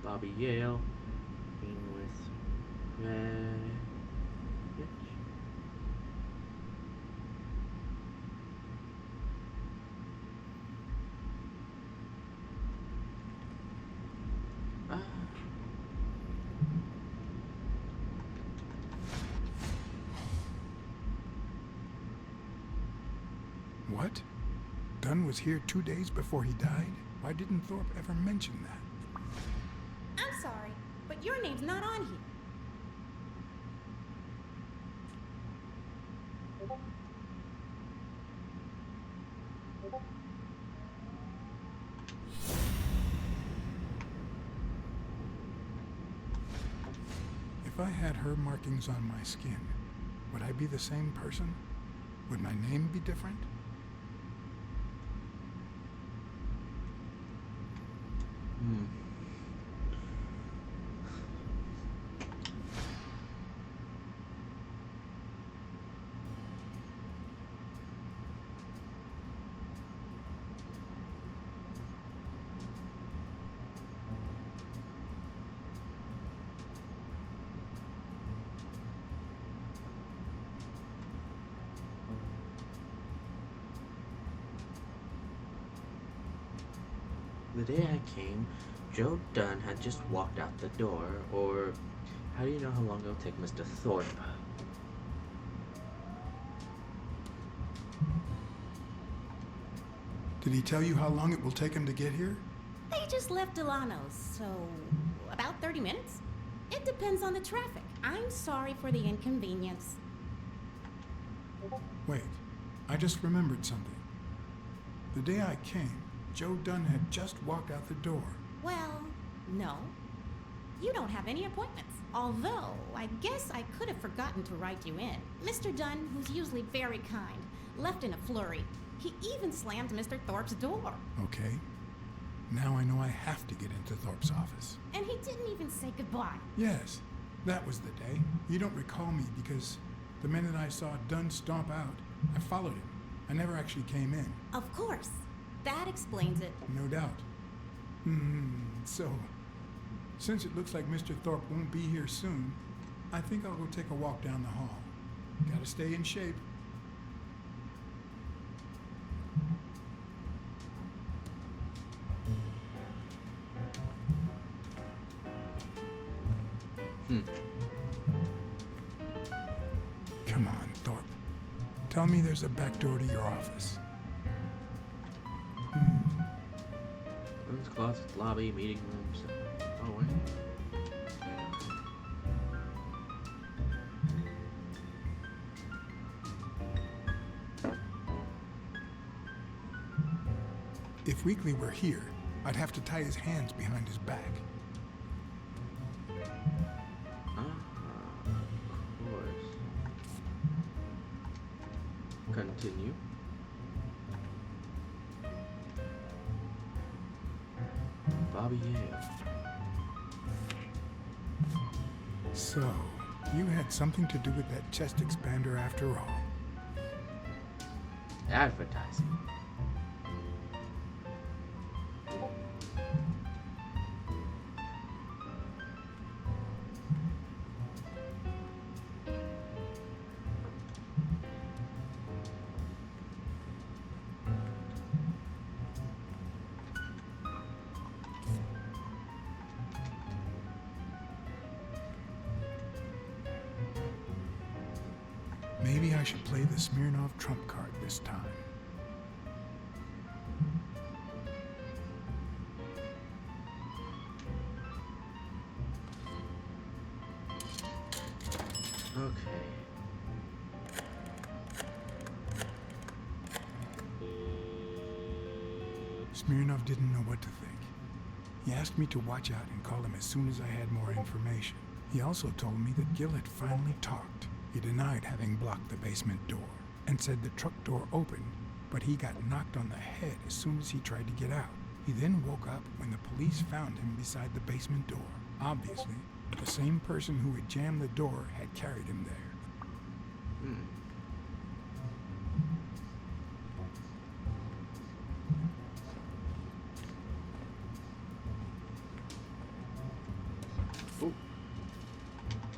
Bobby Yale being with Red. What? Dunn was here 2 days before he died? Why didn't Thorpe ever mention that? I'm sorry, but your name's not on here. If I had her markings on my skin, would I be the same person? Would my name be different? The day I came, Joe Dunn had just walked out the door, or how do you know how long it'll take Mr. Thorpe? Did he tell you how long it will take him to get here? They just left Delano's, so about 30 minutes? It depends on the traffic. I'm sorry for the inconvenience. Wait, I just remembered something. The day I came, Joe Dunn had just walked out the door. Well, no. You don't have any appointments. Although, I guess I could have forgotten to write you in. Mr. Dunn, who's usually very kind, left in a flurry. He even slammed Mr. Thorpe's door. Okay. Now I know I have to get into Thorpe's office. And he didn't even say goodbye. Yes, that was the day. You don't recall me because the minute I saw Dunn stomp out, I followed him. I never actually came in. Of course. That explains it. No doubt. So, since it looks like Mr. Thorpe won't be here soon, I think I'll go take a walk down the hall. Gotta stay in shape. Come on, Thorpe. Tell me there's a back door to your office. Rooms, closets, lobby, meeting rooms. Oh, wait. If Weekly were here, I'd have to tie his hands behind his back. Of course. Continue. Bobby Yale. So, you had something to do with that chest expander after all. Advertising. Maybe I should play the Smirnov trump card this time. Okay. Smirnov didn't know what to think. He asked me to watch out and call him as soon as I had more information. He also told me that Gil had finally talked. He denied having blocked the basement door and said the truck door opened, but he got knocked on the head as soon as he tried to get out. He then woke up when the police found him beside the basement door. Obviously, the same person who had jammed the door had carried him there. Ooh.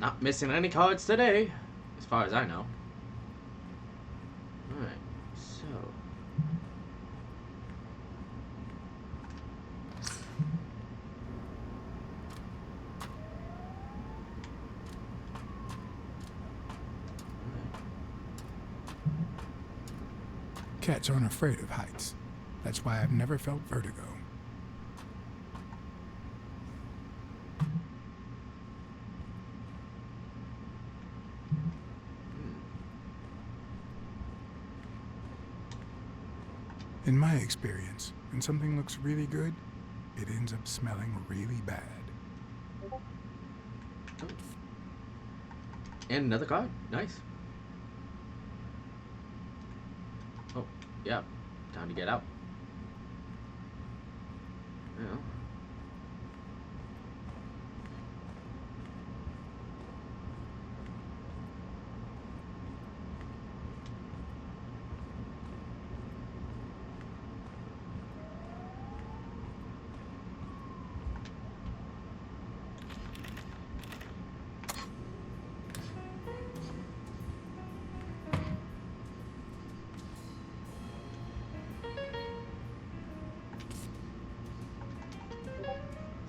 Not missing any cards today, as far as I know. Alright, so... Cats aren't afraid of heights. That's why I've never felt vertigo. In my experience, when something looks really good, it ends up smelling really bad. And another card. Nice. Oh, yeah. Time to get out. Yeah.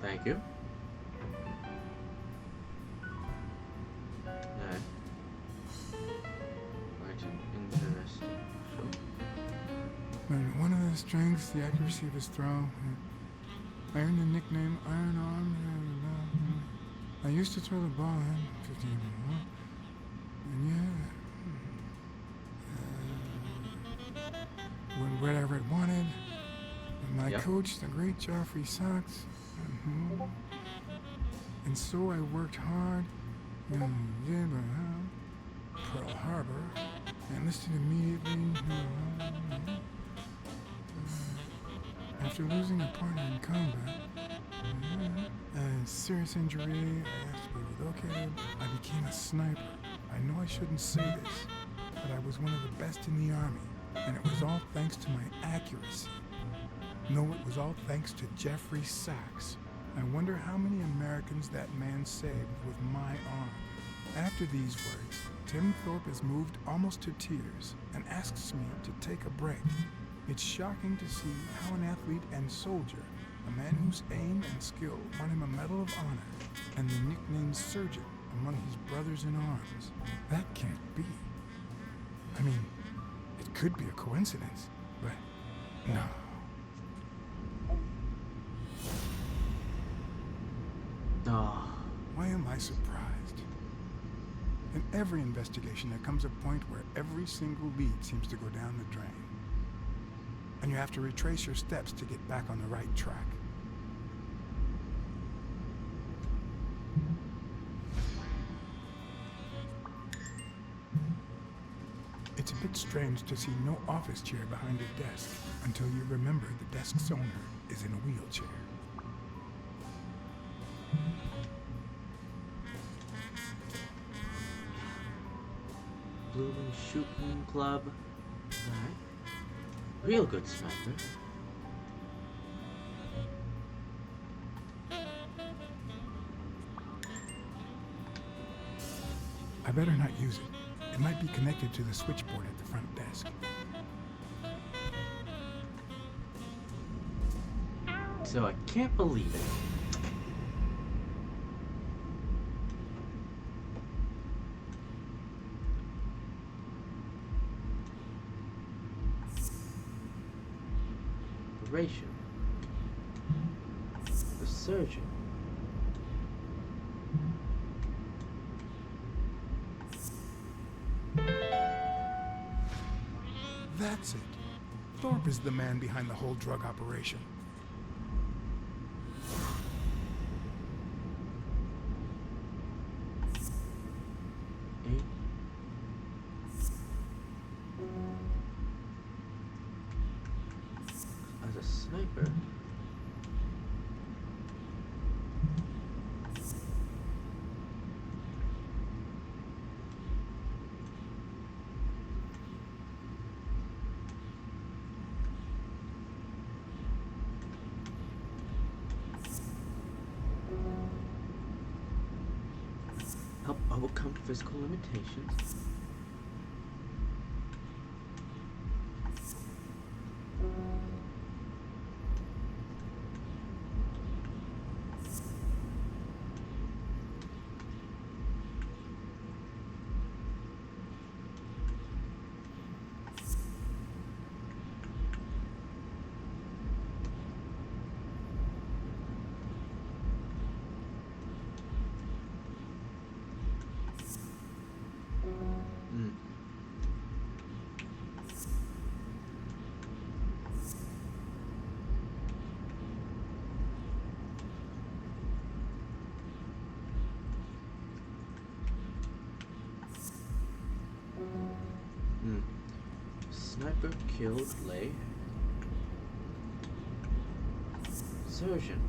Thank you. Alright. Quite interesting. Sure. When one of the strengths, the accuracy of his throw. I earned the nickname Iron Arm. I used to throw the ball in 15 and when whatever it wanted. My coach, the great Joffrey Sachs. And so I worked hard. Pearl Harbor. I enlisted immediately. After losing a partner in combat, a serious injury, I asked to be relocated. I became a sniper. I know I shouldn't say this, but I was one of the best in the Army, and it was all thanks to my accuracy. No, it was all thanks to Jeffrey Sachs. I wonder how many Americans that man saved with my arm. After these words, Tim Thorpe is moved almost to tears and asks me to take a break. It's shocking to see how an athlete and soldier, a man whose aim and skill won him a Medal of Honor, and the nickname Surgeon among his brothers in arms. That can't be. could be a coincidence, but no. Oh. Why am I surprised? In every investigation, there comes a point where every single lead seems to go down the drain. And you have to retrace your steps to get back on the right track. It's a bit strange to see no office chair behind your desk until you remember the desk's owner is in a wheelchair. Blooming Shooting Club. Alright. Real good sniper. I better not use it. It might be connected to the switchboard at the front desk. So I can't believe it. Operation. The surgeon. That's it. Thorpe is the man behind the whole drug operation. As a sniper. Help overcome physical limitations. Sniper killed Lay. Surgeon.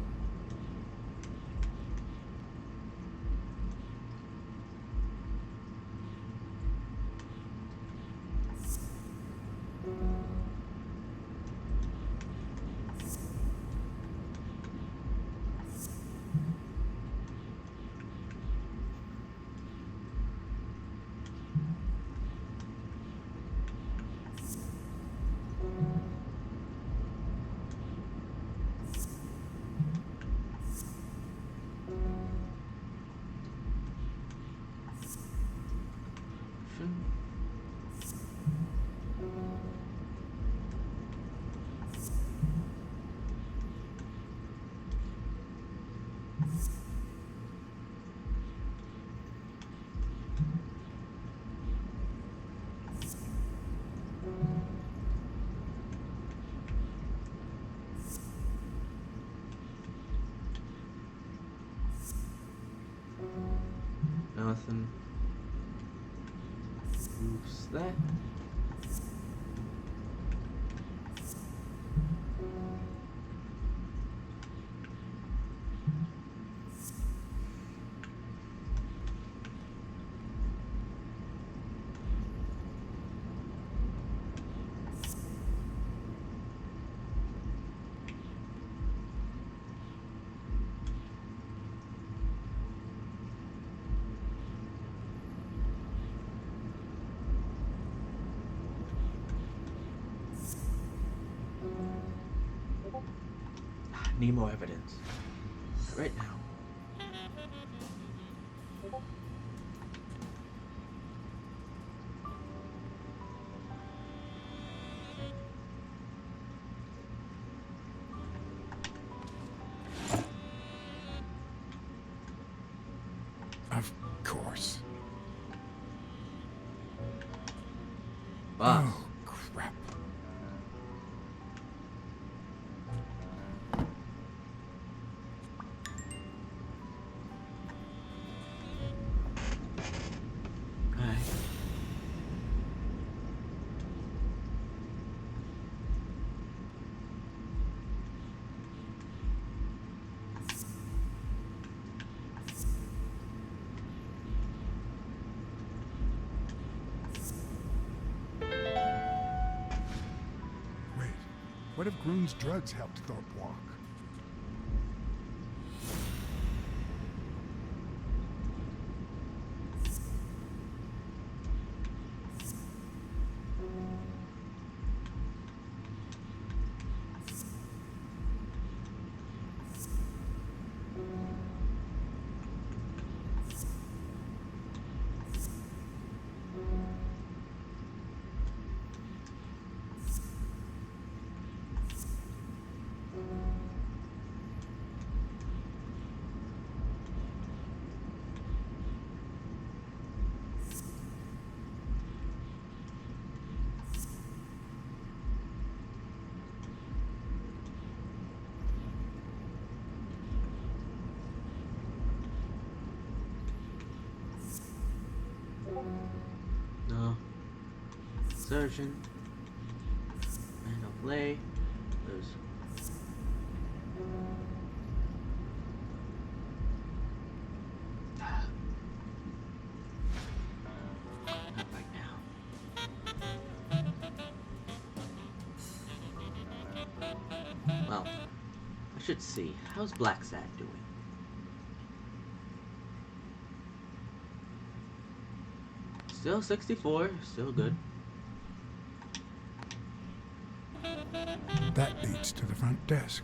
Nothing. Oops, that. Need more evidence. Right now. boss. Oh, crap. Alright. Wait, what if Groon's drugs helped Thorpe walk? No. Surgeon. AAA. There's. Not right now. Well, I should see. How's Black Sad doing? Still 64, still good. That leads to the front desk.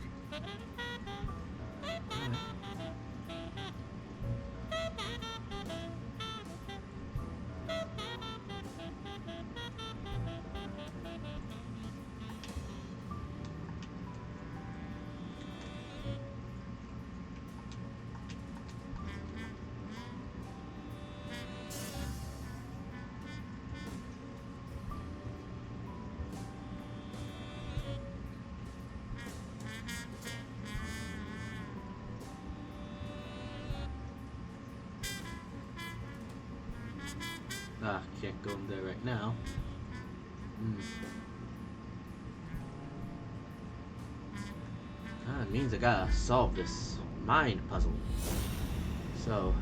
Ah, can't go in there right now. It means I gotta solve this mind puzzle. So,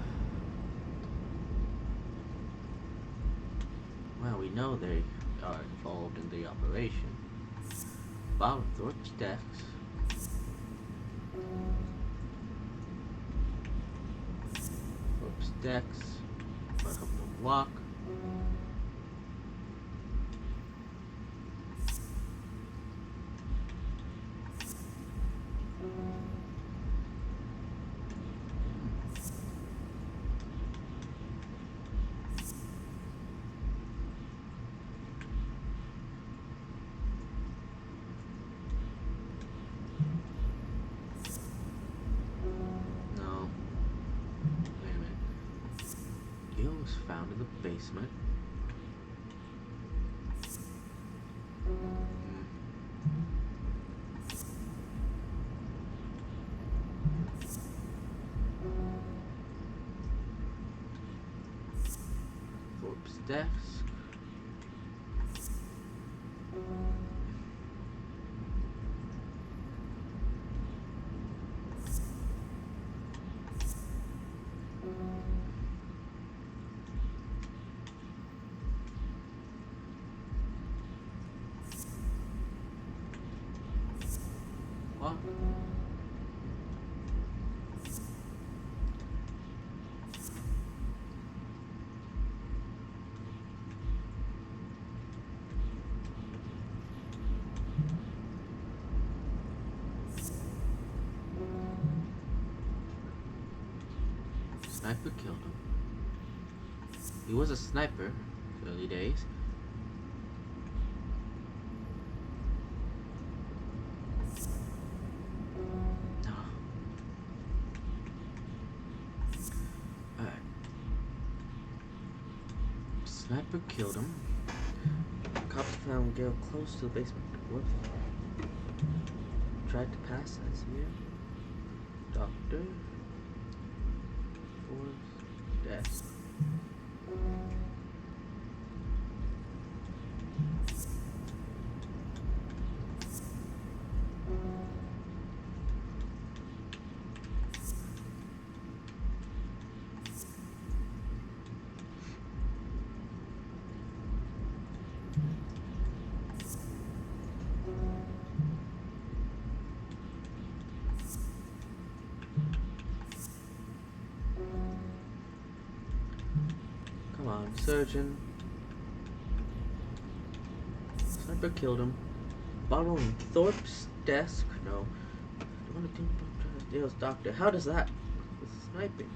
well, we know they are involved in the operation. Bottom Thorpe's desk. Thorpe's decks. Front of the block. No. Wait a minute. Gil was found in the basement. Thorpe's desk. What? Sniper killed him. He was a sniper, early days. Sniper killed him. Cops found Gale close to the basement door. Tried to pass as here. Doctor. Force. Death. Come on, surgeon. Sniper killed him. Bottle in Thorpe's desk? No. Don't want to think about Dale's doctor. How does that? With sniping.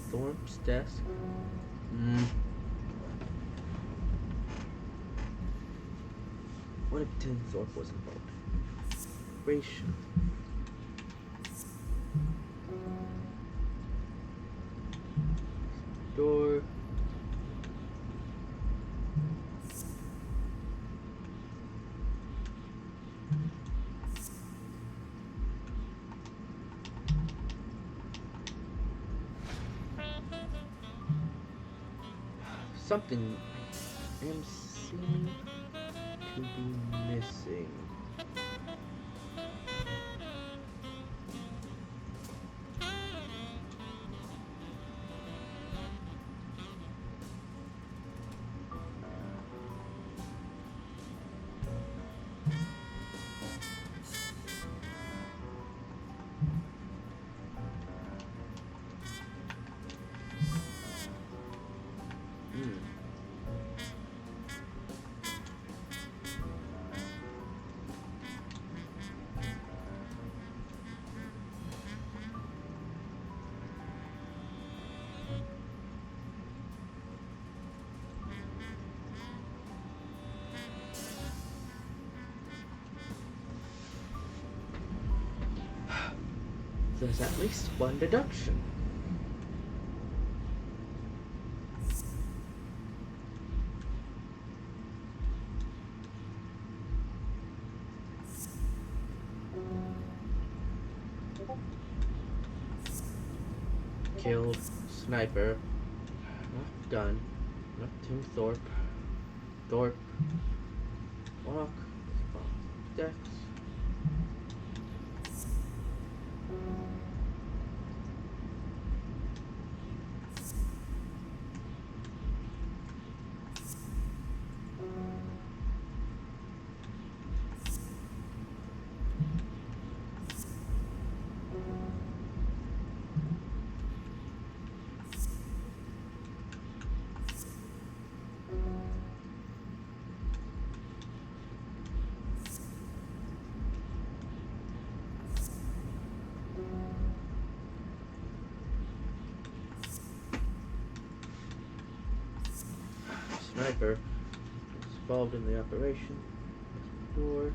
Thorpe's desk. What if Tim Thorpe was involved? Ration. Door. Something I am seeming to be missing. There's at least one deduction. Killed, sniper, not gun, not Tim Thorpe, Thorpe, walk, Dex. Sniper was involved in the operation. Door.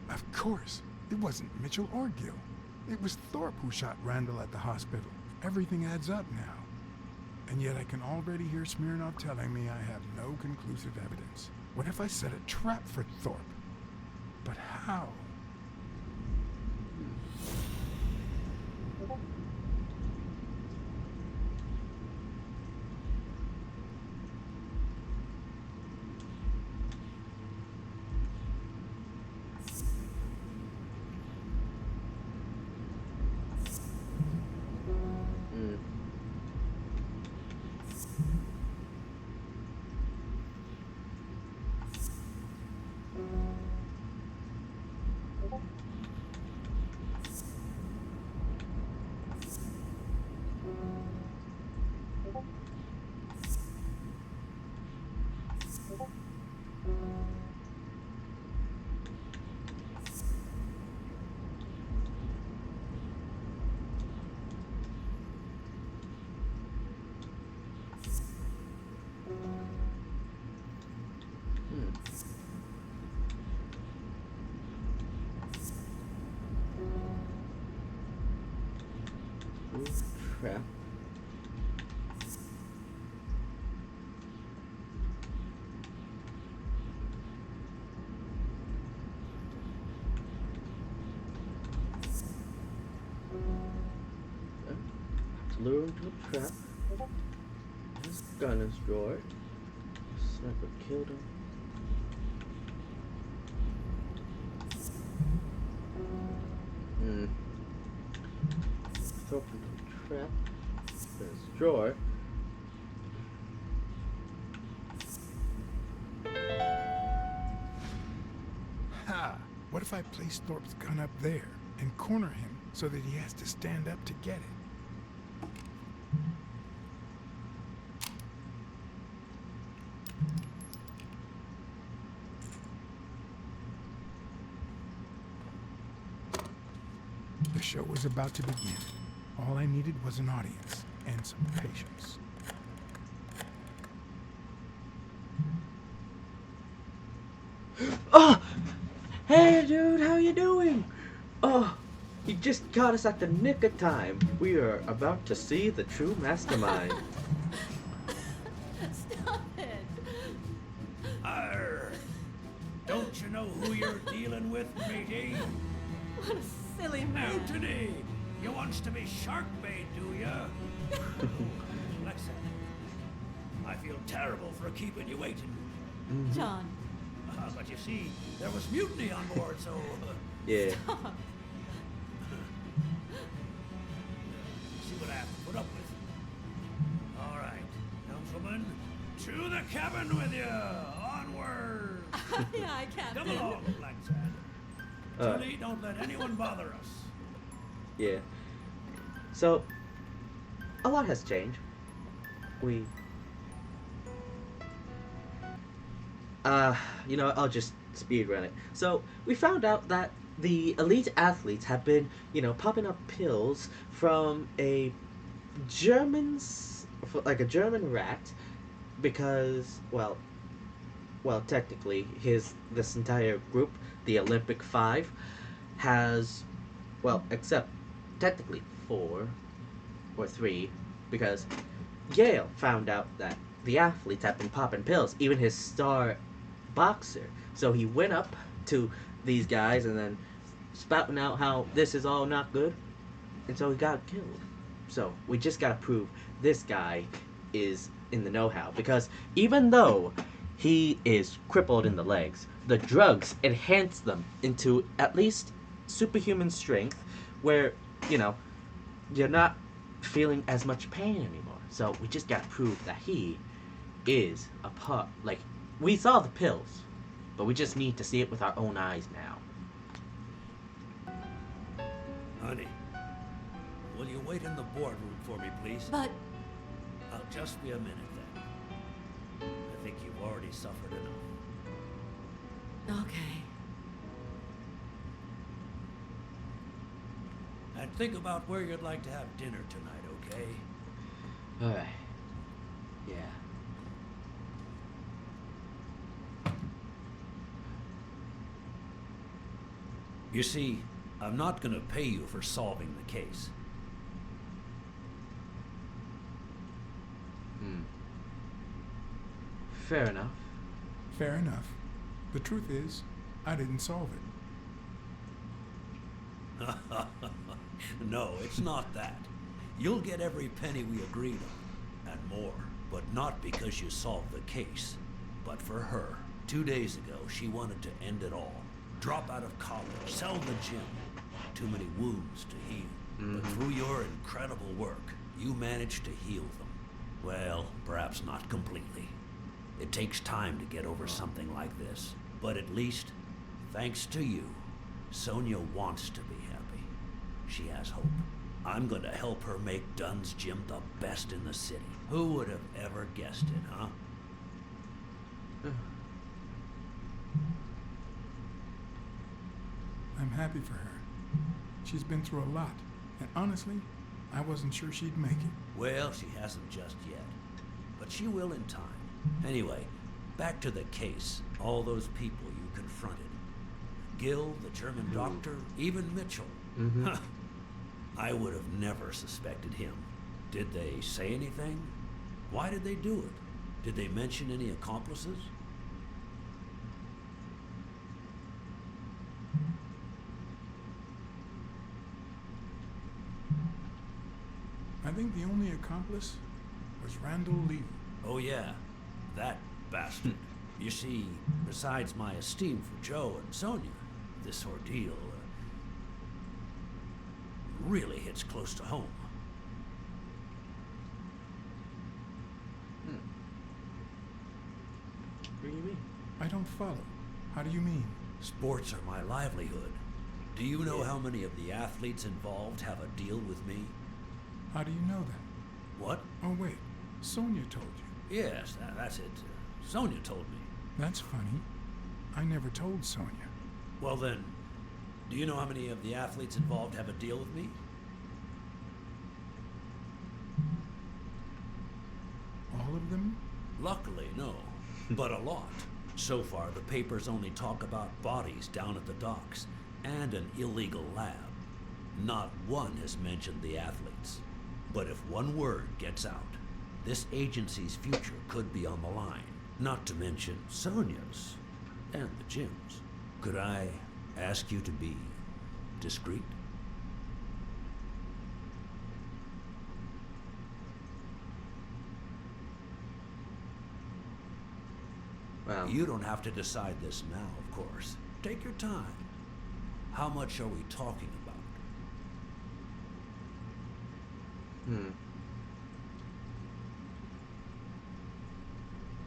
Of course, it wasn't Mitchell or Gill. It was Thorpe who shot Randall at the hospital. Everything adds up now. And yet I can already hear Smirnov telling me I have no conclusive evidence. What if I set a trap for Thorpe? But how? Crap. Lure him to a trap. His gun is drawer. Sniper killed him. Throw him into a trap. His drawer. Ha! What if I place Thorpe's gun up there and corner him so that he has to stand up to get it? The show was about to begin. All I needed was an audience and some patience. Oh! Hey dude, how you doing? Oh, you just caught us at the nick of time. We are about to see the true mastermind. Stop it. Arr! Don't you know who you're dealing with, matey? What a silly man. Mutiny! You wants to be shark bait, do ya? Listen, I feel terrible for keeping you waiting. John. But you see, there was mutiny on board, so... Yeah. Stop. See what I have to put up with. All right, gentlemen, to the cabin with you! Onward! Aye, Captain. Come along, Blacksad. Tilly, don't let anyone bother us. Yeah. So, a lot has changed. You know, I'll just speed run it. So, we found out that the elite athletes have been, you know, popping up pills from a German rat, because, well, technically, this entire group, the Olympic Five, has, well, except technically 4 or 3, because Yale found out that the athletes have been popping pills, even his star boxer. So he went up to these guys and then spouting out how this is all not good, and so he got killed. So we just gotta prove this guy is in the know-how, because even though he is crippled in the legs, the drugs enhance them into at least superhuman strength, where, you know, you're not feeling as much pain anymore. So we just gotta prove that he is a part. Like, we saw the pills, but we just need to see it with our own eyes now. Honey, will you wait in the boardroom for me, please? But... I'll just be a minute then. I think you've already suffered enough. Okay. And think about where you'd like to have dinner tonight, okay? Alright. Yeah. You see, I'm not gonna pay you for solving the case. Fair enough. Fair enough. The truth is, I didn't solve it. No, it's not that. You'll get every penny we agreed on, and more, but not because you solved the case. But for her, 2 days ago, she wanted to end it all. Drop out of college, sell the gym. Too many wounds to heal. But through your incredible work, you managed to heal them. Well, perhaps not completely. It takes time to get over something like this. But at least, thanks to you, Sonia wants to be happy. She has hope. I'm going to help her make Dunn's gym the best in the city. Who would have ever guessed it, huh? I'm happy for her. She's been through a lot, and honestly, I wasn't sure she'd make it. Well, she hasn't just yet. But she will in time. Anyway, back to the case. All those people you confronted. Gil, the German doctor, even Mitchell. I would have never suspected him. Did they say anything? Why did they do it? Did they mention any accomplices? I think the only accomplice was Randall Lee. Oh yeah, that bastard. You see, besides my esteem for Joe and Sonia, this ordeal really hits close to home. What do you mean? I don't follow. How do you mean? Sports are my livelihood. Do you know how many of the athletes involved have a deal with me? How do you know that? What? Oh, wait. Sonia told you. Yes, that's it. Sonia told me. That's funny. I never told Sonia. Well then, do you know how many of the athletes involved have a deal with me? All of them? Luckily, no. But a lot. So far, the papers only talk about bodies down at the docks and an illegal lab. Not one has mentioned the athletes. But if one word gets out, this agency's future could be on the line. Not to mention Sonia's and the gym's. Could I ask you to be discreet? Wow. You don't have to decide this now, of course. Take your time. How much are we talking about?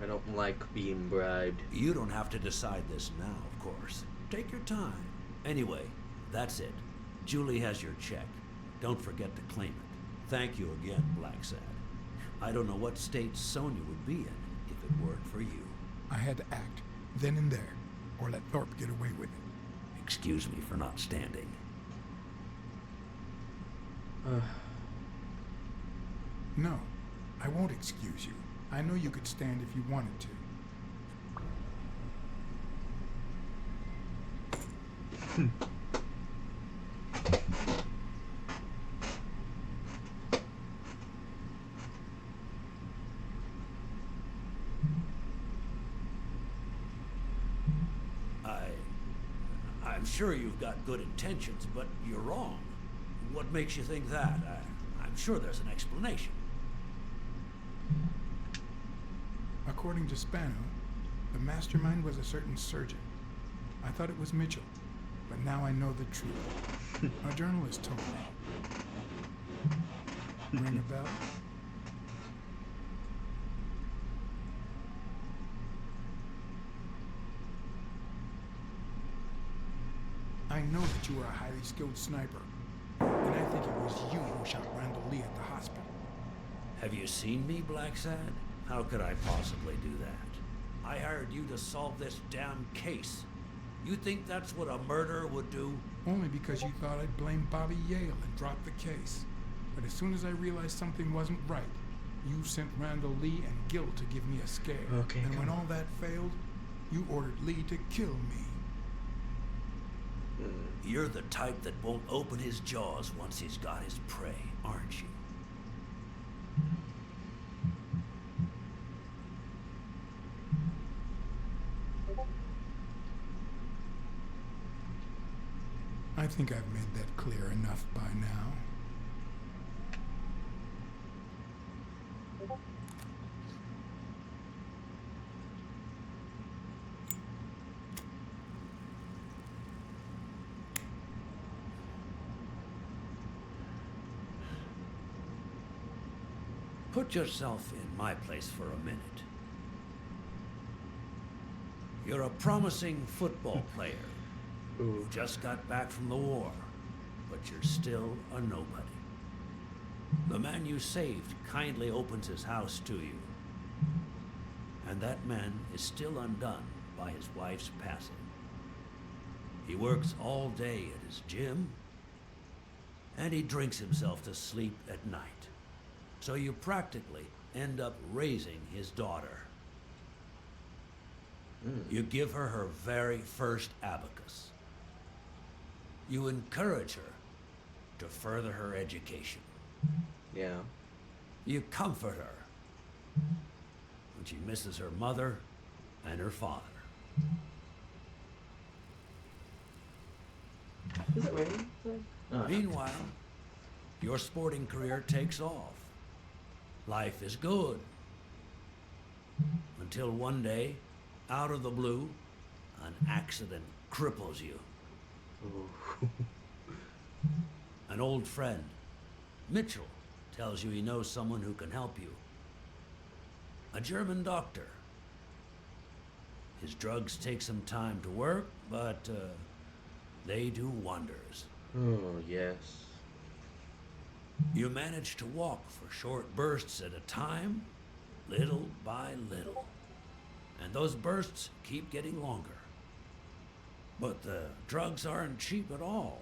I don't like being bribed. You don't have to decide this now, of course. Take your time. Anyway, that's it. Julie has your check. Don't forget to claim it. Thank you again, Blacksad. I don't know what state Sonia would be in if it weren't for you. I had to act, then and there, or let Thorpe get away with it. Excuse me for not standing. No, I won't excuse you. I know you could stand if you wanted to. I'm sure you've got good intentions, but you're wrong. What makes you think that? I'm sure there's an explanation. According to Spano, the mastermind was a certain surgeon. I thought it was Mitchell, but now I know the truth. A journalist told me. Ring a bell? I know that you are a highly skilled sniper, and I think it was you who shot Randall Lee at the hospital. Have you seen me, Blacksad? How could I possibly do that? I hired you to solve this damn case. You think that's what a murderer would do? Only because you thought I'd blame Bobby Yale and drop the case. But as soon as I realized something wasn't right, you sent Randall Lee and Gil to give me a scare. Okay, and when all that failed, you ordered Lee to kill me. You're the type that won't open his jaws once he's got his prey, aren't you? I think I've made that clear enough by now. Put yourself in my place for a minute. You're a promising football player. You just got back from the war, but you're still a nobody. The man you saved kindly opens his house to you. And that man is still undone by his wife's passing. He works all day at his gym, and he drinks himself to sleep at night. So you practically end up raising his daughter. You give her her very first abacus. You encourage her to further her education. Yeah. You comfort her when she misses her mother and her father. Is it raining? Meanwhile, your sporting career takes off. Life is good. Until one day, out of the blue, an accident cripples you. An old friend, Mitchell, tells you he knows someone who can help you. A German doctor. His drugs take some time to work, but they do wonders. Oh, yes. You manage to walk for short bursts at a time, little by little. And those bursts keep getting longer. But the drugs aren't cheap at all.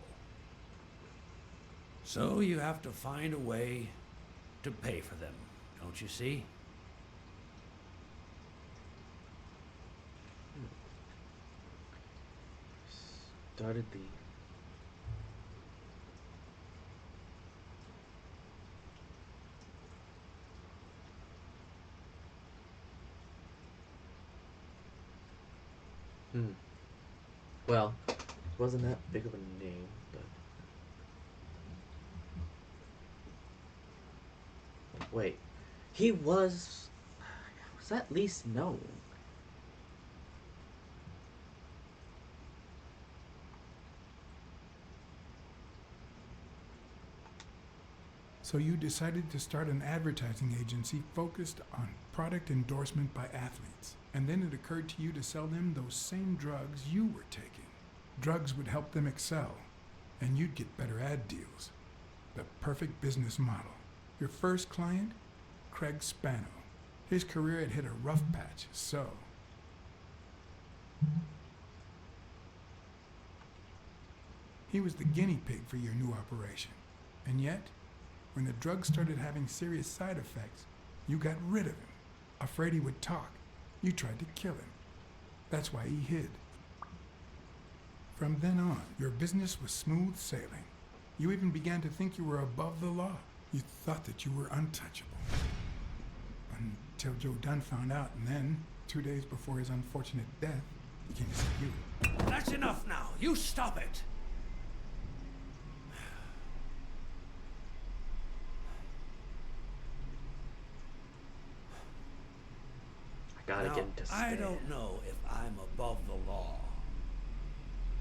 So you have to find a way to pay for them, don't you see? Started the... Well, wasn't that big of a name, but... Wait. He was at least known. So you decided to start an advertising agency focused on product endorsement by athletes. And then it occurred to you to sell them those same drugs you were taking. Drugs would help them excel, and you'd get better ad deals. The perfect business model. Your first client? Craig Spano. His career had hit a rough patch, so... He was the guinea pig for your new operation. And yet, when the drug started having serious side effects, you got rid of him. Afraid he would talk, you tried to kill him. That's why he hid. From then on, your business was smooth sailing. You even began to think you were above the law. You thought that you were untouchable. Until Joe Dunn found out, and then, 2 days before his unfortunate death, he came to see you. That's enough now. You stop it. Gotta now, get him to stay. I don't know if I'm above the law,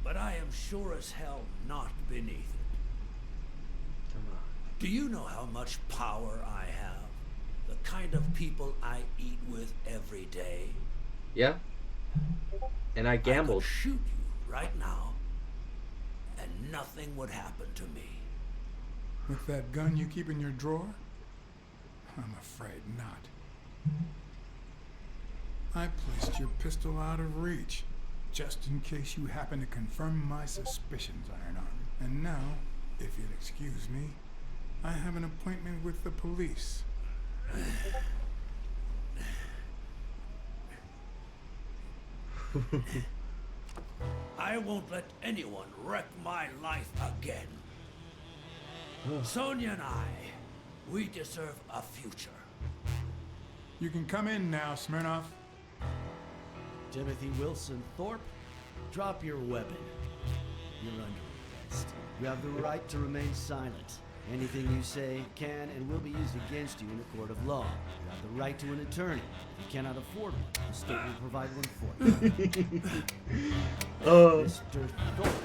but I am sure as hell not beneath it. Come on. Do you know how much power I have? The kind of people I eat with every day? Yeah. And I gambled. I could shoot you right now, and nothing would happen to me. With that gun you keep in your drawer? I'm afraid not. I placed your pistol out of reach, just in case you happen to confirm my suspicions, Iron Arm. And now, if you'll excuse me, I have an appointment with the police. I won't let anyone wreck my life again. Sonia and I, we deserve a future. You can come in now, Smirnoff. Timothy Wilson Thorpe, drop your weapon. You're under arrest. You have the right to remain silent. Anything you say can and will be used against you in a court of law. You have the right to an attorney. If you cannot afford one, the state will provide one for you. Mr. Thorpe.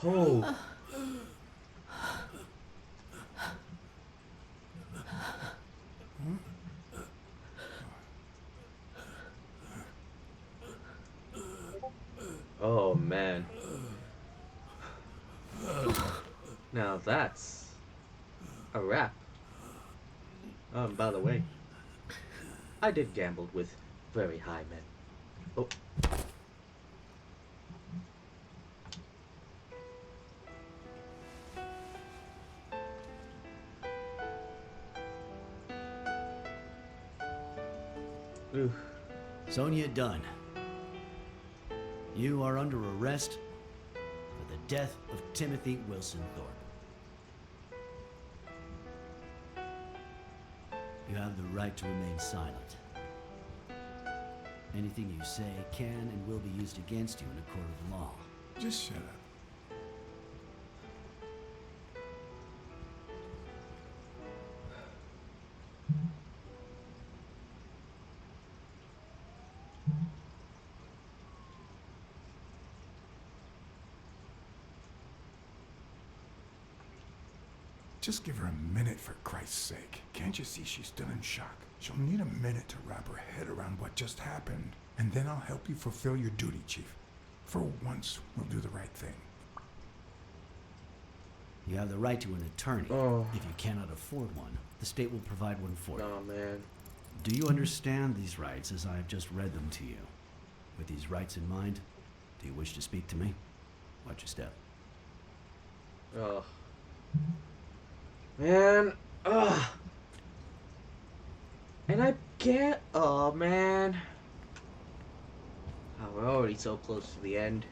Oh. Oh man. Now that's a wrap. And by the way, I did gamble with very high men. Oh. Oof. Sonia Dunn, you are under arrest for the death of Timothy Wilson Thorpe. You have the right to remain silent. Anything you say can and will be used against you in a court of law. Just shut up. Just give her a minute, for Christ's sake. Can't you see she's still in shock? She'll need a minute to wrap her head around what just happened. And then I'll help you fulfill your duty, Chief. For once, we'll do the right thing. You have the right to an attorney. Oh. If you cannot afford one, the state will provide one for you. Oh, man. Do you understand these rights as I have just read them to you? With these rights in mind, do you wish to speak to me? Watch your step. Oh. Man. Ugh. And I can't. Oh, man. Oh, we're already so close to the end.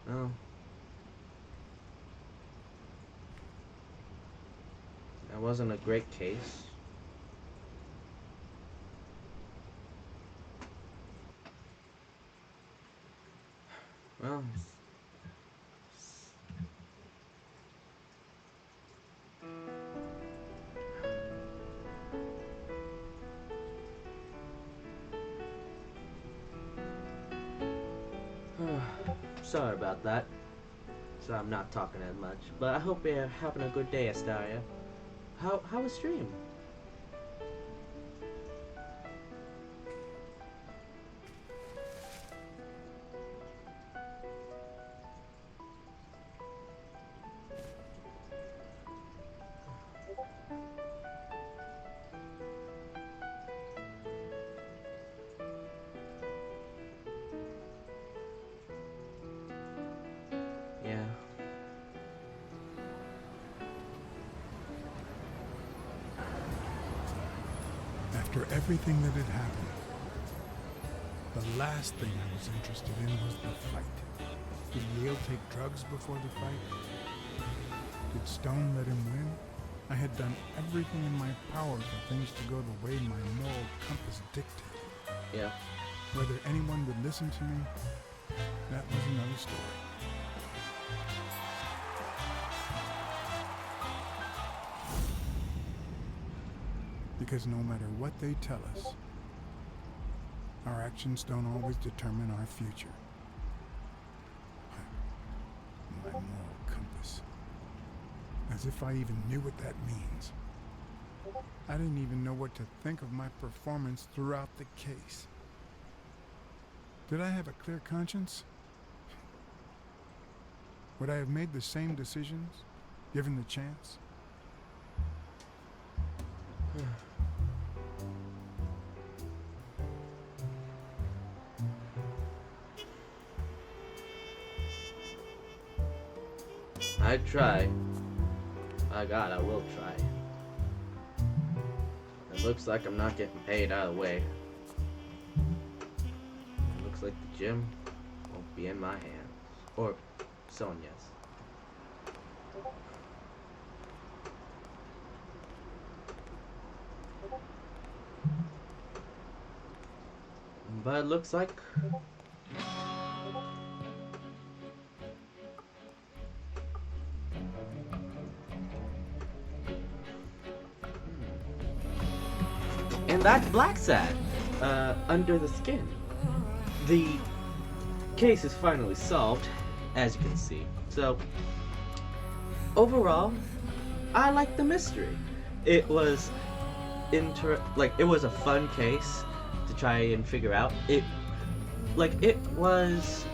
Oh. That wasn't a great case. Well. Sorry about that. So I'm not talking as much. But I hope you're having a good day, Astaria. How was stream? Yeah. After everything that had happened, the last thing I was interested in was the fight. Did Yale take drugs before the fight? Did Stone let him win? I had done everything in my power for things to go the way my moral compass dictated. Yeah. Whether anyone would listen to me, that was another story. Because no matter what they tell us, our actions don't always determine our future. My moral compass. As if I even knew what that means. I didn't even know what to think of my performance throughout the case. Did I have a clear conscience? Would I have made the same decisions, given the chance? I'd try. By God, I will try. It looks like I'm not getting paid either way. It looks like the gym won't be in my hands. Or Sonia's. But it looks like and that's Black Sad, Under the Skin. the case is finally solved, as you can see. So, overall, I like the mystery. It was it was a fun case to try and figure out. It was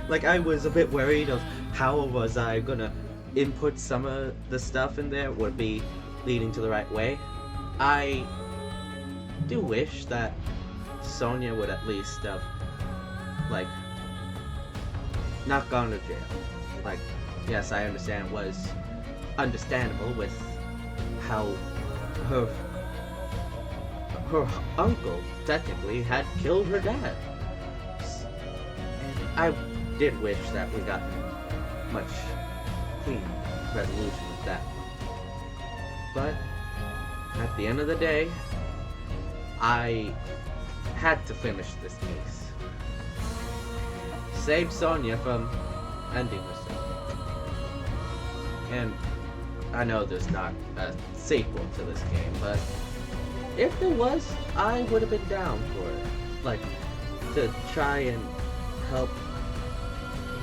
like I was a bit worried of how was I gonna input some of the stuff in there would be leading to the right way. I do wish that Sonia would at least have like not gone to jail. Like, yes, I understand it was understandable with how her uncle technically had killed her dad. And I did wish that we got much clean resolution with that. But at the end of the day, I had to finish this case. Save Sonia from ending herself. And I know there's not a sequel to this game, but if there was, I would have been down for it. Like, to try and help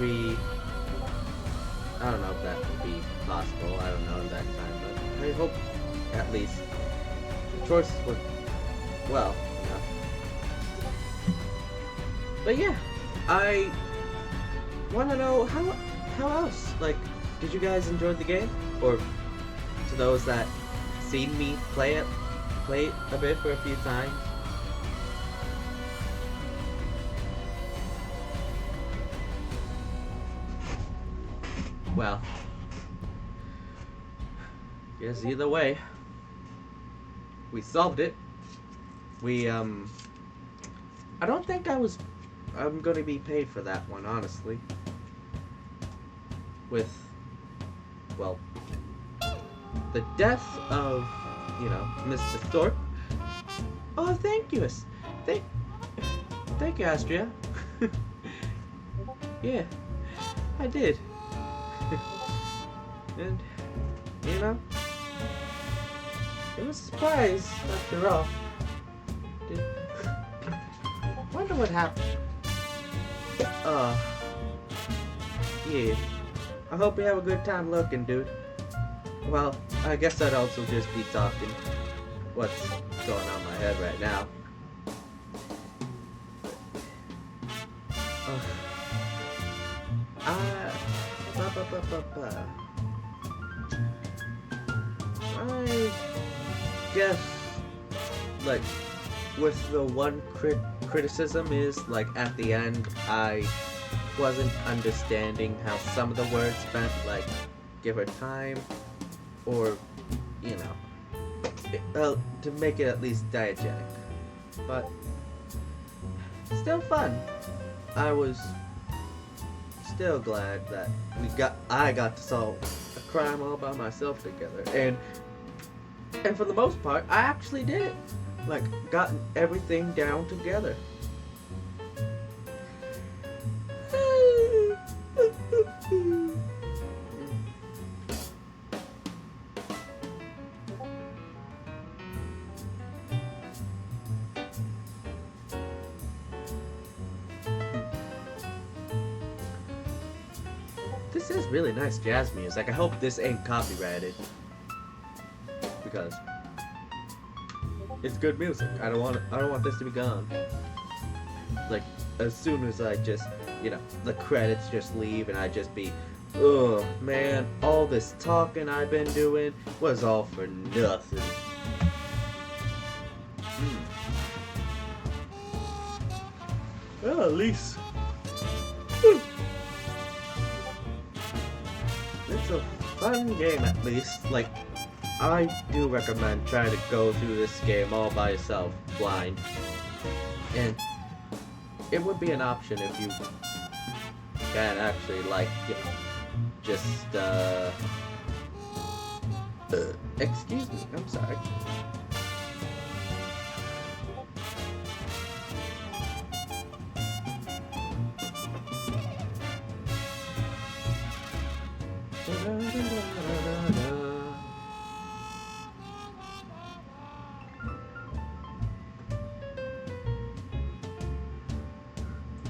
I don't know if that would be possible, I don't know in that time, but I hope at least the choices were well enough. But yeah, I want to know how else, like, did you guys enjoy the game? Or to those that seen me play it a bit for a few times? Well, guess either way, we solved it. We, I don't think I'm gonna be paid for that one, honestly. With, well, the death of, you know, Mr. Thorpe. Oh, thank you. Thank you, Astria. Yeah, I did. And, you know, it was a surprise, after all. Wonder what happened. Yeah. I hope you have a good time looking, dude. Well, I guess I'd also just be talking what's going on in my head right now. I guess, like, with the one criticism is, like, at the end, I wasn't understanding how some of the words meant, like, give her time, or, you know, to make it at least diegetic. But, still fun. I was still glad that I got to solve a crime all by myself together, and for the most part, I actually did it. Like, gotten everything down together. This is really nice jazz music. I hope this ain't copyrighted, because it's good music. I don't want this to be gone. Like, as soon as I just, you know, the credits just leave and I just be, oh man, all this talking I've been doing was all for nothing. Well, at least it's a fun game, at least. Like, I do recommend trying to go through this game all by yourself, blind. And it would be an option if you can actually, like, you know, just, excuse me, I'm sorry.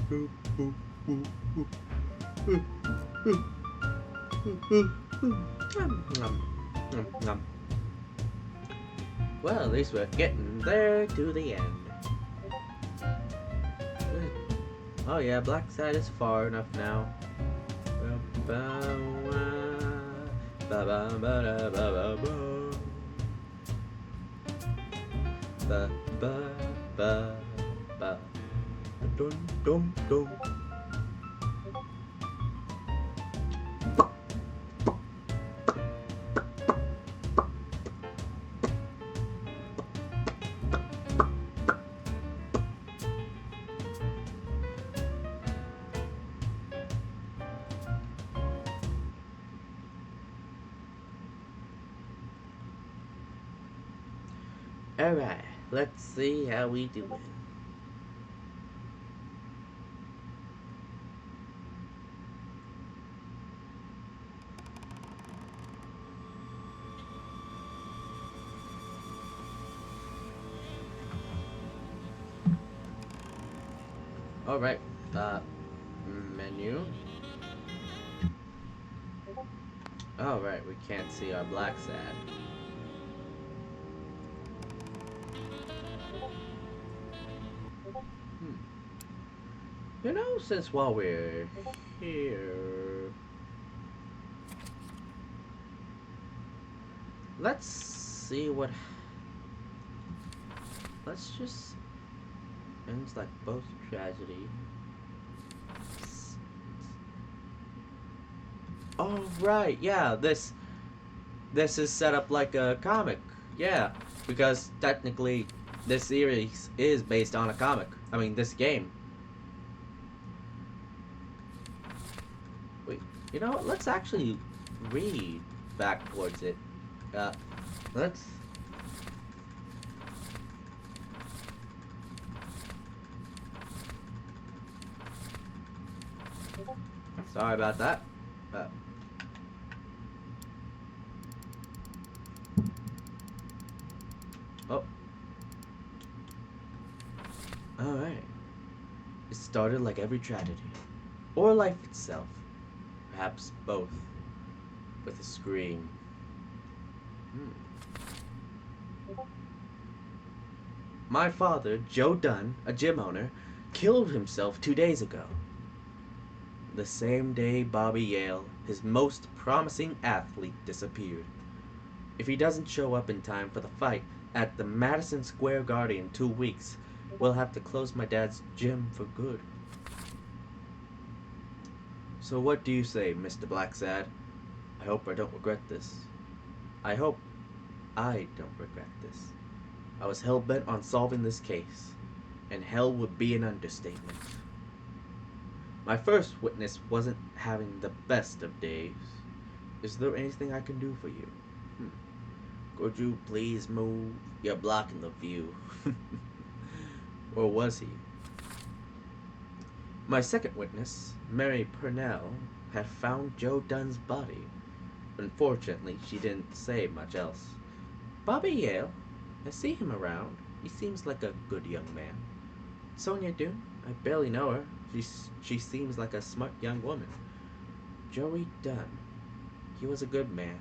Well, at least we're getting there to the end. Oh yeah, Black Side is far enough now. Dun, dun, dun. Alright, let's see how we doing. Alright, menu. Alright, we can't see our black sad. You know, since while we're here, let's see what. Let's just ends like both tragedy. Oh right, yeah. This is set up like a comic, yeah, because technically this series is based on a comic. I mean, this game. Wait, you know what? Let's actually read back towards it. Let's. Sorry about that. Oh. Alright. It started like every tragedy. Or life itself. Perhaps both. With a scream. My father, Joe Dunn, a gym owner, killed himself 2 days ago. The same day Bobby Yale, his most promising athlete, disappeared. If he doesn't show up in time for the fight at the Madison Square Garden in 2 weeks, we'll have to close my dad's gym for good. So what do you say, Mr. Blacksad? I hope I don't regret this. I hope I don't regret this. I was hell-bent on solving this case, and hell would be an understatement. My first witness wasn't having the best of days. Is there anything I can do for you? Could you please move? You're blocking the view. Or was he? My second witness, Mary Purnell, had found Joe Dunn's body. Unfortunately, she didn't say much else. Bobby Yale, I see him around. He seems like a good young man. Sonia Doon, I barely know her. She seems like a smart young woman. Joey Dunn, he was a good man,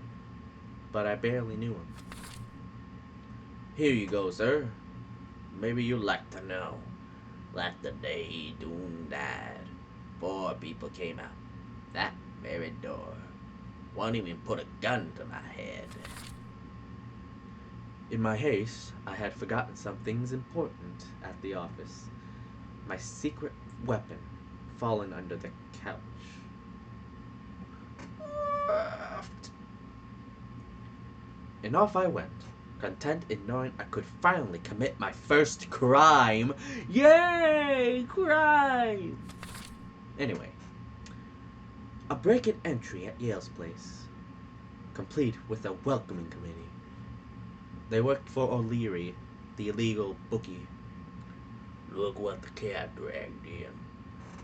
but I barely knew him. Here you go, sir. Maybe you'd like to know. Like the day Doon died, 4 people came out. That very door. One even put a gun to my head. In my haste, I had forgotten some things important at the office. My secret weapon fallen under the couch. And off I went, content in knowing I could finally commit my first crime. Yay! Crime! Anyway, a break-in entry at Yale's place, complete with a welcoming committee. They worked for O'Leary, the illegal bookie. Look what the cat dragged in.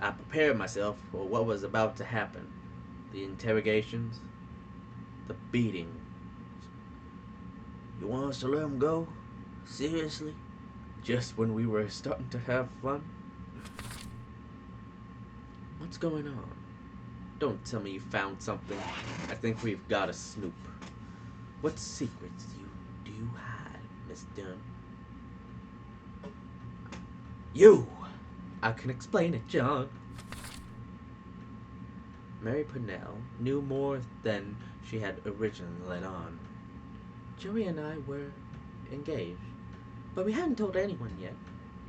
I prepared myself for what was about to happen. The interrogations, the beating. You want us to let him go? Seriously? Just when we were starting to have fun? What's going on? Don't tell me you found something. I think we've got a snoop. What secrets do you hide, Miss Dunn? You! I can explain it, John. Mary Purnell knew more than she had originally let on. Joey and I were engaged, but we hadn't told anyone yet.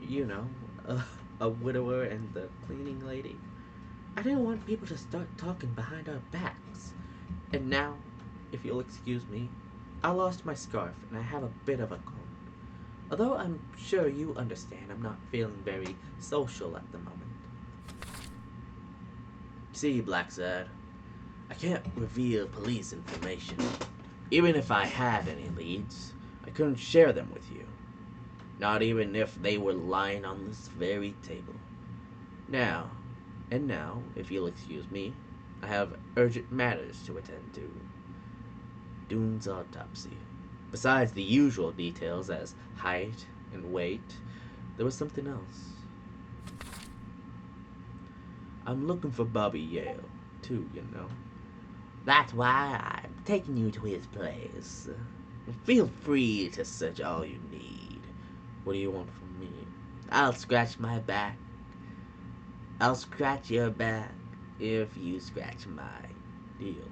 You know, a widower and the cleaning lady. I didn't want people to start talking behind our backs. And now, if you'll excuse me, I lost my scarf and I have a bit of a cold. Although I'm sure you understand I'm not feeling very social at the moment. See, Blacksad, I can't reveal police information. Even if I had any leads, I couldn't share them with you. Not even if they were lying on this very table. Now, if you'll excuse me, I have urgent matters to attend to. Dune's autopsy. Besides the usual details as height and weight, there was something else. I'm looking for Bobby Yale, too, you know. That's why I'm taking you to his place. Feel free to search all you need. What do you want from me? I'll scratch my back. I'll scratch your back if you scratch my deal.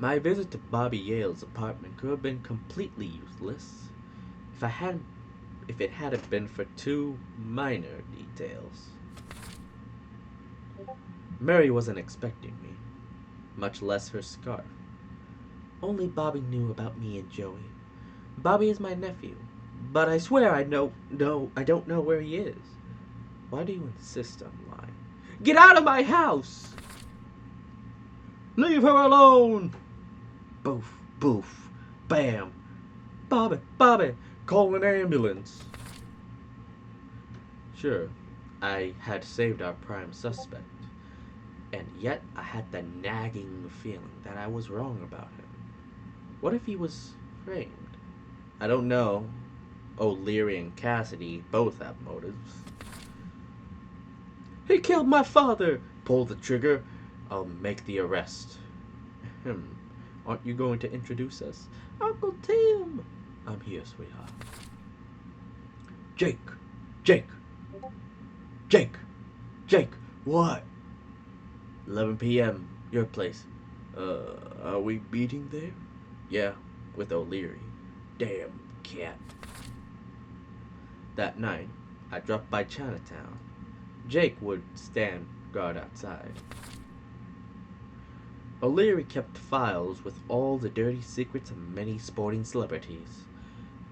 My visit to Bobby Yale's apartment could have been completely useless if it hadn't been for two minor details. Mary wasn't expecting me, much less her scarf. Only Bobby knew about me and Joey. Bobby is my nephew, but I swear I don't know where he is. Why do you insist on lying? Get out of my house! Leave her alone! Boof, boof, bam. Bobby, call an ambulance. Sure, I had saved our prime suspect, and yet I had the nagging feeling that I was wrong about him. What if he was framed? I don't know. O'Leary and Cassidy both have motives. He killed my father! Pull the trigger. I'll make the arrest. Aren't you going to introduce us? Uncle Tim! I'm here, sweetheart. Jake! What? 11 p.m. Your place. Are we meeting there? Yeah, with O'Leary. Damn cat. That night, I dropped by Chinatown. Jake would stand guard outside. O'Leary kept files with all the dirty secrets of many sporting celebrities.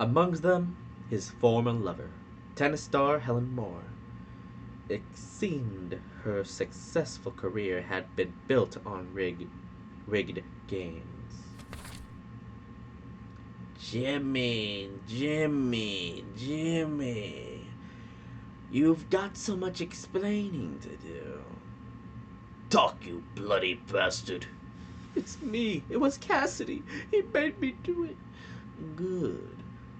Amongst them, his former lover, tennis star Helen Moore. It seemed her successful career had been built on rigged games. Jimmy. You've got so much explaining to do. Talk, you bloody bastard. It's me. It was Cassidy. He made me do it. Good.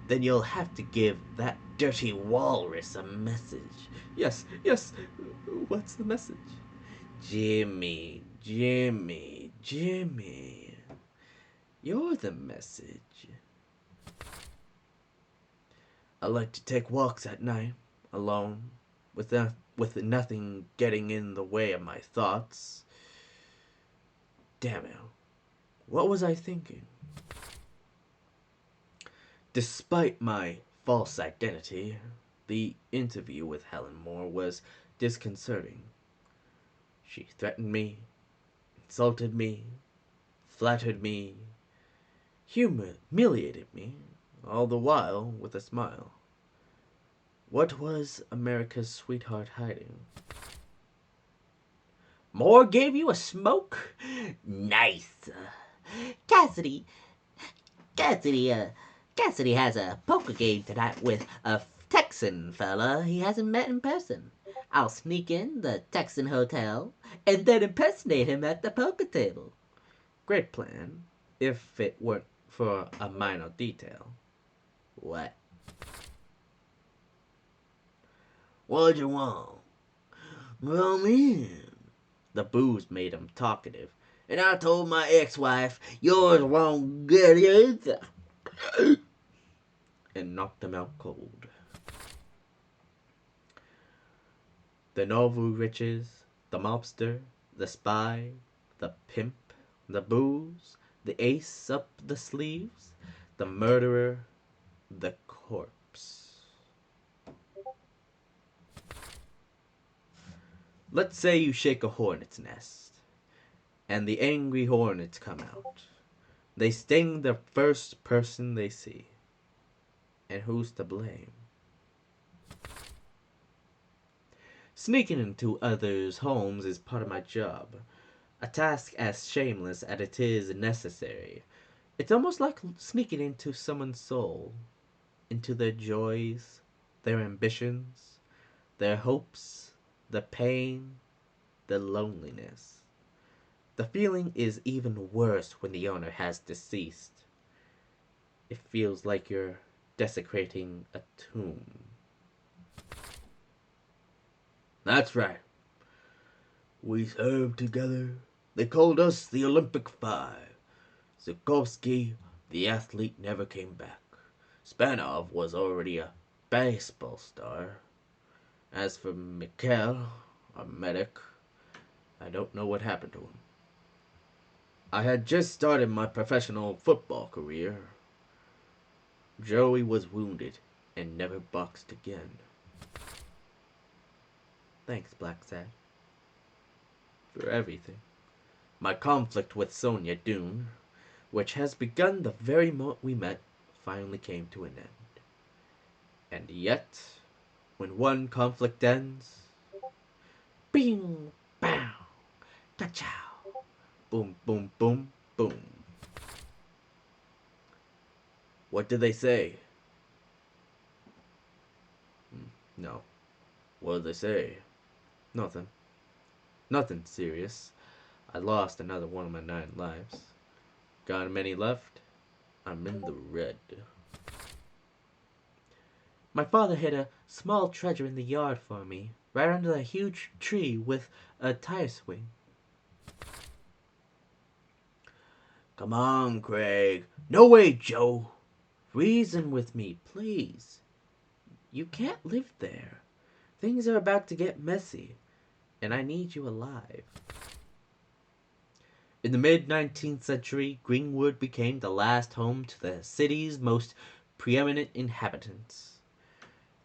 Then you'll have to give that dirty walrus a message. Yes. What's the message? Jimmy. You're the message. I like to take walks at night, alone, with nothing getting in the way of my thoughts. Damn it. What was I thinking? Despite my false identity, the interview with Helen Moore was disconcerting. She threatened me, insulted me, flattered me, humiliated me, all the while with a smile. What was America's sweetheart hiding? Moore gave you a smoke? Nice. Cassidy has a poker game tonight with a Texan fella he hasn't met in person. I'll sneak in the Texan hotel and then impersonate him at the poker table. Great plan, if it weren't for a minor detail. What? What'd you want? Well, man, the booze made him talkative, and I told my ex-wife, yours won't get it, and knocked him out cold. The novel riches, the mobster, the spy, the pimp, the booze, the ace up the sleeves, the murderer, the corpse. Let's say you shake a hornet's nest, and the angry hornets come out. They sting the first person they see. And who's to blame? Sneaking into others' homes is part of my job, a task as shameless as it is necessary. It's almost like sneaking into someone's soul, into their joys, their ambitions, their hopes, the pain, the loneliness. The feeling is even worse when the owner has deceased. It feels like you're desecrating a tomb. That's right. We served together. They called us the Olympic Five. Zukovsky, the athlete, never came back. Spanov was already a baseball star. As for Mikhail, our medic, I don't know what happened to him. I had just started my professional football career. Joey was wounded and never boxed again. Thanks, Black Sad. For everything. My conflict with Sonia Dune, which has begun the very moment we met, finally came to an end. And yet, when one conflict ends, bing, bow, ka-chow, boom, boom, boom, boom. What did they say? No. What did they say? Nothing. Nothing serious. I lost another one of my 9 lives. Got many left? I'm in the red. My father hid a small treasure in the yard for me, right under a huge tree with a tire swing. Come on, Craig. No way, Joe. Reason with me, please. You can't live there. Things are about to get messy, and I need you alive. In the mid-19th century, Greenwood became the last home to the city's most preeminent inhabitants.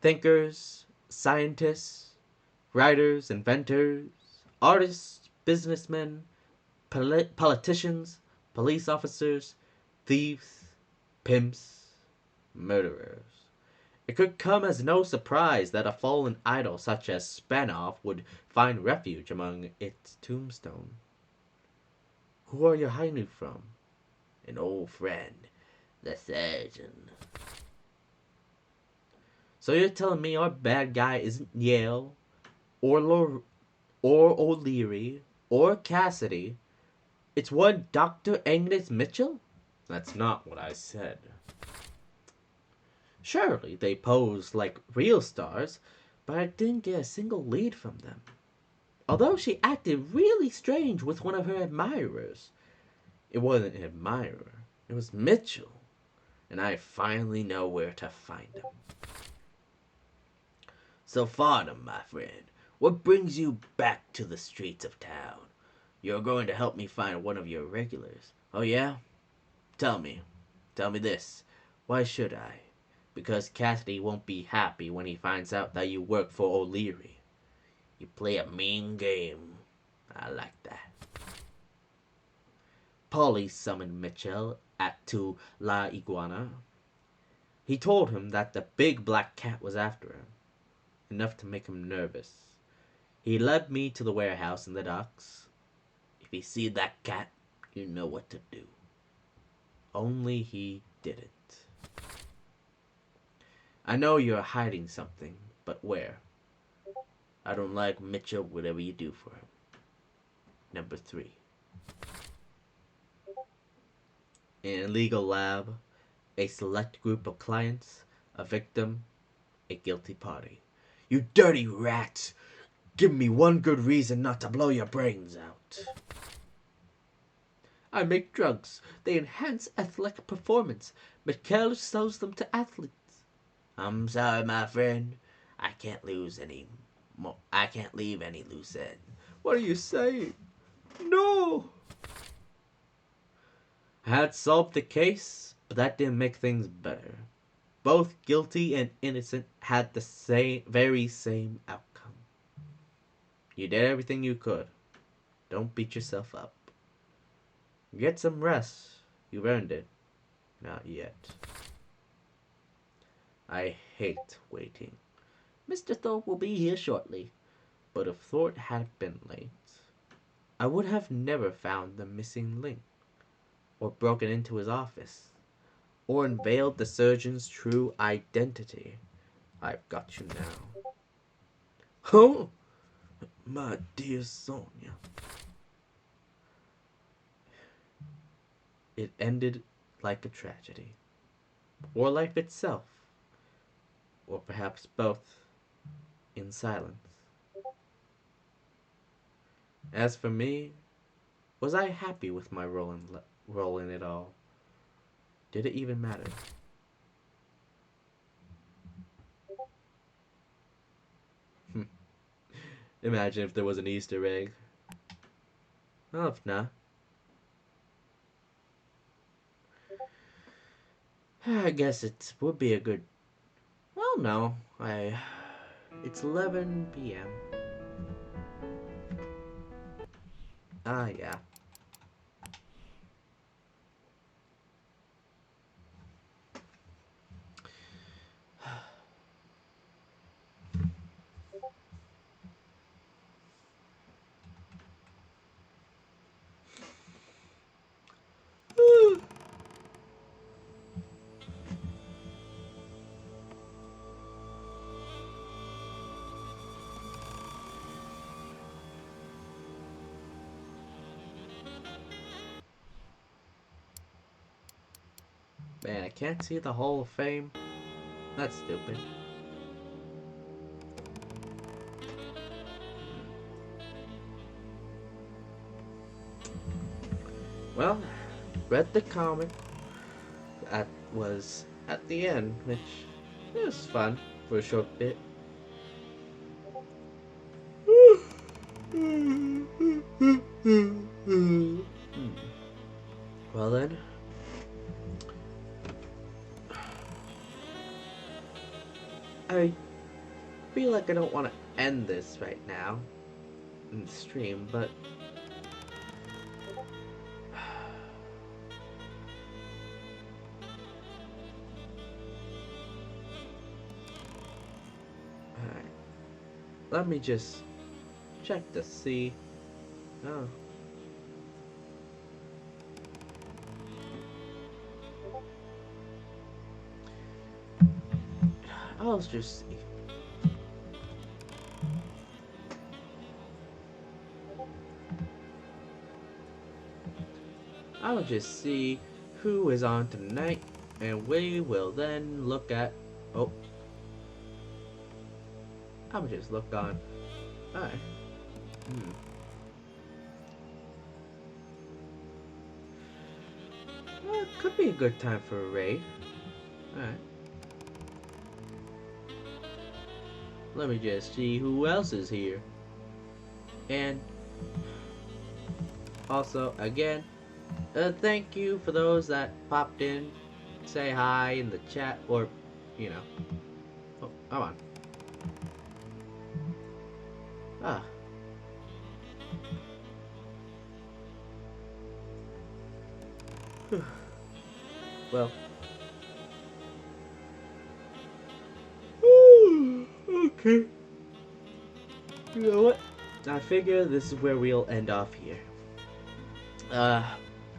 Thinkers, scientists, writers, inventors, artists, businessmen, politicians, police officers, thieves, pimps, murderers. It could come as no surprise that a fallen idol such as Spanov would find refuge among its tombstone. Who are you hiding from? An old friend, the surgeon. So you're telling me our bad guy isn't Yale, or O'Leary, or Cassidy? It's one Dr. Agnes Mitchell? That's not what I said. Surely they posed like real stars, but I didn't get a single lead from them. Although she acted really strange with one of her admirers. It wasn't an admirer, it was Mitchell, and I finally know where to find him. So, Farnham, my friend, what brings you back to the streets of town? You're going to help me find one of your regulars. Oh yeah? Tell me this. Why should I? Because Cassidy won't be happy when he finds out that you work for O'Leary. You play a mean game. I like that. Polly summoned Mitchell to La Iguana. He told him that the big black cat was after him, enough to make him nervous. He led me to the warehouse in the docks. If you see that cat, you know what to do. Only he didn't. I know you're hiding something, but where? I don't like Mitchell, whatever you do for him. Number 3. In a legal lab, a select group of clients, a victim, a guilty party. You dirty rats! Give me one good reason not to blow your brains out. I make drugs. They enhance athletic performance. Mikhail sells them to athletes. I'm sorry, my friend. I can't leave any loose end. What are you saying? No! I had solved the case, but that didn't make things better. Both guilty and innocent had the very same outcome. You did everything you could. Don't beat yourself up. Get some rest. You've earned it. Not yet. I hate waiting. Mr. Thorpe will be here shortly. But if Thorpe had been late, I would have never found the missing link, or broken into his office, or unveiled the surgeon's true identity. I've got you now. Oh, my dear Sonia. It ended like a tragedy, or life itself, or perhaps both, in silence. As for me, was I happy with my role in it all? Did it even matter? Imagine if there was an Easter egg. Oh, if not. I guess it would be a good... Well, no. It's 11 p.m. Ah, yeah. Man, I can't see the Hall of Fame. That's stupid. Well, read the comic that was at the end, which was fun for a short bit. Well then, I feel like I don't want to end this right now in the stream, but alright. Let me just check to see. Oh. I'll just see. I'll just see who is on tonight, and we will then look at... Oh. I'll just look on... Alright. Well, it could be a good time for a raid. Alright. Let me just see who else is here. And also, again, thank you for those that popped in, say hi in the chat, or, you know. Oh, come on. Ah. Well. Okay. You know what? I figure this is where we'll end off here. I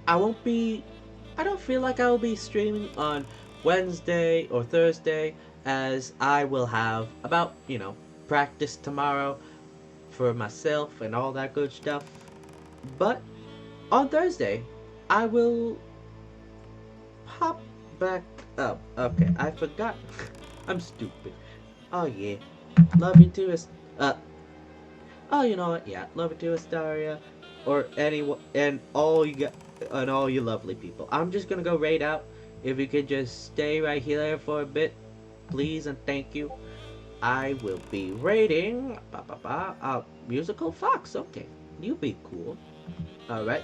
don't feel like I will be streaming on Wednesday or Thursday, as I will have about, you know, practice tomorrow for myself and all that good stuff. But on Thursday, I will pop back up. Okay, I forgot. I'm stupid. Oh yeah. Love you too. Oh, you know what? Yeah, love it to Astaria, or anyone, and all you got, and all you lovely people. I'm just gonna go raid out. If you could just stay right here for a bit, please and thank you. I will be raiding musical fox. Okay, you be cool. All right,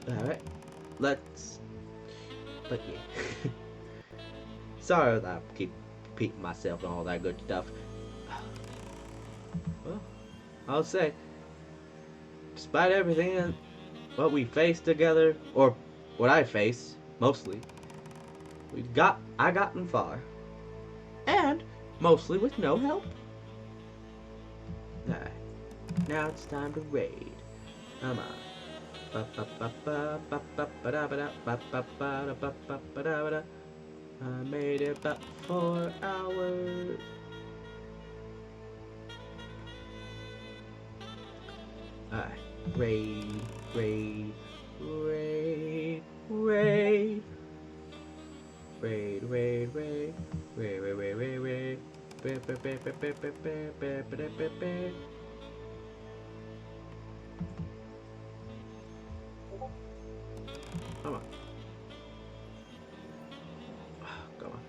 all right. Let's. But yeah, sorry that I keep repeating myself and all that good stuff. Well, I'll say, despite everything and what we faced together, or what I face mostly, I gotten far, and mostly with no help. Alright, now it's time to raid. Come on. I made it about 4 hours. Alright, raid, raid, raid, raid. Raid, raid, raid, raid, raid, raid, raid, raid. Come on. Come on.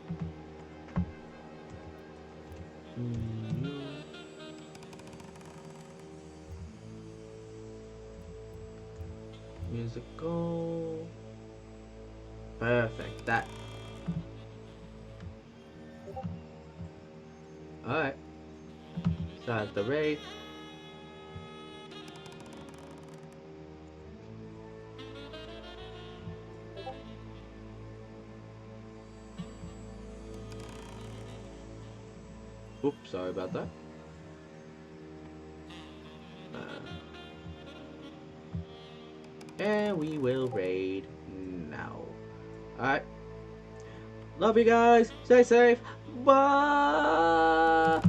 Musical. Perfect. That. Alright. Start the raid. Oops, sorry about that. And we will raid now. Alright. Love you guys. Stay safe. Bye.